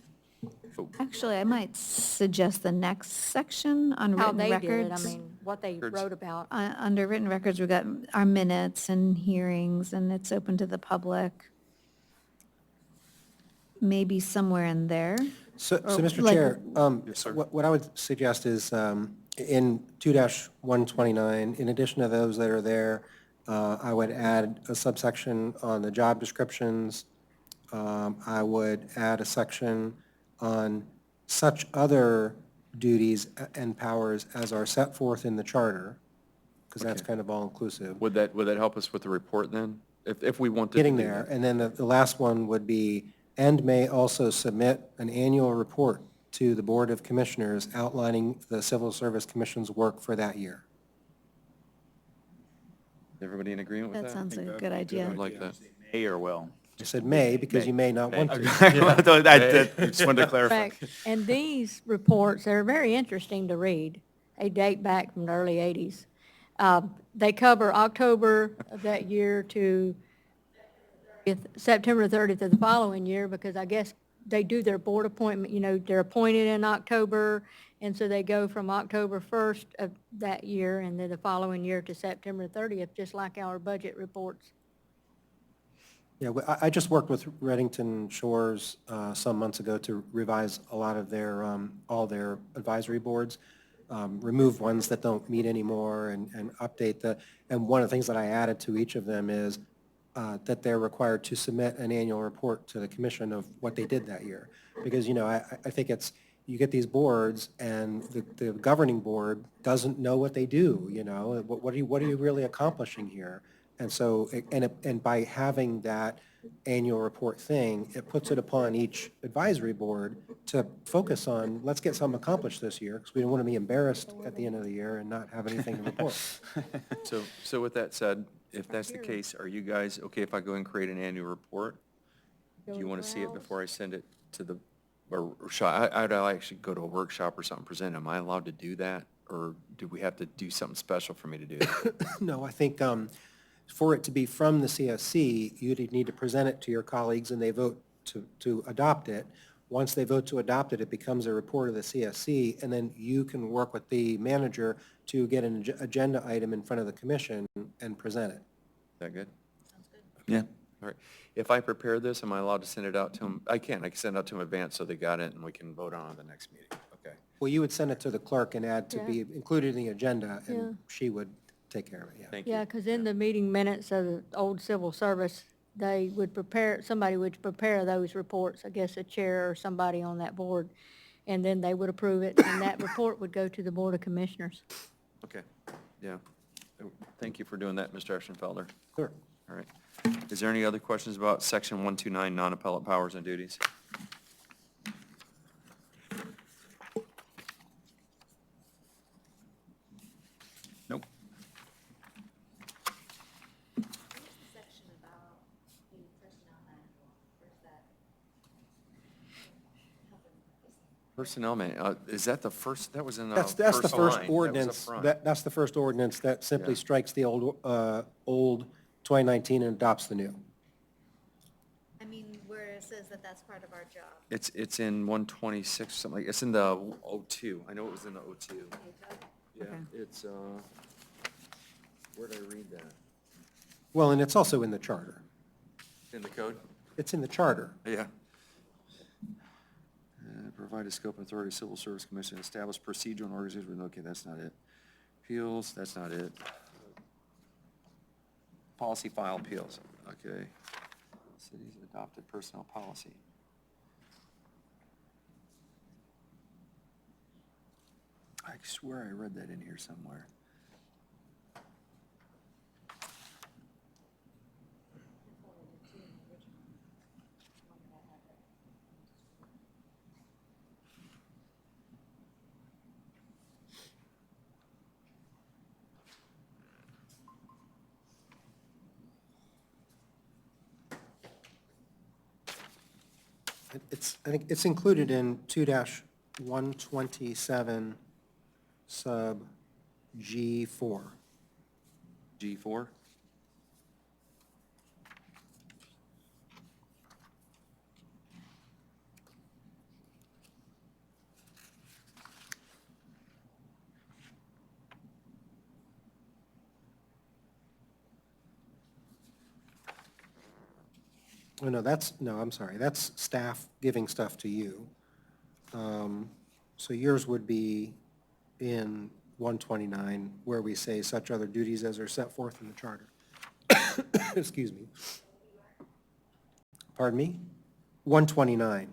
Actually, I might suggest the next section on how written they records. did it, I mean, what they Records. wrote about. Under written records, we've got our minutes and hearings, and it's open to the public. Maybe somewhere in there. So, Or Mr. like- Chair, Yes, sir. what I would suggest is, in 2-129, in addition to those that are there, I would add a subsection on the job descriptions. I would add a section on such other duties and powers as are set forth in the charter, because that's Okay. kind of all-inclusive. Would that help us with the report then? If we wanted to Getting do there, that? and then the last one would be, and may also submit an annual report to the Board of Commissioners outlining the Civil Service Commission's work for that year. Everybody in agreement with that? That sounds like a that'd good be a idea. I'd like that. May or will? I said may, because you may not want to. I just wanted to clarify. In fact, and these reports, they're very interesting to read. They date back from the early 80s. They cover October of that year to September 30th of the following year, because I guess they do their board appointment, you know, they're appointed in October, and so they go from October 1st of that year and then the following year to September 30th, just like our budget reports. Yeah, I just worked with Reddington Shores some months ago to revise a lot of their, all their advisory boards, remove ones that don't meet anymore and update and one of the things that I added to each of them is that they're required to submit an annual report to the commission of what they did that year. Because, you know, I think it's, you get these boards and the governing board doesn't know what they do, you know? What are you really accomplishing here? And so, and by having that annual report thing, it puts it upon each advisory board to focus on, let's get something accomplished this year, because we don't want to be embarrassed at the end of the year and not have anything to report. So with that said, if that's the case, are you guys okay if I go and create an annual report? Do you want to see it before I send it to the, or shop? I'd actually go to a workshop or something, present. Am I allowed to do that? Or do we have to do something special for me to do that? No, I think for it to be from the CSC, you'd need to present it to your colleagues and they vote to adopt it. Once they vote to adopt it, it becomes a report of the CSC, and then you can work with the manager to get an agenda item in front of the commission and present it. Is that good? Yeah. All right. If I prepare this, am I allowed to send it out to them? I can send it out to them in advance so they got it and we can vote on it at the next meeting. Okay. Well, you would send it to the clerk and add to Yeah. be included in the agenda, Yeah. and she would take care of it, yeah. Thank you. Yeah, because in the meeting minutes of the old civil service, they would prepare, somebody would prepare those reports, I guess a chair or somebody on that board, and then they would approve it, and that report would go to the Board of Commissioners. Okay, yeah. Thank you for doing that, Mr. Eschenfelder. Sure. All right. Is there any other questions about Section 129, non-appellate powers and duties? Nope. Personnel man, is that the first, that was in the That's the first first line. That was ordinance, up front. that's the first ordinance that simply Yeah. strikes the old 2019 and adopts the new. I mean, where it says that that's part of our job. It's in 126, something like, it's in the 02. I know it was in the 02. Yeah, Okay. it's, where did I read that? Well, and it's also in the charter. In the code? It's in the charter. Yeah. Provide a scope and authority, Civil Service Commission, establish procedural and organization, okay, that's not it. Appeals, that's not it. Policy file appeals, okay. City's adopted personnel policy. I swear I read that in here somewhere. I think it's included in 2-127 sub G4. G4? Oh, no, I'm sorry, that's staff giving stuff to you. So yours would be in 129, where we say such other duties as are set forth in the charter. Excuse me. Pardon me? 129.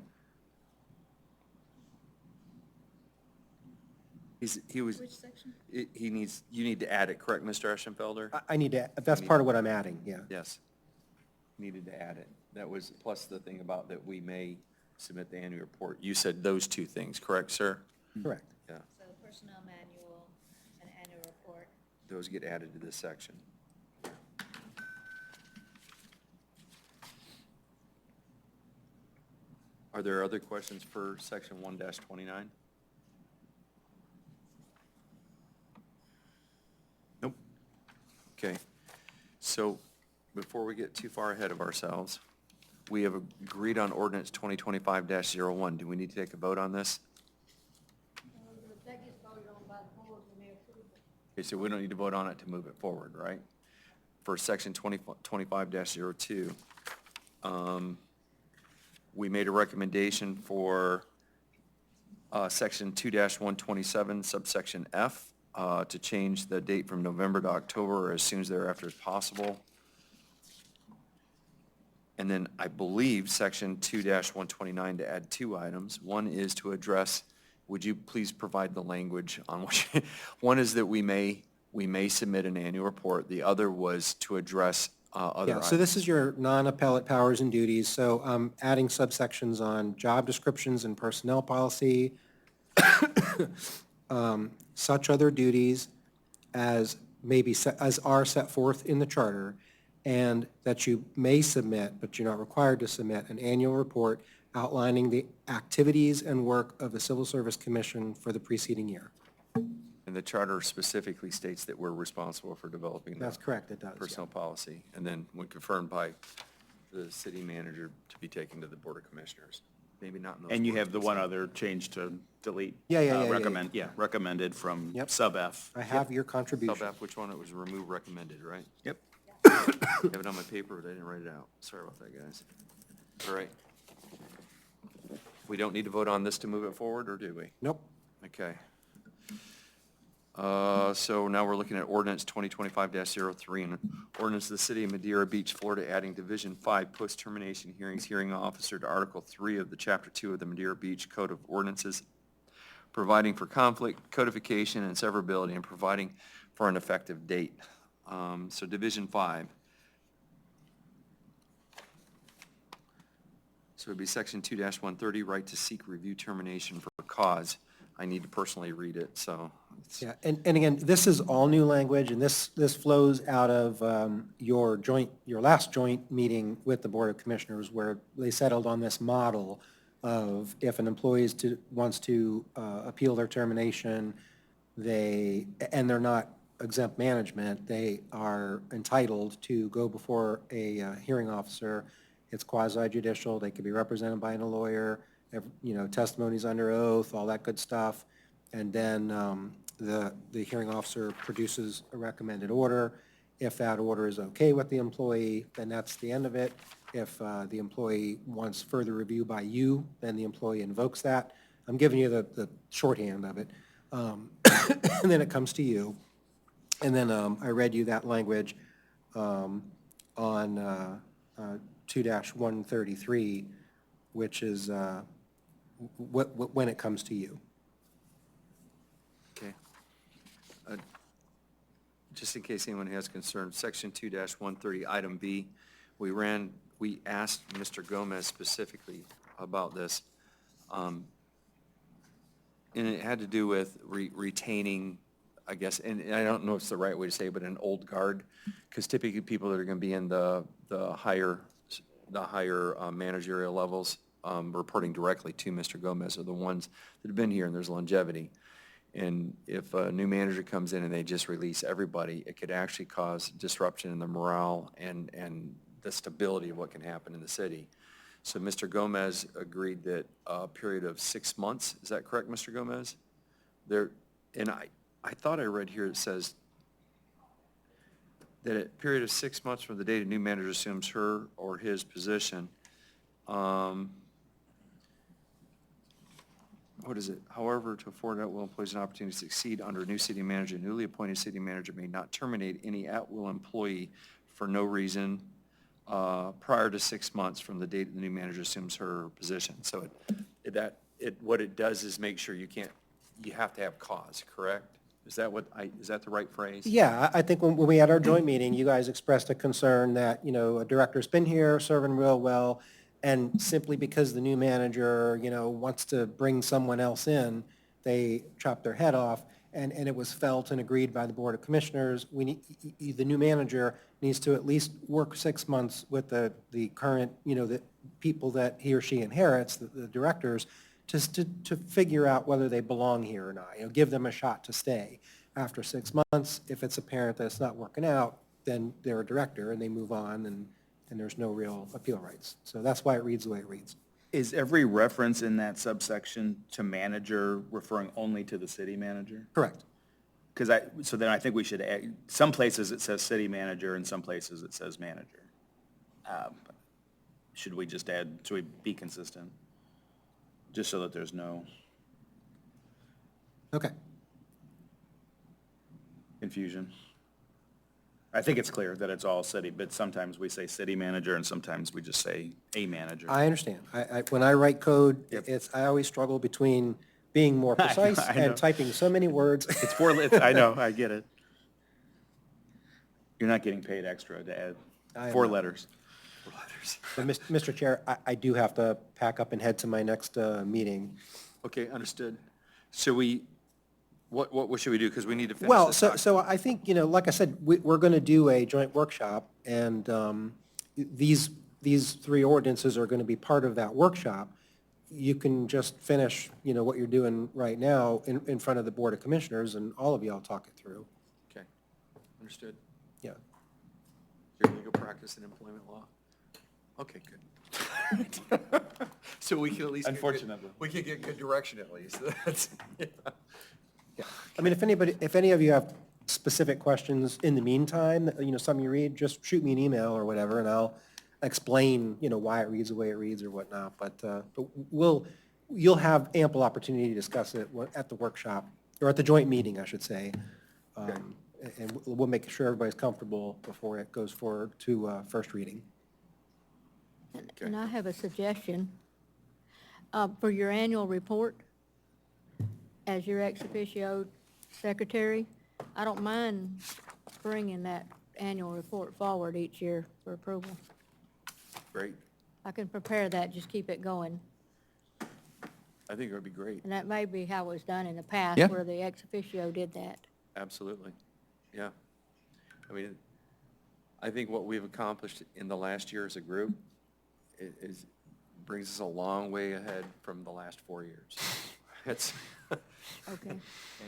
He was. Which section? He needs, you need to add it, correct, Mr. Eschenfelder? I need to, that's part of what I'm adding, yeah. Yes. Needed to add it. That was, plus the thing about that we may submit the annual report. You said those two things, correct, sir? Correct. Yeah, So personnel manual and annual report. those get added to this section. Are there other questions for section 1-29? Nope. Okay. So before we get too far ahead of ourselves, we have agreed on ordinance 2025-01. Do we need to take a vote on this? Okay, so we don't need to vote on it to move it forward, right? For section 25-02, we made a recommendation for section 2-127 subsection F to change the date from November to October or as soon as thereafter as possible. And then I believe section 2-129 to add two items. One is to address, would you please provide the language on which, one is that we may submit an annual report. The other was to address other Yeah, items. so this is your non-appellate powers and duties, so adding subsections on job descriptions and personnel policy, such other duties as as are set forth in the charter, and that you may submit, but you're not required to submit, an annual report outlining the activities and work of the Civil Service Commission for the preceding year. And the charter specifically states that we're responsible for developing That's the correct, it does. yeah. personnel policy. And then when confirmed by the city manager to be taken to the Board of Commissioners. Maybe not in those And you words, have the but one some- other change to delete. Yeah. Recommended from Yep. sub F. I have your contribution. Sub F, which one? It was remove recommended, right? Yep. I have it on my paper, but I didn't write it out. Sorry about that, guys. All right. We don't need to vote on this to move it forward, or do we? Nope. Okay. So now we're looking at ordinance 2025-03, and ordinance of the city of Madeira Beach, Florida, adding Division 5 post-termination hearings, hearing officer to Article 3 of the Chapter 2 of the Madeira Beach Code of Ordinances, providing for conflict, codification, and severability, and providing for an effective date. So Division 5. So it'd be Section 2-130, right to seek review termination for cause. I need to personally read it, so. Yeah, and again, this is all new language, and this flows out of your last joint meeting with the Board of Commissioners, where they settled on this model of if an employee wants to appeal their termination, and they're not exempt management, they are entitled to go before a hearing officer. It's quasi judicial, they could be represented by a lawyer, testimonies under oath, all that good stuff. And then the hearing officer produces a recommended order. If that order is okay with the employee, then that's the end of it. If the employee wants further review by you, then the employee invokes that. I'm giving you the shorthand of it. And then it comes to you. And then I read you that language on 2-133, which is when it comes to you. Okay. just in case anyone has concern, Section 2-130, Item B, we asked Mr. Gomez specifically about this. And it had to do with retaining, I guess, and I don't know if it's the right way to say it, but an old guard, because typically people that are going to be in the higher managerial levels, reporting directly to Mr. Gomez are the ones that have been here and there's longevity. And if a new manager comes in and they just release everybody, it could actually cause disruption in the morale and the stability of what can happen in the city. So Mr. Gomez agreed that a period of 6 months, is that correct, Mr. Gomez? And I thought I read here it says that a period of 6 months from the date a new manager assumes her or his position, what is it? However, to afford at-will employees an opportunity to succeed under a new city manager, newly appointed city manager may not terminate any at-will employee for no reason prior to 6 months from the date the new manager assumes her position. So what it does is make sure you have to have cause, correct? Is that the right phrase? Yeah, I think when we had our joint meeting, you guys expressed a concern that, a director's been here, serving real well, and simply because the new manager, wants to bring someone else in, they chop their head off, and it was felt and agreed by the Board of Commissioners, the new manager needs to at least work 6 months with the current, the people that he or she inherits, the directors, just to figure out whether they belong here or not, give them a shot to stay. After 6 months, if it's apparent that it's not working out, then they're a director and they move on and there's no real appeal rights. So that's why it reads the way it reads. Is every reference in that subsection to manager referring only to the city manager? Correct. So then I think we should add, some places it says city manager and some places it says manager. Should we be consistent? Just so that there's no Okay. confusion. I think it's clear that it's all city, but sometimes we say city manager and sometimes we just say a manager. I understand. When I write code, Yep. I always struggle between being more I know, precise I know. and typing so many words. I know, I get it. You're not getting paid extra to add I am 4 not. letters. But Mr. Chair, I do have to pack up and head to my next meeting. Okay, understood. Should we, what should we do? Because we need to finish Well, this so, doc- so I think, like I said, we're going to do a joint workshop, and these 3 ordinances are going to be part of that workshop. You can just finish, what you're doing right now in front of the Board of Commissioners, and all of y'all talk it through. Okay, understood. Yeah. Your legal practice in employment law? Okay, good. So we can at least. Unfortunately. We can get good direction at least. That's, yeah. Yeah. I mean, if any of you have specific questions in the meantime, something you read, just shoot me an email or whatever, and I'll explain, why it reads the way it reads or whatnot. But you'll have ample opportunity to discuss it at the workshop, or at the joint meeting, I should say. And we'll make sure everybody's comfortable before it goes forward to first reading. And I have a suggestion. For your annual report, as your ex officio secretary, I don't mind bringing that annual report forward each year for approval. Great. I can prepare that, just keep it going. I think it would be great. And that may be how it was done in the past, Yeah. where the ex officio did that. Absolutely. Yeah. I mean, I think what we've accomplished in the last year as a group brings us a long way ahead from the last 4 years. It's, Okay. and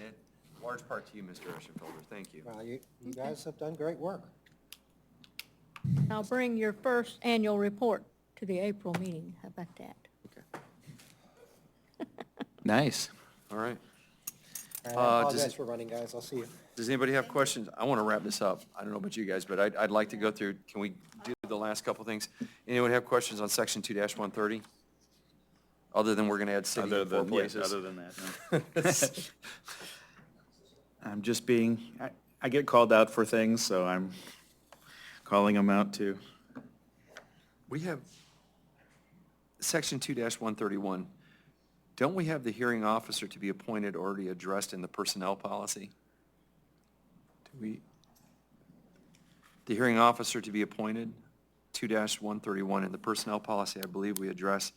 in large part to you, Mr. Ashenfelder. Thank you. Well, you guys have done great work. I'll bring your first annual report to the April meeting. How about that? Okay. Nice. All right. I does apologize it- for running, guys. I'll see you. Does anybody have questions? I want to wrap this up. I don't know about you guys, but I'd like to go through, can we do the last couple things? Anyone have questions on section 2-130? Other than we're going to add city in 4 places? Other than that, no. I'm just I get called out for things, so I'm calling them out too. We have section 2-131. Don't we have the hearing officer to be appointed already addressed in the personnel policy? The hearing officer to be appointed, 2-131 in the personnel policy, I believe we address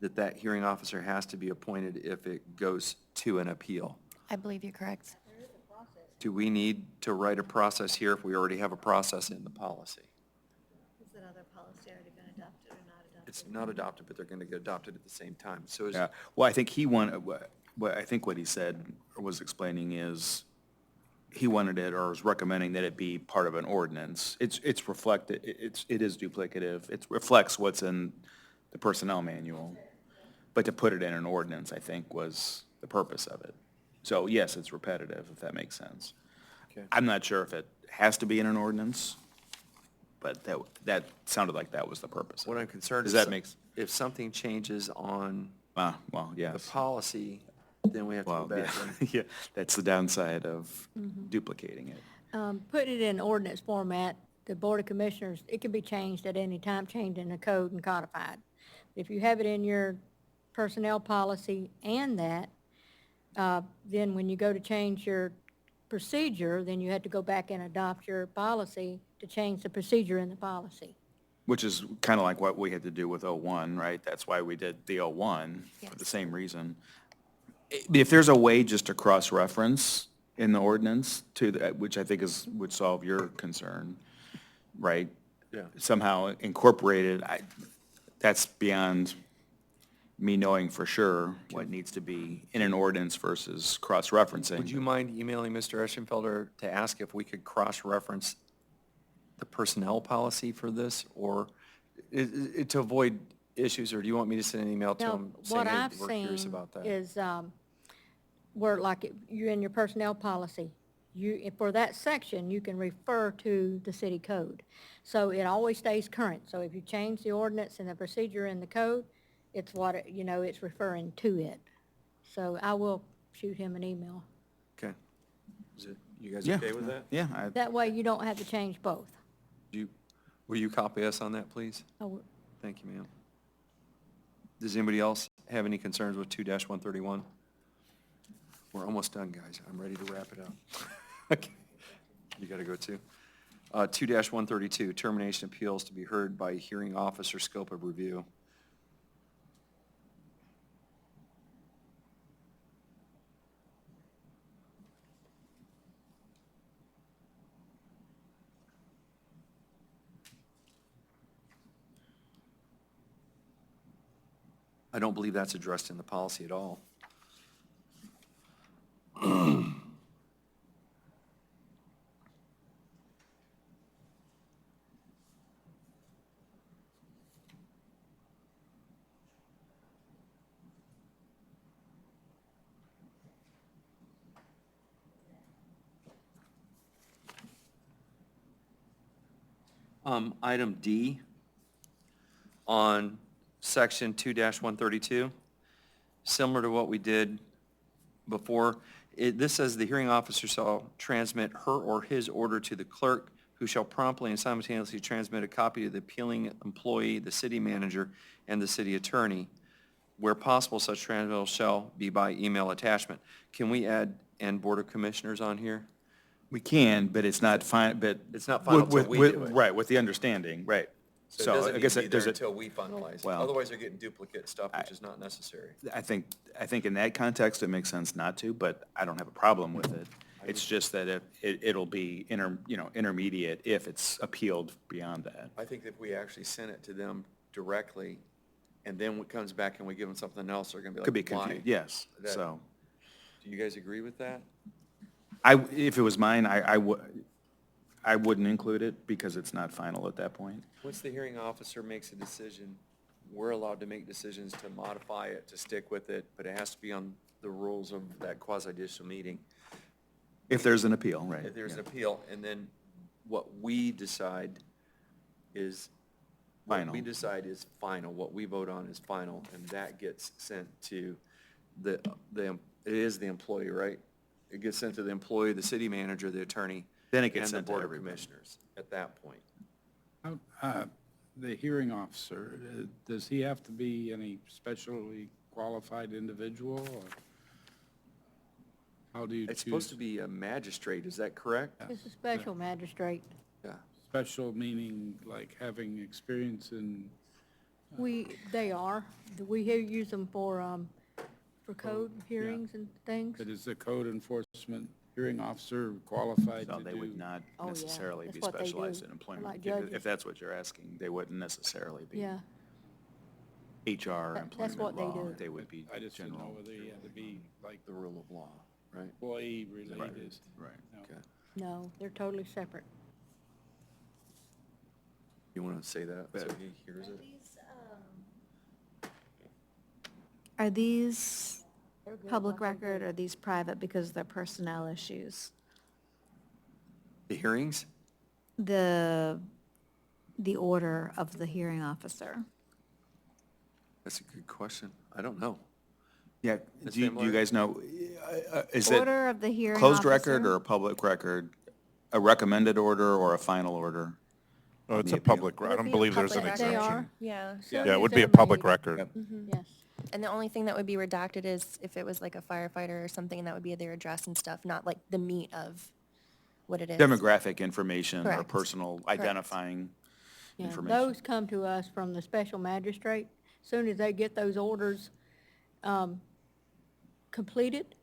that hearing officer has to be appointed if it goes to an appeal. I believe you're correct. Do we need to write a process here if we already have a process in the policy? Has that other policy already been adopted or not adopted? It's not adopted, but they're going to get adopted at the same time. So is, Yeah, well, I think what he said or was explaining is he wanted it or was recommending that it be part of an ordinance. It's reflected, it is duplicative. It reflects what's in the personnel manual. But to put it in an ordinance, I think, was the purpose of it. So yes, it's repetitive, if that makes sense. Okay. I'm not sure if it has to be in an ordinance, but that sounded like that was the purpose. what I'm concerned Does is that make, if something changes on well, the yes. policy, then we have to go Well, back. yeah, and- yeah, that's the downside of duplicating it. Putting it in ordinance format, the Board of Commissioners, it can be changed at any time, changed in the code and codified. If you have it in your personnel policy and that, then when you go to change your procedure, then you had to go back and adopt your policy to change the procedure in the policy. Which is kind of like what we had to do with 01, right? That's why we did the 01, for the same reason. If there's a way just to cross-reference in the ordinance to, which I think would solve your concern, right? Yeah. Somehow incorporated, that's beyond me knowing for sure what needs to be in an ordinance versus cross-referencing. Would you mind emailing Mr. Eschenfelder to ask if we could cross-reference the personnel policy for this, or to avoid issues, or do you want me to send an email to Now, him saying, what hey, I've we're curious seen about that? is, where like you're in your personnel policy, for that section, you can refer to the city code. So it always stays current. So if you change the ordinance and the procedure in the code, it's it's referring to it. So I will shoot him an email. Okay. You guys Yeah. okay with that? Yeah, That way you don't have to change both. Will you copy us on that, please? Oh, Thank you, ma'am. Does anybody else have any concerns with 2-131? We're almost done, guys. I'm ready to wrap it up. Okay. You got to go too. 2-132, termination appeals to be heard by hearing officer, scope of review. I don't believe that's addressed in the policy at all. Item D on section 2-132, similar to what we did before. This says the hearing officer shall transmit her or his order to the clerk, who shall promptly and simultaneously transmit a copy to the appealing employee, the city manager, and the city attorney. Where possible, such transmittal shall be by email attachment. Can we add "and Board of Commissioners" on here? we can, but it's not fine, but. It's not final till we do it. Right, with the understanding, right. So I guess there's a, we finalize. Well- Otherwise, they're getting duplicate stuff, which is not necessary. I think in that context, it makes sense not to, but I don't have a problem with it. It's just that it'll be intermediate if it's appealed beyond that. I think if we actually send it to them directly, and then when it comes back and we give them something else, they're gonna be like, Could be why? confused, yes, That- so. Do you guys agree with that? If it was mine, I wouldn't include it because it's not final at that point. Once the hearing officer makes a decision, we're allowed to make decisions to modify it, to stick with it, but it has to be on the rules of that quasi-judicial meeting. If there's an appeal, right. If there's yeah. an appeal, and then what we decide is. What Final. we decide is final, what we vote on is final, and that gets sent to it is the employee, right? It gets sent to the employee, the city manager, the attorney. Then it gets sent And the to Board of everybody. Commissioners at that point. The hearing officer, does he have to be any specially qualified individual? Or How do you It's supposed to choose? be a magistrate, is that correct? It's a special magistrate. Yeah. Special meaning like having experience in, They are. We use them for code hearings and things. that is the code enforcement hearing officer qualified So to they do? would not Oh, yeah. necessarily That's be what they specialized do. in employment. Like If- judges. If that's what you're asking, they wouldn't necessarily be Yeah, HR, that's what employment they law. do. They would be I just didn't know general. whether you had to be like The rule of law, right? employee Right, related. right. No. Okay. no, they're totally separate. You want to say that so he hears it? Are these They're good, public like they record do. or are these private because they're personnel issues? The hearings? The order of the hearing officer. That's a good question. I don't know. Yeah, Ms. do you Van Blair? guys know, is it Order of the hearing closed record officer? or a public record? A recommended order or a final order? Oh, it's the a appeal. public, It I would don't be a believe there's an public They exemption. are. Yeah. Soon Yeah, it as would be a they're public made. record. Yep. Yes. And the only thing that would be redacted is if it was like a firefighter or something, and that would be their address and stuff, not like the meat of what it is. Demographic information or Correct. personal identifying Yeah, information. those come to us from the special magistrate. Soon as they get those orders completed,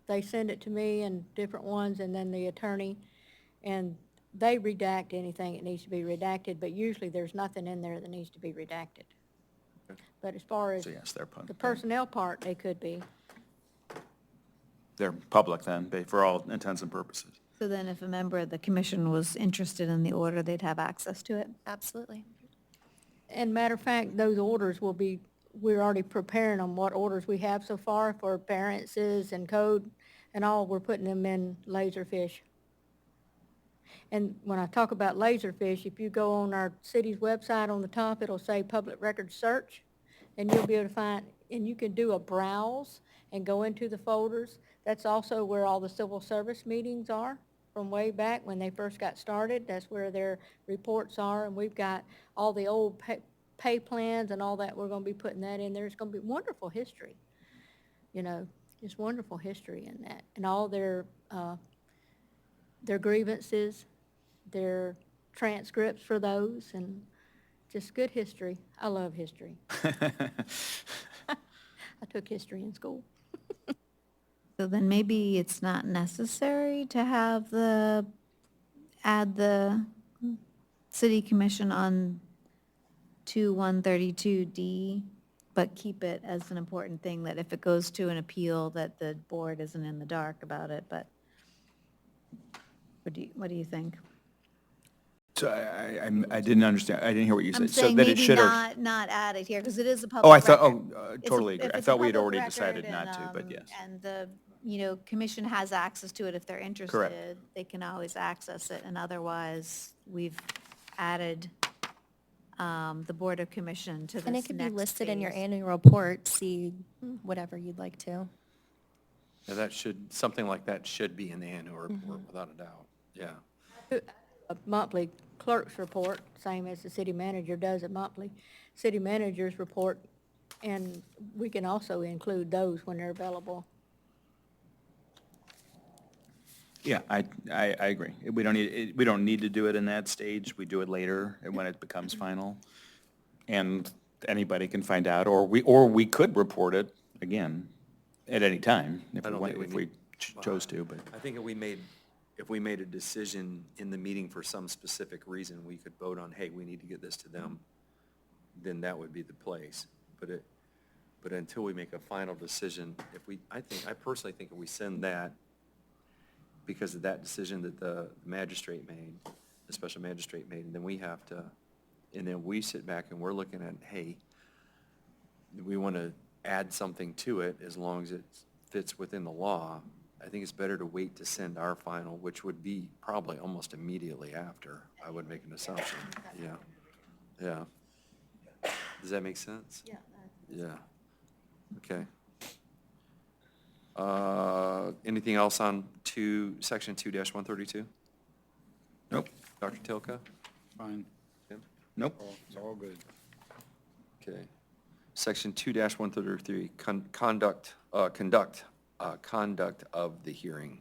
they send it to me and different ones, and then the attorney, and they redact anything that needs to be redacted, but usually there's nothing in there that needs to be redacted. But as far as So yes, they're, the personnel part, they could be. they're public then, for all intents and purposes. So then if a member of the commission was interested in the order, they'd have access to it? Absolutely. And matter of fact, those orders will be, we're already preparing on what orders we have so far for variances and code and all. We're putting them in Laserfish. And when I talk about Laserfish, if you go on our city's website on the top, it'll say Public Record Search, and you'll be able to find, and you can do a browse and go into the folders. That's also where all the civil service meetings are from way back when they first got started. That's where their reports are, and we've got all the old pay plans and all that. We're going to be putting that in there. It's going to be wonderful history, you know, just wonderful history in that. And all their grievances, their transcripts for those, and just good history. I love history. I took history in school. So then maybe it's not necessary to have add the city commission on 2132D, but keep it as an important thing that if it goes to an appeal, that the board isn't in the dark about it, but what do you think? So I didn't understand, I didn't hear what you I'm said. So saying that it maybe should have. not add it here, because it is a Oh, public I thought, record. oh, totally agree. If I it's a thought we had public already record decided not and, to, but yes. And the, commission has access to it if they're interested. They can always access it, and otherwise, we've added the Board of Commission to this And it could be next listed in your phase. annual report, see whatever you'd like to. Yeah, that should, something like that should be in the annual report, without a doubt. Yeah. A monthly clerk's report, same as the city manager does a monthly city manager's report, and we can also include those when they're available. Yeah, I agree. We don't need to do it in that stage. We do it later and when it becomes final. And anybody can find out, or we could report it again at any time if I we don't want, think we if we need- chose to, but. I think if we made a decision in the meeting for some specific reason, we could vote on, hey, we need to get this to them, then that would be the place. But until we make a final decision, I personally think if we send that, because of that decision that the magistrate made, the special magistrate made, and then we have to, and then we sit back and we're looking at, hey, we want to add something to it as long as it fits within the law. I think it's better to wait to send our final, which would be probably almost immediately after, I would make an assumption. Yeah, yeah. Does that make sense? Yeah. Yeah. Okay. Anything else on section 2-132? Nope. Dr. Tilka? Fine, Tim? Nope. it's all good. Okay. Section 2-133, conduct conduct of the hearing.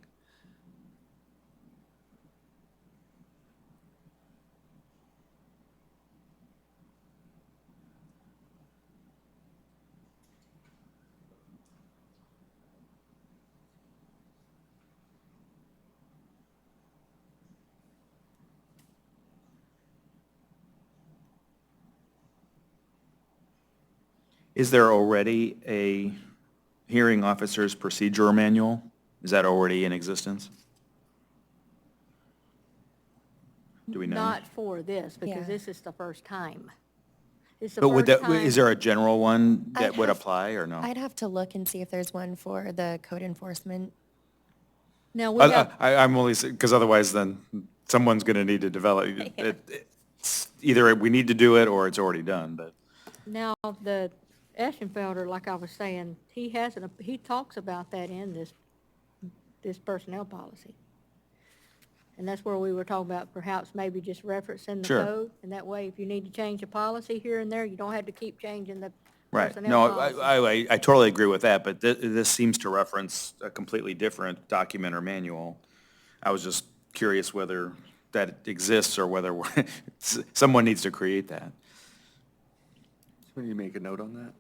Is there already a hearing officer's procedure manual? Is that already in existence? Do we know? Not for this, Yeah. because this is the first time. It's the But would first that, is time- there a general one that I'd would have- apply or no? I'd have to look and see if there's one for the code enforcement. Now, we have, I'm only, because otherwise then someone's going to need to develop. It's either we need to do it or it's already done, but. now, the Eschenfelder, like I was saying, he talks about that in this personnel policy. And that's where we were talking about perhaps maybe just referencing the Sure. code. And that way, if you need to change a policy here and there, you don't have to keep changing the Right. personnel No, policy. I totally agree with that, but this seems to reference a completely different document or manual. I was just curious whether that exists or whether someone needs to create that. So you make a note on that?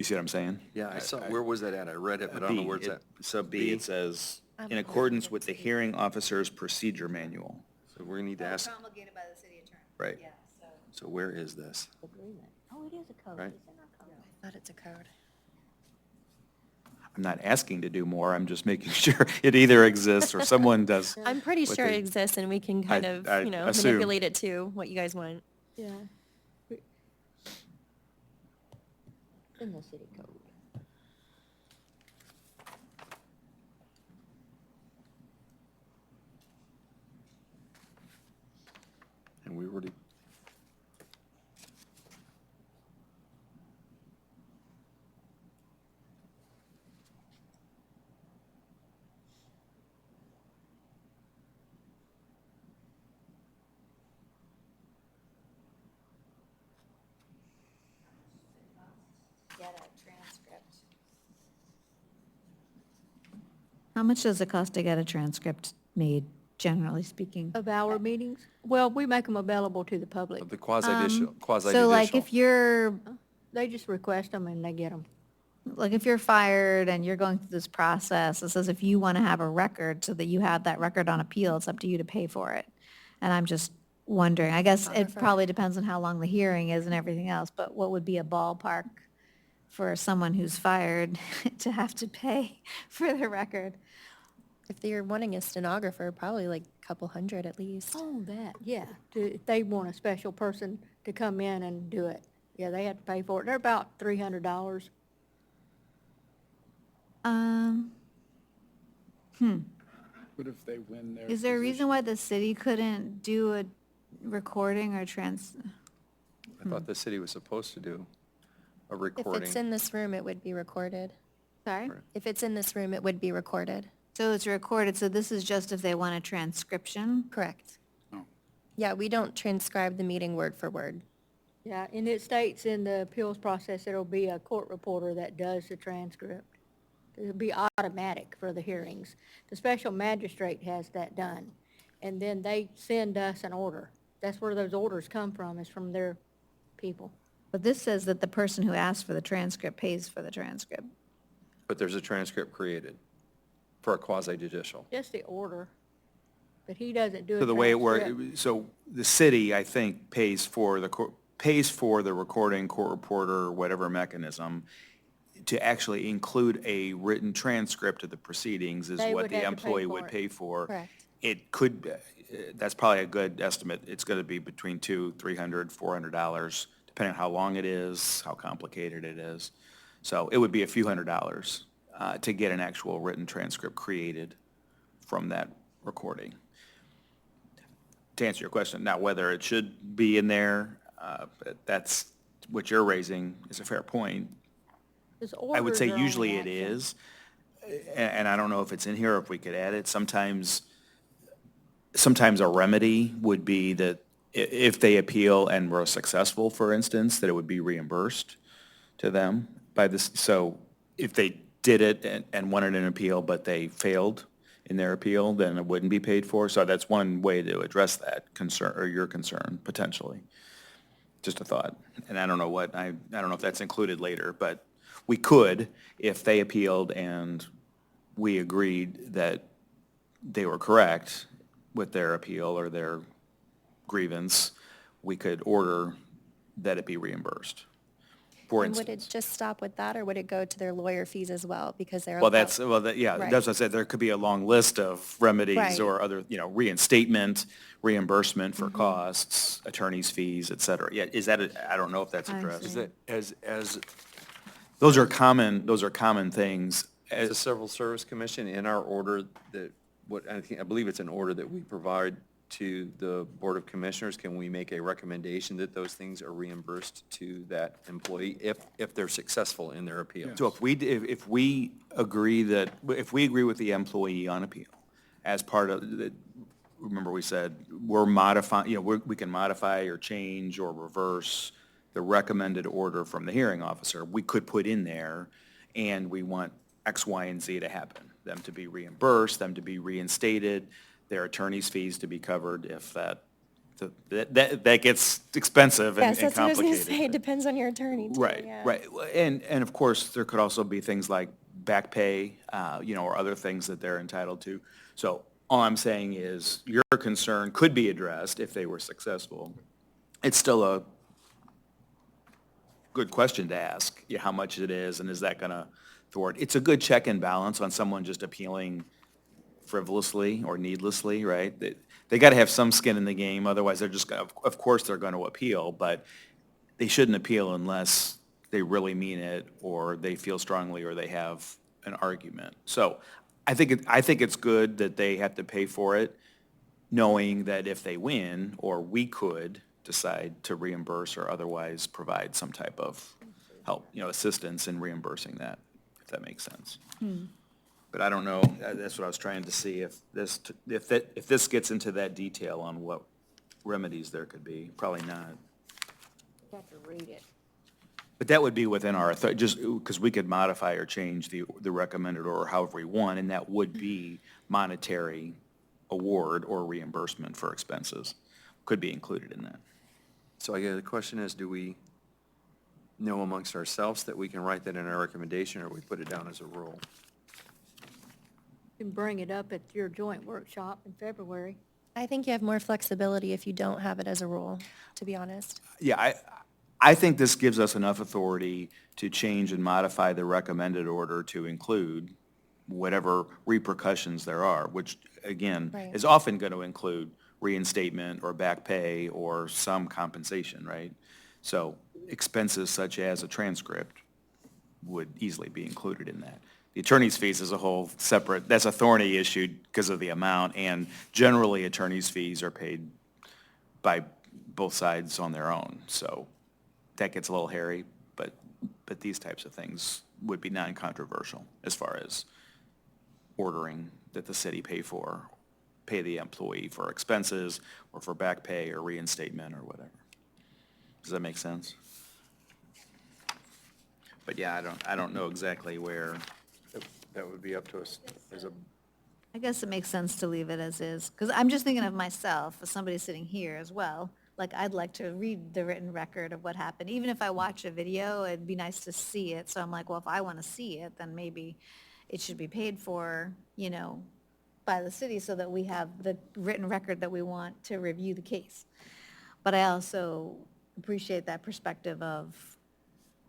You see what I'm saying? Yeah, I saw, where was that at? I read it, but I don't know where it's at. Sub B, it says, in accordance with the hearing officer's procedure manual. So we need to ask, Promulgated by the city attorney. Right. so where is this? Agreement. Oh, it is a code. Right. It's in our code. I thought it's a code. I'm not asking to do more, I'm just making sure it either exists or someone does. I'm pretty what sure they- it exists and we can kind of, I assume. manipulate it to what you guys want. Yeah. In the city code. And we already, Get a transcript. How much does it cost to get a transcript made, generally speaking? Of our meetings? Well, we make them available to the public. of the quasi-judicial, So like if you're, They just request them and they get them. like if you're fired and you're going through this process, it says if you want to have a record so that you have that record on appeal, it's up to you to pay for it. And I'm just wondering, I guess it probably depends on how long the hearing is and everything else, but what would be a ballpark for someone who's fired to have to pay for the record? If you're wanting a stenographer, probably like a couple hundred at least. Oh, that, yeah. If they want a special person to come in and do it, yeah, they have to pay for it. They're about $300. What if they win their Is there a position? reason why the city couldn't do a recording or I thought the city was supposed to do a If recording. it's in this room, it would be recorded. sorry? If it's in this room, it would be recorded. So it's recorded, so this is just if they want a transcription? Correct. Oh. Yeah, we don't transcribe the meeting word for word. Yeah, and it states in the appeals process, it'll be a court reporter that does the transcript. It'll be automatic for the hearings. The special magistrate has that done. And then they send us an order. That's where those orders come from, is from their people. But this says that the person who asked for the transcript pays for the transcript. But there's a transcript created for a quasi-judicial. Just the order. But he doesn't do a So the way it transcript. works, so the city, I think, pays for the recording, court reporter, whatever mechanism, to actually include a written transcript of the proceedings is They what would the have to pay employee for would it. pay for. Correct. It could, that's probably a good estimate. It's going to be between $200, $300, $400, depending on how long it is, how complicated it is. So it would be a few $100s to get an actual written transcript created from that recording. To answer your question, now whether it should be in there, that's what you're raising is a fair point. His I would say orders are only usually it action. is, and I don't know if it's in here, or if we could add it. Sometimes a remedy would be that if they appeal and were successful, for instance, that it would be reimbursed to them by this. So if they did it and wanted an appeal, but they failed in their appeal, then it wouldn't be paid for. So that's one way to address that concern, or your concern, potentially. Just a thought. And I don't know I don't know if that's included later, but we could, if they appealed and we agreed that they were correct with their appeal or their grievance, we could order that it be reimbursed. For And would instance. it just stop with that, or would it go to their lawyer fees as well? Because they're. Well, that's what I said, there could be a long list of remedies Right. or other, reinstatement, reimbursement for costs, attorney's fees, et cetera. Yeah, I don't know if that's I addressed. see. As Those are common things. the Civil Service Commission, in our order that, I believe it's an order that we provide to the Board of Commissioners, can we make a recommendation that those things are reimbursed to that employee if they're successful in their appeal? So if we agree with the employee on appeal, as part of, remember we said, we're modifying, we can modify or change or reverse the recommended order from the hearing officer, we could put in there, and we want X, Y, and Z to happen, them to be reimbursed, them to be reinstated, their attorney's fees to be covered if that gets expensive and Yes, that's what I was going to complicated. say. It depends on your attorney, too. Right, yeah. right. And of course, there could also be things like back pay, or other things that they're entitled to. So all I'm saying is your concern could be addressed if they were successful. It's still a good question to ask, how much it is, and is that going to thwart? It's a good check and balance on someone just appealing frivolously or needlessly, right? They got to have some skin in the game, otherwise they're just, of course they're going to appeal, but they shouldn't appeal unless they really mean it, or they feel strongly, or they have an argument. So I think it's good that they have to pay for it, knowing that if they win, or we could decide to reimburse or otherwise provide some type of help, assistance in reimbursing that, if that makes sense. But I don't know, that's what I was trying to see, if this gets into that detail on what remedies there could be. Probably not. Have to read it. But that would be within our authority, just because we could modify or change the recommended order however we want, and that would be monetary award or reimbursement for expenses, could be included in that. So I guess the question is, do we know amongst ourselves that we can write that in our recommendation, or we put it down as a rule? You can bring it up at your joint workshop in February. I think you have more flexibility if you don't have it as a rule, to be honest. Yeah, I think this gives us enough authority to change and modify the recommended order to include whatever repercussions there are, which, again, Right. is often going to include reinstatement or back pay or some compensation, right? So expenses such as a transcript would easily be included in that. The attorney's fees is a whole separate, that's a thorny issue because of the amount, and generally attorney's fees are paid by both sides on their own. So that gets a little hairy, but these types of things would be non-controversial as far as ordering that the city pay the employee for expenses or for back pay or reinstatement or whatever. Does that make sense? But yeah, I don't know exactly where. That would be up to us as a, I guess it makes sense to leave it as is, because I'm just thinking of myself, as somebody sitting here as well. Like, I'd like to read the written record of what happened. Even if I watch a video, it'd be nice to see it. So I'm like, well, if I want to see it, then maybe it should be paid for, by the city so that we have the written record that we want to review the case. But I also appreciate that perspective of,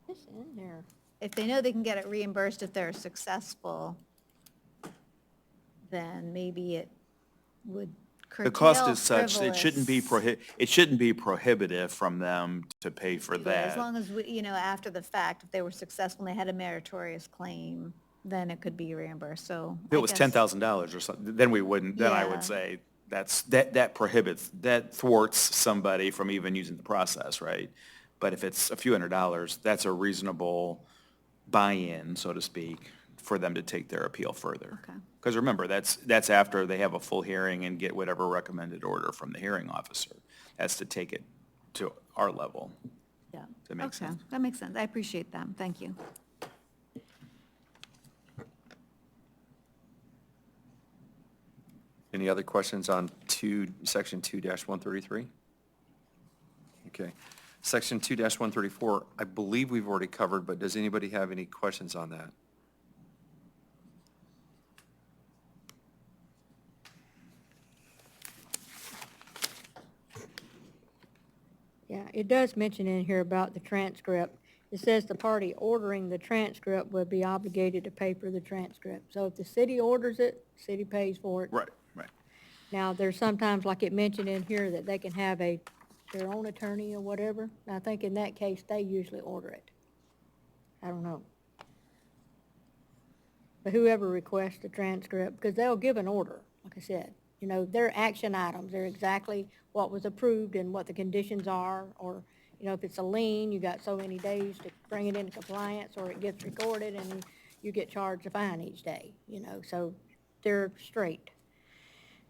It's in there. if they know they can get it reimbursed if they're successful, then maybe it would curtail The cost is such, it shouldn't be frivolous. prohibitive from them to pay for Yeah, that. as long as we, after the fact, if they were successful and they had a meritorious claim, then it could be reimbursed, so. If it I was guess- $10,000 or something, then we wouldn't, then I Yeah. would say that thwarts somebody from even using the process, right? But if it's a few $100s, that's a reasonable buy-in, so to speak, for them to take their appeal further. Okay. Because remember, that's after they have a full hearing and get whatever recommended order from the hearing officer. That's to take it to our level. Yeah. That makes sense. Okay, that makes sense. I appreciate that. Thank you. Any other questions on section 2-133? Okay. Section 2-134, I believe we've already covered, but does anybody have any questions on that? Yeah, it does mention in here about the transcript. It says the party ordering the transcript would be obligated to pay for the transcript. So if the city orders it, city pays for it. Right, right. Now, there's sometimes, like it mentioned in here, that they can have their own attorney or whatever. And I think in that case, they usually order it. I don't know. But whoever requests the transcript, because they'll give an order, like I said. You know, they're action items. They're exactly what was approved and what the conditions are. Or, you know, if it's a lien, you got so many days to bring it into compliance, or it gets recorded and you get charged a fine each day, you know. So they're straight.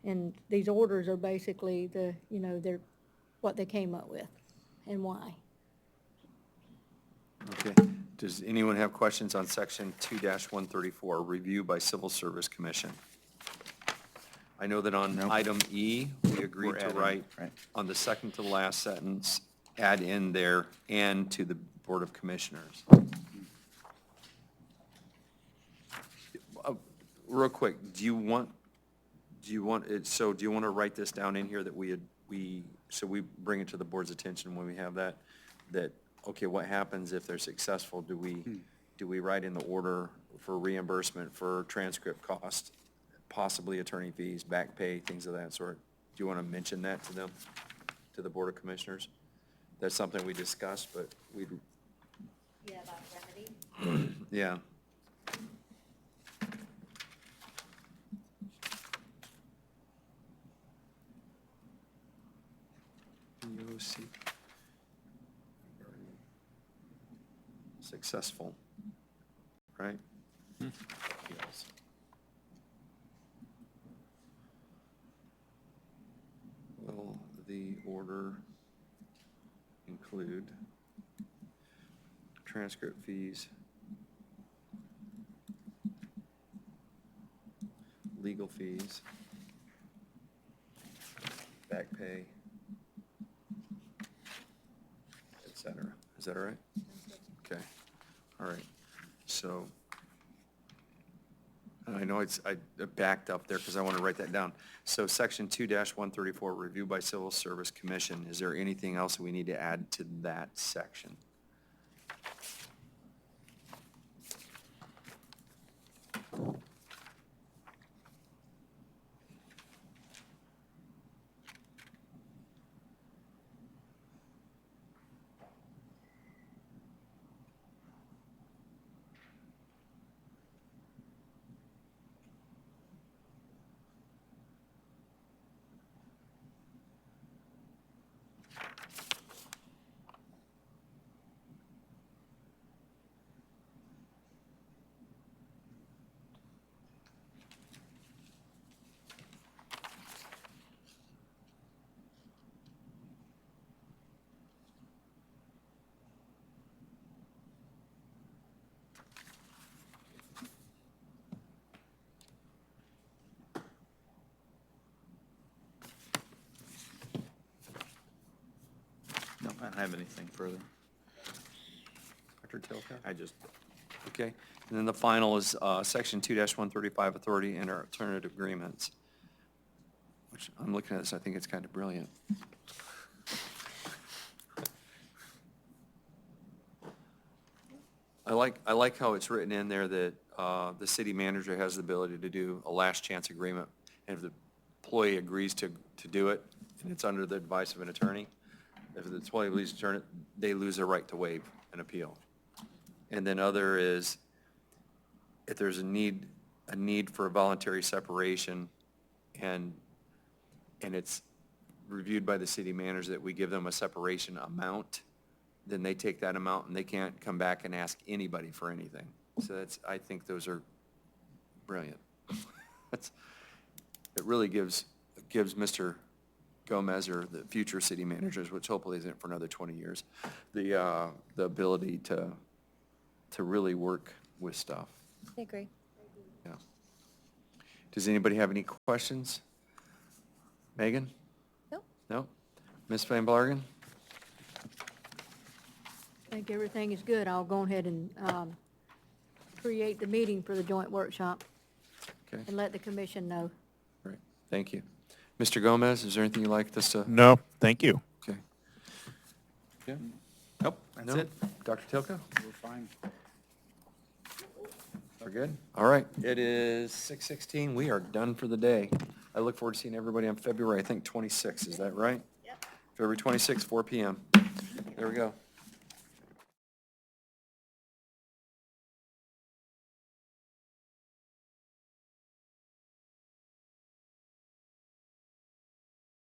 And these orders are basically they're what they came up with and why. Okay. Does anyone have questions on section 2-134, review by Civil Service Commission? I know that on item E, we agreed We're to adding, write right. on the second to last sentence, add in there, and to the Board of Commissioners. Real quick, do you want it, so do you want to write this down in here that we bring it to the board's attention when we have that, okay, what happens if they're successful? Do we write in the order for reimbursement for transcript cost, possibly attorney fees, back pay, things of that sort? Do you want to mention that to them, to the Board of Commissioners? That's something we discussed, but we'd. Yeah, about remedy. Yeah. DOC. Successful, right? Yes. Will the order include transcript fees, legal fees, back pay, et cetera? Is that all right? Okay, all right. So, I know I backed up there because I want to write that down. So section 2-134, review by Civil Service Commission. Is there anything else we need to add to that section? No, I don't have anything further. Dr. Tilka? I just, Okay, and then the final is section 2-135, authority and alternative agreements, which I'm looking at this, I think it's kind of brilliant. I like how it's written in there that the city manager has the ability to do a last chance agreement, and if the employee agrees to do it, and it's under the advice of an attorney, if the employee leaves to turn it, they lose their right to waive an appeal. And then other is, if there's a need for a voluntary separation, and it's reviewed by the city manager that we give them a separation amount, then they take that amount and they can't come back and ask anybody for anything. So I think those are brilliant. It really gives Mr. Gomez, or the future city managers, which hopefully isn't for another 20 years, the ability to really work with stuff. I agree. Yeah. Does anybody have any questions? Megan? Nope. No? Ms. Van Blargen? I think everything is good. I'll go ahead and create the meeting for the joint workshop Okay, and let the commission know. great, thank you. Mr. Gomez, is there anything you'd like us to? No, thank you. Okay. Yeah? Nope, That's no? it. Dr. Tilka? We're fine. We're good? All right, it is 6:16. We are done for the day. I look forward to seeing everybody on February, I think, 26th. Is that right? Yep. February 26th, 4 PM. There we go.